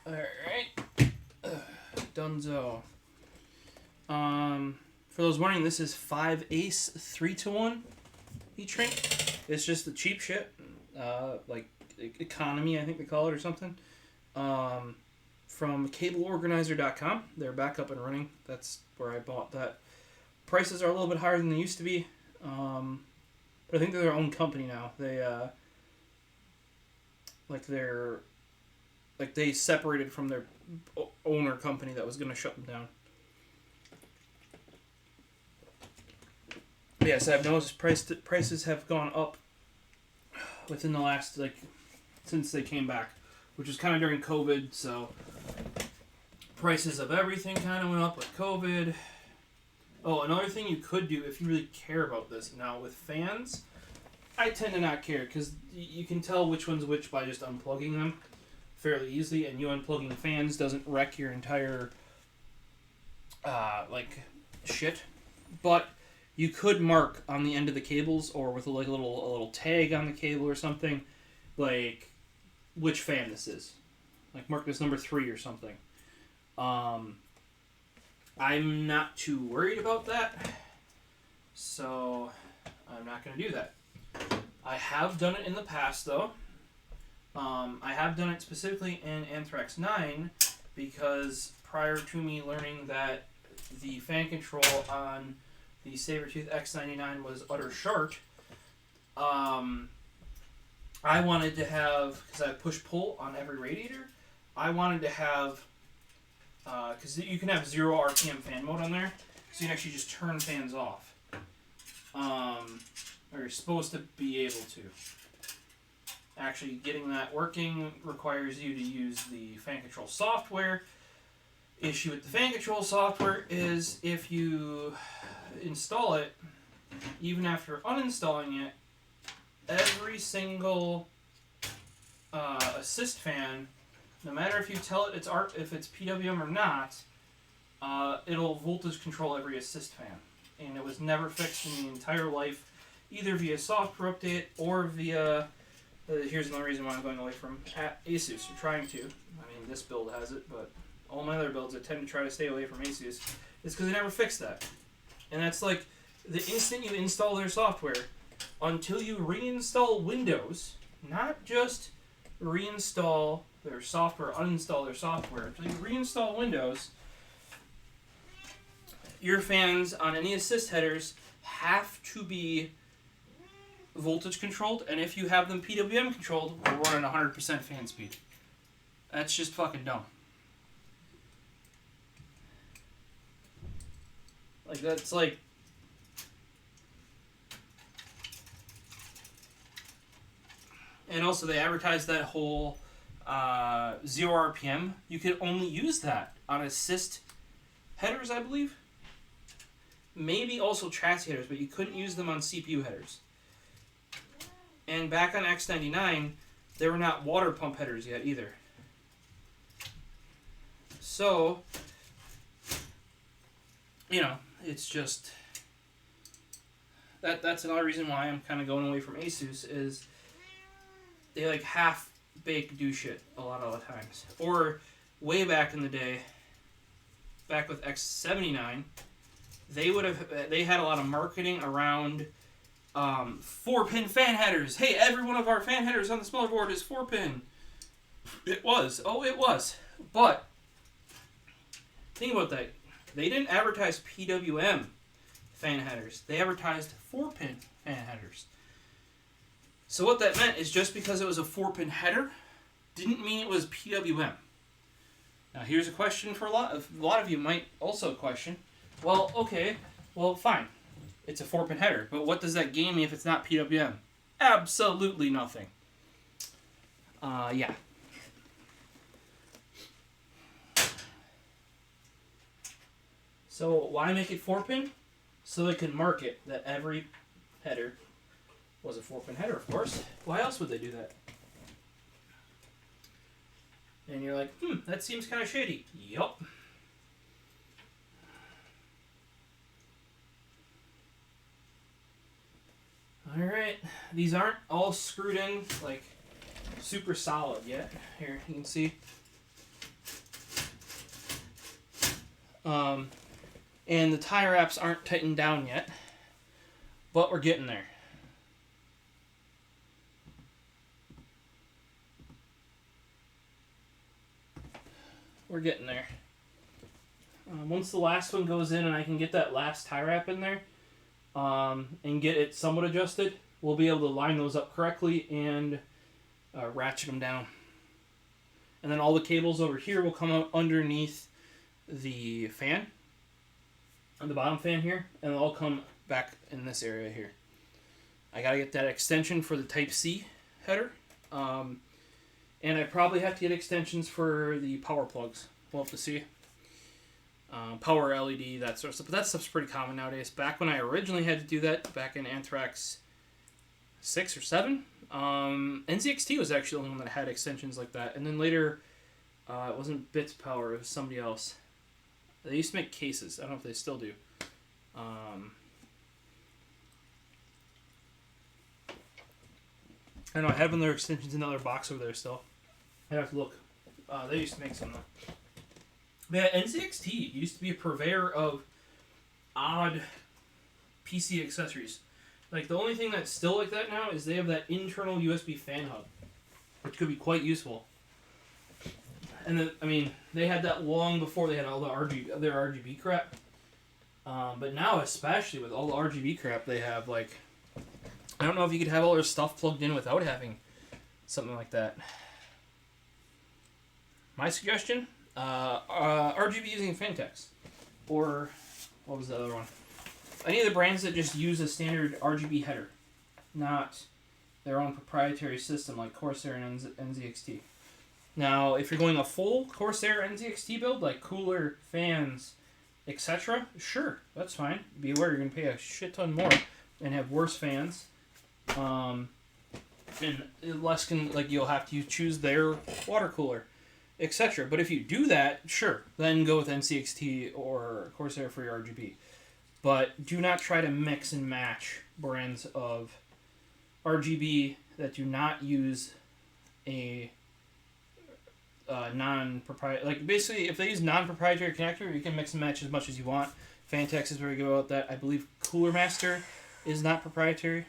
S1: Alright. Dunzo. For those wondering, this is 5-ace 3-to-1 heat shrink. It's just the cheap shit. Like economy, I think they call it, or something. From cableorganizer.com. They're back up and running. That's where I bought that. Prices are a little bit higher than they used to be. But I think they're their own company now. They separated from their owner company that was going to shut them down. But yes, I've noticed prices have gone up within the last, since they came back, which was kind of during COVID, so prices of everything kind of went up with COVID. Oh, another thing you could do if you really care about this. Now, with fans, I tend to not care because you can tell which one's which by just unplugging them fairly easily, and you unplugging fans doesn't wreck your entire shit. But you could mark on the end of the cables or with a little tag on the cable or something, like which fan this is. Like mark this number 3 or something. I'm not too worried about that, so I'm not going to do that. I have done it in the past though. I have done it specifically in Anthrax 9 because prior to me learning that the fan control on the Sabertooth X99 was utter shart, I wanted to have, because I push-pull on every radiator, I wanted to have, because you can have 0 RPM fan mode on there, so you can actually just turn fans off. Or you're supposed to be able to. Actually, getting that working requires you to use the fan control software. Issue with the fan control software is if you install it, even after uninstalling it, every single assist fan, no matter if you tell it if it's PWM or not, it'll voltage control every assist fan. And it was never fixed in the entire life, either via software update or via... here's another reason why I'm going away from Asus, or trying to. I mean, this build has it, but all my other builds I tend to try to stay away from Asus. It's because they never fixed that. And that's like, the instant you install their software, until you reinstall Windows, not just reinstall their software, uninstall their software, until you reinstall Windows, your fans on any assist headers have to be voltage controlled, and if you have them PWM controlled, we're running 100% fan speed. That's just fucking dumb. Like, that's like... And also, they advertised that whole 0 RPM. You could only use that on assist headers, I believe. Maybe also chassis headers, but you couldn't use them on CPU headers. And back on X99, they were not water pump headers yet either. So, you know, it's just... That's another reason why I'm kind of going away from Asus, is they like half-bake do shit a lot of the times. Or way back in the day, back with X79, they had a lot of marketing around 4-pin fan headers. Hey, every one of our fan headers on this motherboard is 4-pin. It was. Oh, it was. But think about that. They didn't advertise PWM fan headers. They advertised 4-pin fan headers. So what that meant is just because it was a 4-pin header didn't mean it was PWM. Now here's a question for a lot of you might also question. Well, okay, well fine. It's a 4-pin header, but what does that gain me if it's not PWM? Absolutely nothing. Yeah. So why make it 4-pin? So they can market that every header was a 4-pin header, of course. Why else would they do that? And you're like, that seems kind of shady. Yup. Alright, these aren't all screwed in, like, super solid yet. Here, you can see. And the tie wraps aren't tightened down yet, but we're getting there. We're getting there. Once the last one goes in and I can get that last tie wrap in there, and get it somewhat adjusted, we'll be able to line those up correctly and ratchet them down. And then all the cables over here will come out underneath the fan, on the bottom fan here, and they'll all come back in this area here. I gotta get that extension for the Type-C header, and I probably have to get extensions for the power plugs. We'll have to see. Power LED, that sort of stuff. But that stuff's pretty common nowadays. Back when I originally had to do that, back in Anthrax 6 or 7, NZXT was actually the only one that had extensions like that. And then later, it wasn't Bits Power, it was somebody else. They used to make cases. I don't know if they still do. I don't know, I have their extensions in another box over there still. I have to look. They used to make some though. Yeah, NZXT used to be a purveyor of odd PC accessories. Like, the only thing that's still like that now is they have that internal USB fan hub, which could be quite useful. And then, I mean, they had that long before they had all the their RGB crap. But now, especially with all the RGB crap, they have, like, I don't know if you could have all their stuff plugged in without having something like that. My suggestion? RGB using Fantex. Or, what was the other one? Any of the brands that just use a standard RGB header, not their own proprietary system like Corsair and NZXT. Now, if you're going a full Corsair NZXT build, like cooler, fans, etc., sure, that's fine. Be aware you're going to pay a shit ton more and have worse fans. And less you'll have to choose their water cooler, etc. But if you do that, sure, then go with NZXT or Corsair for your RGB. But do not try to mix and match brands of RGB that do not use a non-proprietary... Like, basically, if they use non-proprietary connector, you can mix and match as much as you want. Fantex is very good about that. I believe Cooler Master is not proprietary.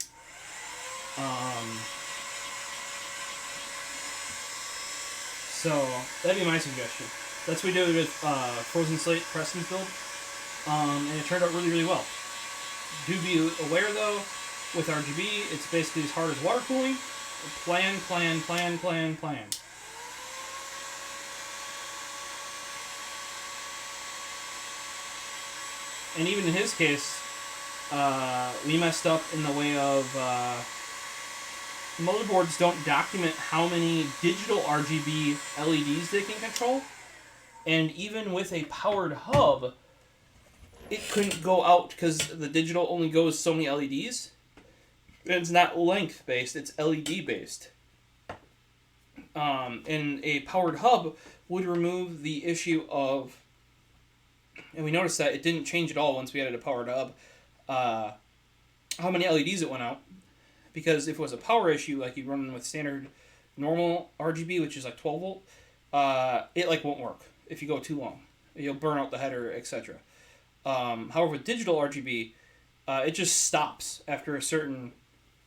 S1: So that'd be my suggestion. That's what we did with Frozen Slate Preston's build, and it turned out really, really well. Do be aware though, with RGB, it's basically as hard as water cooling. Plan. And even in his case, we messed up in the way of motherboards don't document how many digital RGB LEDs they can control. And even with a powered hub, it couldn't go out because the digital only goes so many LEDs. It's not length based, it's LED based. And a powered hub would remove the issue of, and we noticed that it didn't change at all once we added a powered hub, how many LEDs it went out. Because if it was a power issue, like you run with standard normal RGB, which is like 12 volt, it like won't work if you go too long. You'll burn out the header, etc. However, with digital RGB, it just stops after a certain,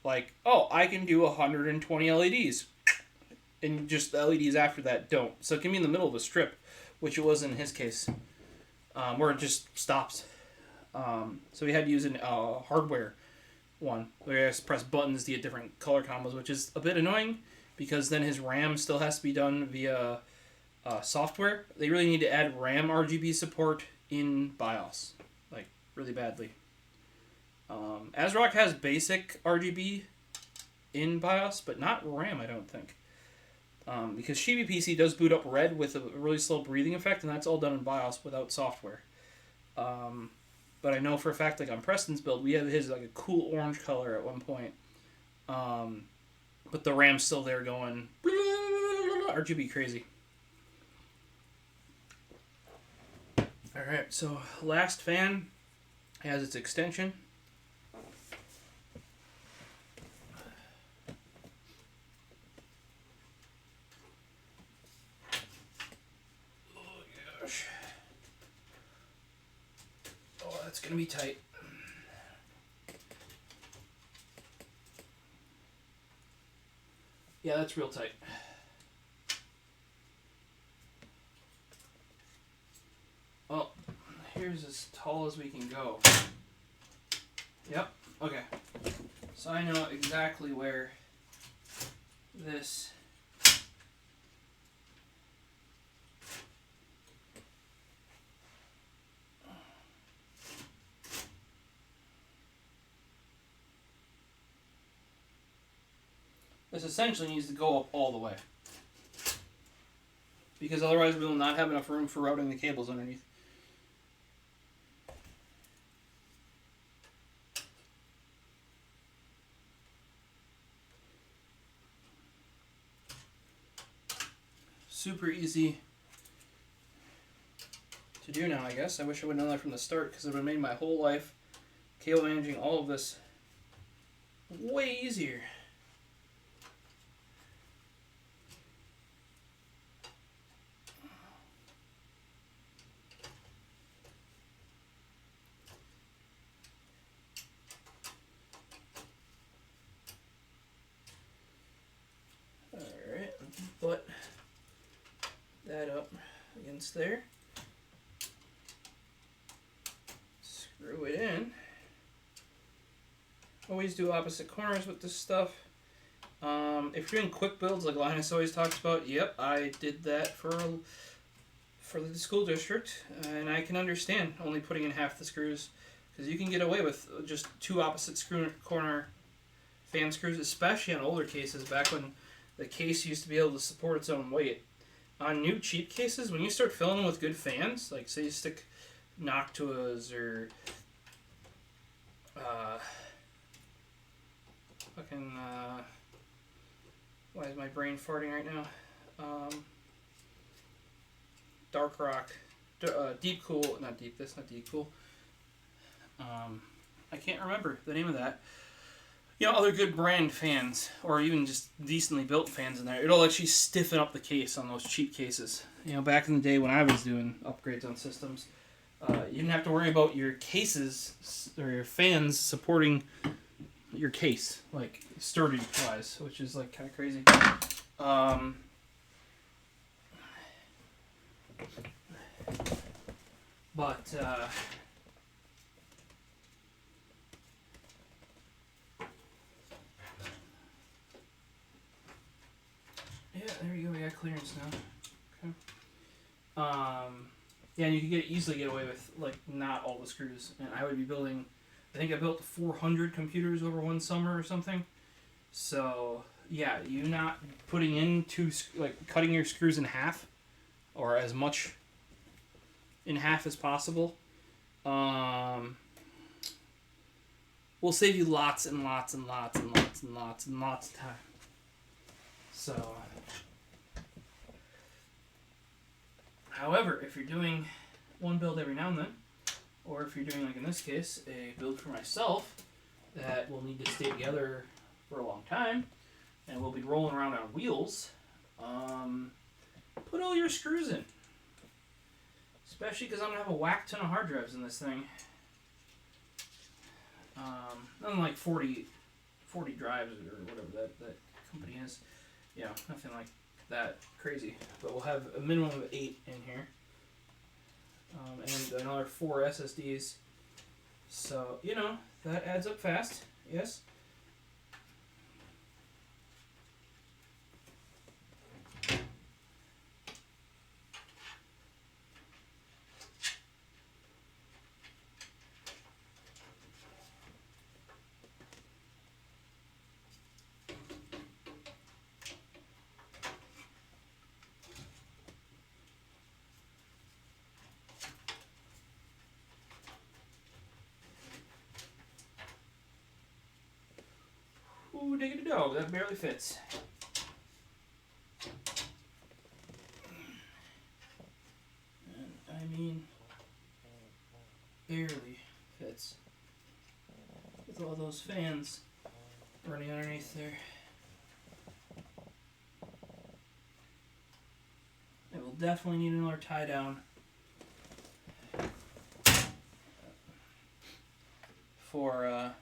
S1: like, oh, I can do 120 LEDs. And just the LEDs after that don't. So it can be in the middle of a strip, which it was in his case, where it just stops. So we had to use a hardware one, where he has to press buttons to get different color combos, which is a bit annoying, because then his RAM still has to be done via software. They really need to add RAM RGB support in BIOS, like, really badly. ASRock has basic RGB in BIOS, but not RAM, I don't think. Because Shibi PC does boot up red with a really slow breathing effect, and that's all done in BIOS without software. But I know for a fact, like on Preston's build, we have his like a cool orange color at one point. But the RAM's still there going RGB crazy. Alright, so last fan has its extension. It's going to be tight. Yeah, that's real tight. Well, here's as tall as we can go. Yep, okay. So I know exactly where this essentially needs to go up all the way. Because otherwise we will not have enough room for routing the cables underneath. Super easy to do now, I guess. I wish I would have known that from the start, because it would have made my whole life cable managing all of this way easier. Butt that up against there. Screw it in. Always do opposite corners with this stuff. If you're doing quick builds like Linus always talks about, yep, I did that for the school district, and I can understand only putting in half the screws, because you can get away with just two opposite corner fan screws, especially on older cases back when the case used to be able to support its own weight. On new cheap cases, when you start filling them with good fans, like say you stick Noctuas or why is my brain farting right now? Dark Rock, Deep Cool, not Deep, that's not Deep Cool. I can't remember the name of that. You know, other good brand fans, or even just decently built fans in there, it'll actually stiffen up the case on those cheap cases. You know, back in the day when I was doing upgrades on systems, you didn't have to worry about your cases or your fans supporting your case, like sturdy wise, which is like kind of crazy. But yeah, there you go. We got clearance now. Okay. Yeah, and you can easily get away with like not all the screws. And I would be building. I think I built 400 computers over one summer or something. So yeah, you not putting in cutting your screws in half, or as much in half as possible, will save you lots and lots and lots and lots and lots and lots of time. So, however, if you're doing one build every now and then, or if you're doing, like in this case, a build for myself that will need to stay together for a long time, and we'll be rolling around on wheels, put all your screws in. Especially because I'm going to have a whack ton of hard drives in this thing. Nothing like 40 drives or whatever that company is. Yeah, nothing like that crazy. But we'll have a minimum of 8 in here. And another 4 SSDs. So, you know, that adds up fast. Yes. Ooh, diggity dog, that barely fits. And I mean, barely fits. With all those fans running underneath there. It will definitely need another tie down for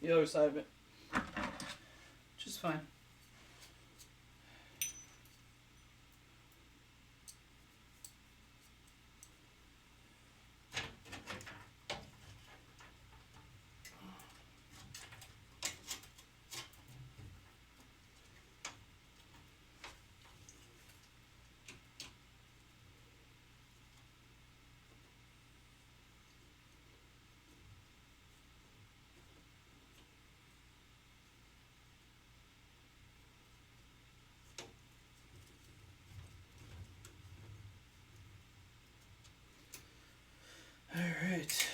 S1: the other side of it, which is fine. All right.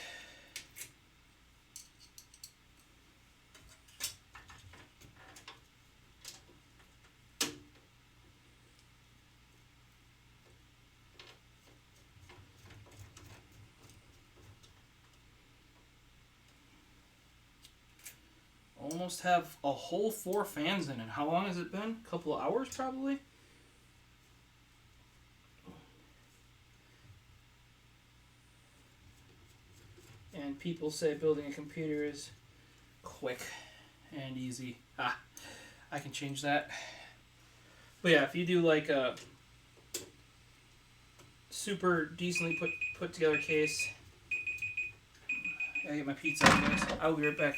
S1: Almost have a whole 4 fans in it. How long has it been? A couple of hours, probably? And people say building a computer is quick and easy. I can change that. But yeah, if you do like a super decently put together case. I gotta get my pizza out, guys. I'll be right back.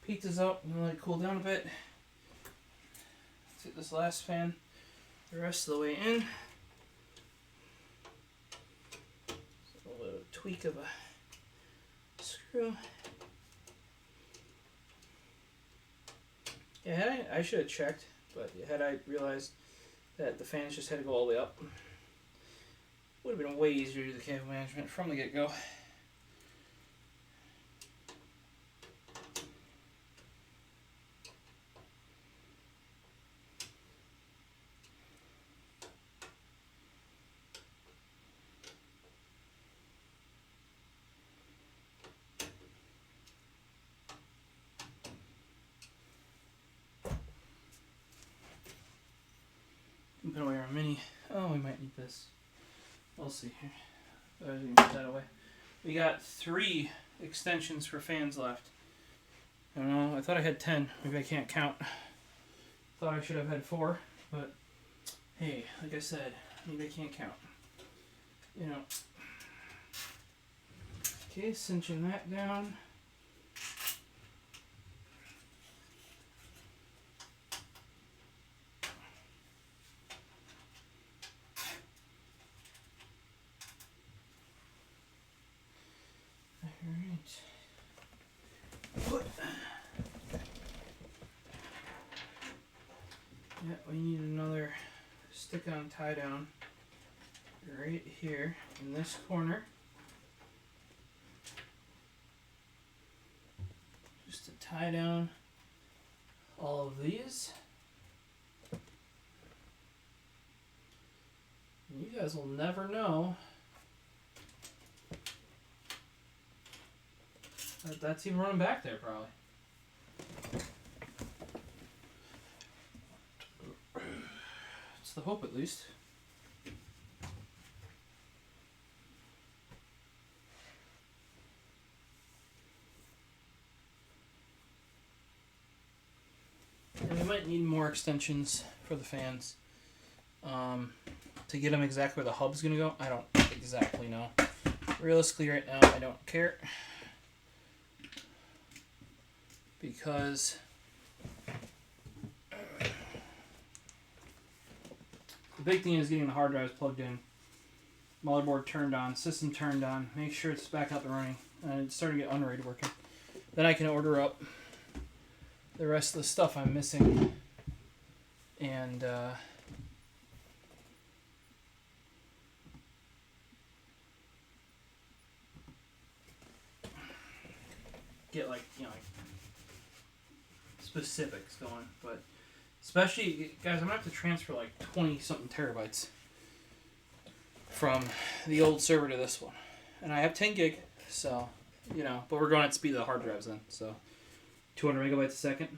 S1: Heat this up and let it cool down a bit. Let's get this last fan the rest of the way in. A little tweak of a screw. Yeah, I should have checked, but had I realized that the fans just had to go all the way up, would have been way easier to do the cable management from the get-go. Put away our mini. Oh, we might need this. We'll see here. I was going to put that away. We got 3 extensions for fans left. I don't know. I thought I had 10. Maybe I can't count. Thought I should have had 4, but hey, like I said, maybe I can't count. You know. Okay, cinching that down. Yeah, we need another stick-on tie-down right here in this corner. Just to tie down all of these. And you guys will never know that that's even running back there, probably. It's the hope, at least. And we might need more extensions for the fans. To get them exactly where the hub's going to go, I don't exactly know. Realistically, right now, I don't care. Because the big thing is getting the hard drives plugged in, motherboard turned on, system turned on, make sure it's back up and running, and it's starting to get unrated working. Then I can order up the rest of the stuff I'm missing and get like specifics going. But especially, guys, I'm gonna have to transfer like 20 something terabytes from the old server to this one, and I have 10 gig, so but we're going at speed of the hard drives then, so 200 megabytes a second.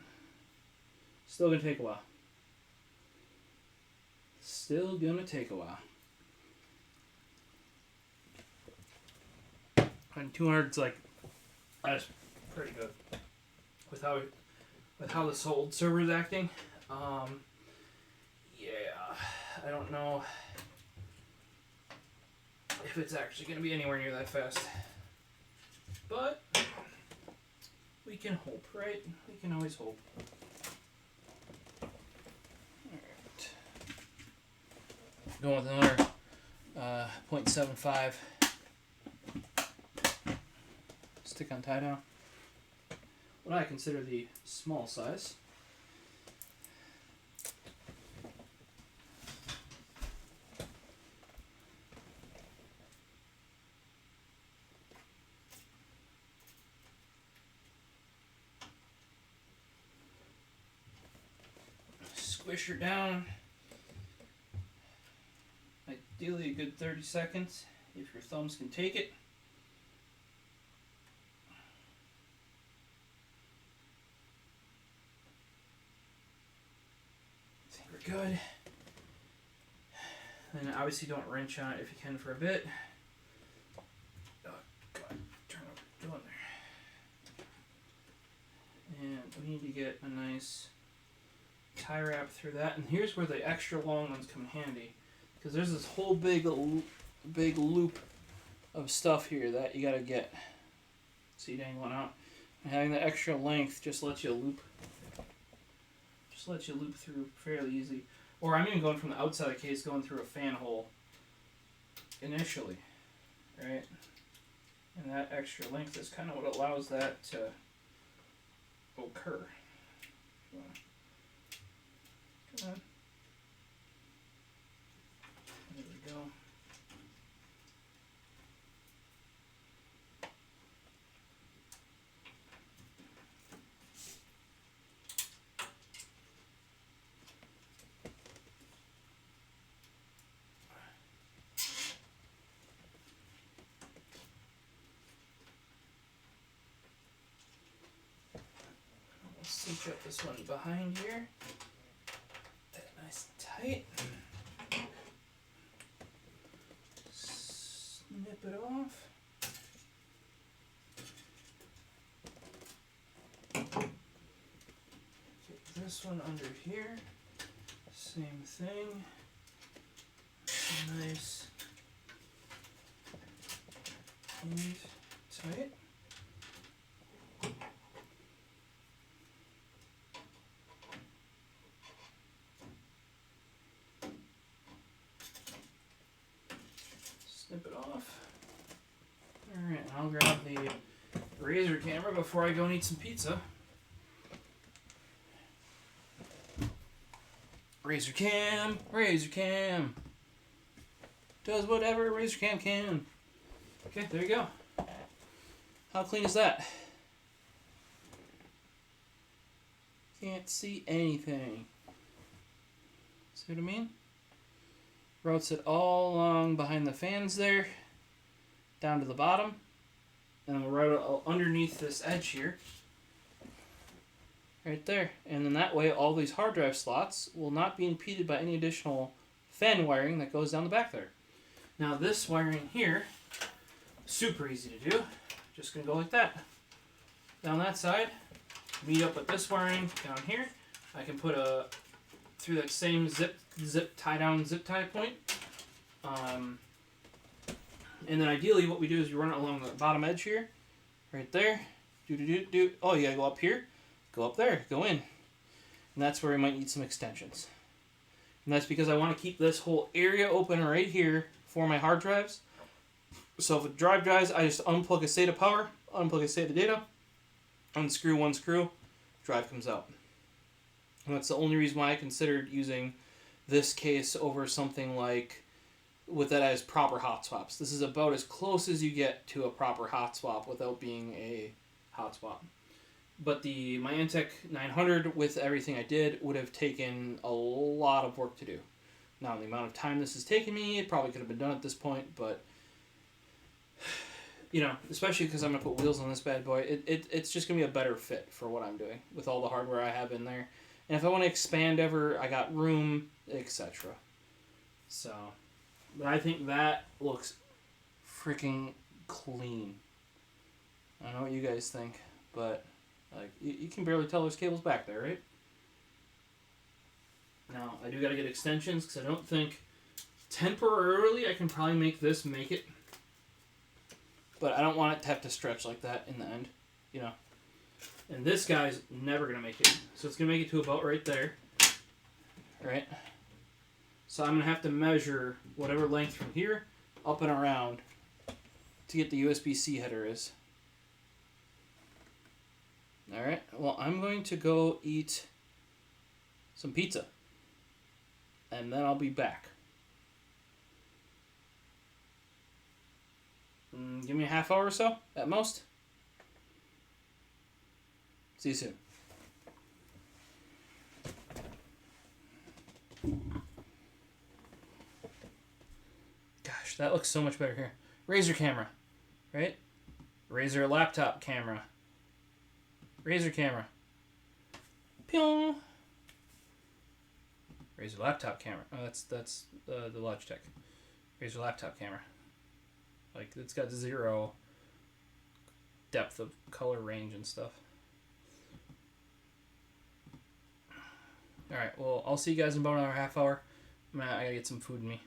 S1: Still gonna take a while. Still gonna take a while. And 200's like, that's pretty good with how this old server is acting. Yeah, I don't know if it's actually gonna be anywhere near that fast, but we can hope, right? We can always hope. Alright. Going with another 0.75 stick on tie down. What I consider the small size. Squish her down. Ideally a good 30 seconds if your thumbs can take it. I think we're good. And obviously don't wrench on it if you can for a bit. Oh God, turn over, go in there. And we need to get a nice tie wrap through that. And here's where the extra long ones come in handy, because there's this whole big loop of stuff here that you gotta get. See, dangling out. Having the extra length just lets you loop through fairly easy. Or I'm even going from the outside of the case, going through a fan hole initially, right? And that extra length is kind of what allows that to occur. Come on. There we go. Cinch up this one behind here. That nice and tight. Snip it off. Get this one under here. Same thing. Nice and tight. Snip it off. Alright, I'll grab the Razer camera before I go and eat some pizza. Razer Cam, does whatever a Razer Cam can. Okay, there you go. How clean is that? Can't see anything. See what I mean? Routes it all along behind the fans there, down to the bottom, and we'll route it underneath this edge here, right there. And then that way all these hard drive slots will not be impeded by any additional fan wiring that goes down the back there. Now this wiring here, super easy to do. Just gonna go like that. Down that side, meet up with this wiring down here. I can put through that same zip tie point. And then ideally what we do is you run it along the bottom edge here, right there. Oh, you gotta go up here, go up there, go in. And that's where we might need some extensions. And that's because I want to keep this whole area open right here for my hard drives. So if a drive dies, I just unplug a SATA power, unplug a SATA data, unscrew one screw, drive comes out. And that's the only reason why I considered using this case over something like with that as proper hot swaps. This is about as close as you get to a proper hot swap without being a hot swap. But my Antec 900 with everything I did would have taken a lot of work to do. Now the amount of time this has taken me, it probably could have been done at this point, but you know, especially because I'm going to put wheels on this bad boy, it's just going to be a better fit for what I'm doing with all the hardware I have in there. And if I want to expand ever, I got room, etc. So, but I think that looks freaking clean. I don't know what you guys think, but like you can barely tell there's cables back there, right? Now, I do got to get extensions because I don't think temporarily I can probably make it. But I don't want it to have to stretch like that in the end, you know. And this guy's never going to make it. So it's going to make it to about right there. Right? So I'm going to have to measure whatever length from here up and around to get the USB-C header is. Alright, well I'm going to go eat some pizza. And then I'll be back. Give me a half hour or so, at most. See you soon. Gosh, that looks so much better here. Razer camera, right? Razer laptop camera. Razer camera. Pyong. Razer laptop camera. Oh, that's the Logitech. Razer laptop camera. Like, it's got 0 depth of color range and stuff. Alright, well, I'll see you guys in about another half hour. I gotta get some food in me.